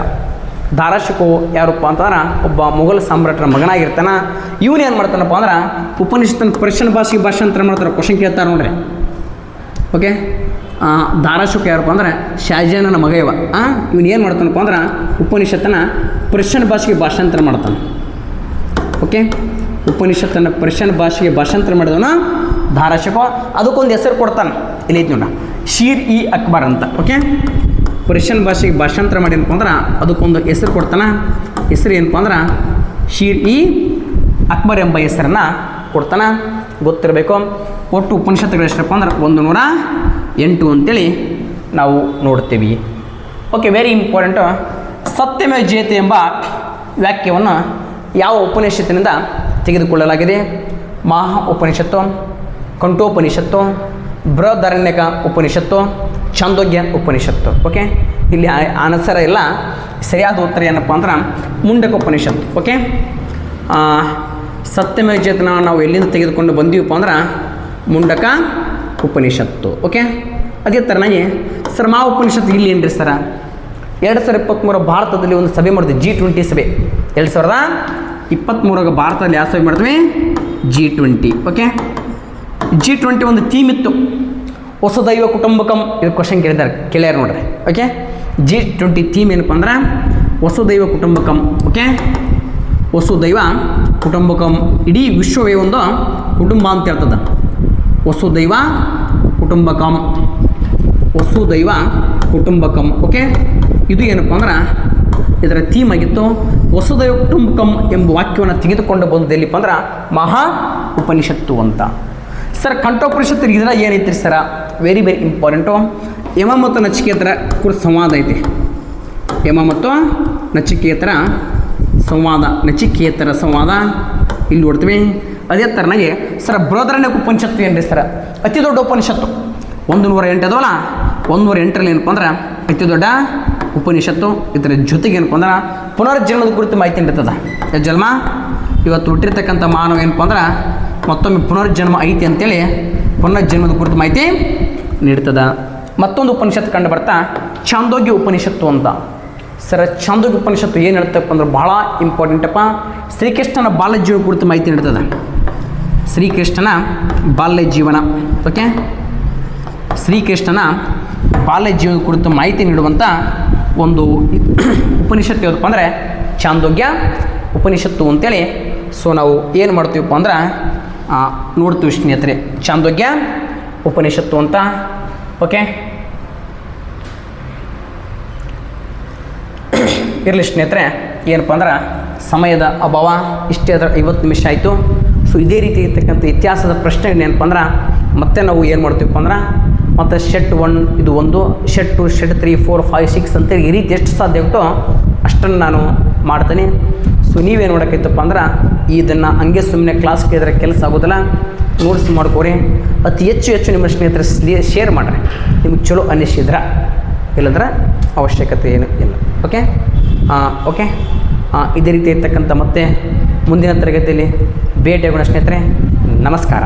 ಧಾರಾಶಿಕೋ ಯಾರಪ್ಪ ಅಂತಂದ್ರೆ ಒಬ್ಬ ಮೊಘಲ್ ಸಾಮ್ರಾಟರ ಮಗನಾಗಿರ್ತಾನೆ. ಇವನು ಏನು ಮಾಡ್ತಾನಪ್ಪ ಅಂದ್ರೆ ಉಪನಿಷತ್ತನ್ನು ಪರ್ಷಿಯನ್ ಭಾಷೆಗೆ ಭಾಷಾಂತರ ಮಾಡ್ತಾರೆ. ಕ್ವಶನ್ ಕೇಳ್ತಾರೆ ನೋಡ್ರಿ. ಓಕೆ ಧಾರಾಶಿಕೋ ಯಾರಪ್ಪ ಅಂದ್ರೆ ಶಾಜಾನನ ಮಗ ಇವ. ಇವನು ಏನು ಮಾಡ್ತಾನಪ್ಪ ಅಂದ್ರೆ ಉಪನಿಷತ್ತನ್ನು ಪರ್ಷಿಯನ್ ಭಾಷೆಗೆ ಭಾಷಾಂತರ ಮಾಡ್ತಾನೆ. ಓಕೆ ಉಪನಿಷತ್ತನ್ನು ಪರ್ಷಿಯನ್ ಭಾಷೆಗೆ ಭಾಷಾಂತರ ಮಾಡಿದವನು ಧಾರಾಶಿಕೋ. ಅದಕ್ಕೊಂದು ಹೆಸರು ಕೊಡ್ತಾನೆ, ಇಲ್ಲಿ ನೋಡ, ಶೀರ್ ಇ ಅಕ್ಬರ್ ಅಂತ. ಓಕೆ ಪರ್ಷಿಯನ್ ಭಾಷೆಗೆ ಭಾಷಾಂತರ ಮಾಡಿನಪ್ಪ ಅಂದ್ರೆ ಅದಕ್ಕೊಂದು ಹೆಸರು ಕೊಡ್ತಾನೆ. ಹೆಸರು ಏನಪ್ಪ ಅಂದ್ರೆ ಶೀರ್ ಇ ಅಕ್ಬರ್ ಎಂಬ ಹೆಸರನ್ನು ಕೊಡ್ತಾನೆ, ಗೊತ್ತಿರಬೇಕು. ಒಟ್ಟು ಉಪನಿಷತ್ತುಗಳು ಎಷ್ಟಪ್ಪ ಅಂದ್ರೆ 108 ಅಂತೇಳಿ ನಾವು ನೋಡ್ತೀವಿ. Okay very important. ಸತ್ಯಮೇವ ಜಯತೆ ಎಂಬ ವಾಕ್ಯವನ್ನು ಯಾವ ಉಪನಿಷತ್ತಿನಿಂದ ತೆಗೆದುಕೊಳ್ಳಲಾಗಿದೆ? ಮಹಾ ಉಪನಿಷತ್ತು, ಕಂಠೋಪನಿಷತ್ತು, ಬೃಹದಾರಣ್ಯಕ ಉಪನಿಷತ್ತು, ಛಾಂದೋಗ್ಯ ಉಪನಿಷತ್ತು. ಓಕೆ ಇಲ್ಲಿ ಆನ್ಸರ್ ಇಲ್ಲ. ಸರಿಯಾದ ಉತ್ತರ ಏನಪ್ಪ ಅಂದ್ರೆ ಮುಂಡಕ ಉಪನಿಷತ್ತು. ಓಕೆ ಸತ್ಯಮೇವ ಜಯತನ ನಾವು ಎಲ್ಲಿಂದ ತೆಗೆದುಕೊಂಡು ಬಂದೀವಪ್ಪ ಅಂದ್ರೆ ಮುಂಡಕ ಉಪನಿಷತ್ತು. ಓಕೆ ಅದೇ ಥರನಾಗಿ ಸರ್ ಮಹಾ ಉಪನಿಷತ್ತು ಇಲ್ಲಿ ಏನ್ರಿ ಸರ? 2023 ಭಾರತದಲ್ಲಿ ಒಂದು ಸಭೆ ಮಾಡಿದ್ವಿ, G20 ಸಭೆ. 2023 ಭಾರತದಲ್ಲಿ ಯಾವ ಸಭೆ ಮಾಡ್ತೀವಿ? G20. ಓಕೆ G20 ಒಂದು ಥೀಮ್ ಇತ್ತು, ವಸುದೈವ ಕುಟುಂಬಕಂ. ಇದು ಕ್ವಶನ್ ಕೇಳ್ಯಾರ ನೋಡ್ರಿ. ಓಕೆ, G20 ಥೀಮ್ ಏನಪ್ಪ ಅಂದ್ರೆ ವಸುದೈವ ಕುಟುಂಬಕಂ. ಓಕೆ, ವಸುದೈವ ಕುಟುಂಬಕಂ. ಇಡೀ ವಿಶ್ವವೇ ಒಂದು ಕುಟುಂಬ ಅಂತ ಹೇಳ್ತದೆ. ವಸುದೈವ ಕುಟುಂಬಕಂ, ವಸುದೈವ ಕುಟುಂಬಕಂ. ಓಕೆ, ಇದು ಏನಪ್ಪ ಅಂದ್ರೆ ಇದರ ಥೀಮ್ ಆಗಿತ್ತು. ವಸುದೈವ ಕುಟುಂಬಕಂ ಎಂಬ ವಾಕ್ಯವನ್ನು ತೆಗೆದುಕೊಂಡು ಬಂದು ಎಲ್ಲಿಪ್ಪ ಅಂದ್ರೆ ಮಹಾ ಉಪನಿಷತ್ತು ಅಂತ. ಸರ್ ಕಂಠೋಪನಿಷತ್ತು ಇದರ ಏನೈತ್ರಿ sir? Very very important. Yama ಮತ್ತು ನಚಿಕೇತರ ಕುರಿತು ಸಂವಾದ ಐತಿ. ಯಮ ಮತ್ತು ನಚಿಕೇತರ ಸಂವಾದ, ನಚಿಕೇತರ ಸಂವಾದ ಇಲ್ಲಿ ನೋಡ್ತೀವಿ. ಅದೇ ಥರನಾಗಿ ಸರ್ ಬೃಹದಾರಣ್ಯಕ ಉಪನಿಷತ್ತು ಏನ್ರಿ ಸರ? ಅತಿ ದೊಡ್ಡ ಉಪನಿಷತ್ತು. 108 ಅದವಲ್ಲ, 108ರಲ್ಲಿ ಏನಪ್ಪ ಅಂದ್ರೆ ಅತಿ ದೊಡ್ಡ ಉಪನಿಷತ್ತು. ಇದರ ಜೊತೆಗೆ ಏನಪ್ಪ ಅಂದ್ರೆ ಪುನರ್ಜನ್ಮದ ಕುರಿತು ಮಾಹಿತಿ ನೀಡ್ತದೆ. ಜನ್ಮ ಇವತ್ತು ಹುಟ್ಟಿರ್ತಕ್ಕಂಥ ಮಾನವ ಏನಪ್ಪ ಅಂದ್ರೆ ಮತ್ತೊಮ್ಮೆ ಪುನರ್ಜನ್ಮ ಐತಿ ಅಂತೇಳಿ ಪುನರ್ಜನ್ಮದ ಕುರಿತು ಮಾಹಿತಿ ನೀಡ್ತದೆ. ಮತ್ತೊಂದು ಉಪನಿಷತ್ತು ಕಂಡು ಬರ್ತಾ ಛಾಂದೋಗ್ಯ ಉಪನಿಷತ್ತು ಅಂತ. ಸರ್ ಛಾಂದೋಗ್ಯ ಉಪನಿಷತ್ತು ಏನು ಹೇಳ್ತಪ್ಪ ಅಂದ್ರೆ ಭಾಳ ಇಂಪಾರ್ಟೆಂಟಪ್ಪ. ಶ್ರೀಕೃಷ್ಣನ ಬಾಲ್ಯ ಜೀವನ ಕುರಿತು ಮಾಹಿತಿ ನೀಡ್ತದೆ. ಶ್ರೀಕೃಷ್ಣನ ಬಾಲ್ಯ ಜೀವನ. ಓಕೆ, ಶ್ರೀಕೃಷ್ಣನ ಬಾಲ್ಯ ಜೀವನ ಕುರಿತು ಮಾಹಿತಿ ನೀಡುವಂಥ ಒಂದು ಉಪನಿಷತ್ತು ಯಾವುದಪ್ಪ ಅಂದರೆ ಛಾಂದೋಗ್ಯ ಉಪನಿಷತ್ತು ಅಂತೇಳಿ. ಸೊ ನಾವು ಏನು ಮಾಡ್ತೀವಪ್ಪ ಅಂದ್ರೆ ನೋಡ್ತೀವಿ ಸ್ನೇಹಿತರೆ, ಛಾಂದೋಗ್ಯ ಉಪನಿಷತ್ತು ಅಂತ. ಓಕೆ, ಇರಲಿ ಸ್ನೇಹಿತರೆ, ಏನಪ್ಪ ಅಂದ್ರೆ ಸಮಯದ ಅಭಾವ, ಇಷ್ಟೇ ಅದರ 50 ನಿಮಿಷ ಆಯಿತು. ಸೊ ಇದೇ ರೀತಿ ಇರ್ತಕ್ಕಂಥ ಇತಿಹಾಸದ ಪ್ರಶ್ನೆ ಏನಪ್ಪ ಅಂದ್ರೆ ಮತ್ತೆ ನಾವು ಏನು ಮಾಡ್ತೀವಪ್ಪ ಅಂದ್ರೆ ಮತ್ತು ಶೆಟ್ 1 ಇದು ಒಂದು, ಶೆಟ್ 2, ಶೆಟ್ 3, 4, 5, 6 ಅಂತೇಳಿ ಈ ರೀತಿ ಎಷ್ಟು ಸಾಧ್ಯ ಆಗುತ್ತೋ ಅಷ್ಟನ್ನು ನಾನು ಮಾಡ್ತೀನಿ. ಸೊ ನೀವೇನು ಮಾಡೋಕ್ಕೈತಪ್ಪ ಅಂದ್ರೆ ಇದನ್ನು ಹಂಗೆ ಸುಮ್ಮನೆ ಕ್ಲಾಸ್ ಕೇಳಿದ್ರೆ ಕೆಲಸ ಆಗೋದಿಲ್ಲ. ನೋಟ್ಸ್ ಮಾಡ್ಕೋರಿ. ಅತಿ ಹೆಚ್ಚು ನಿಮ್ಮ ಸ್ನೇಹಿತರೆ ಶೇರ್ ಮಾಡಿರಿ, ನಿಮಗೆ ಚಲೋ ಅನ್ನಿಸಿದ್ರೆ. ಇಲ್ಲಂದ್ರೆ ಅವಶ್ಯಕತೆ ಏನು ಇಲ್ಲ. ಓಕೆ ಓಕೆ, ಇದೇ ರೀತಿ ಇರ್ತಕ್ಕಂಥ ಮತ್ತೆ ಮುಂದಿನ ತರಗತಿಯಲ್ಲಿ ಭೇಟಿಯಾಗೋಣ ಸ್ನೇಹಿತರೆ. ನಮಸ್ಕಾರ.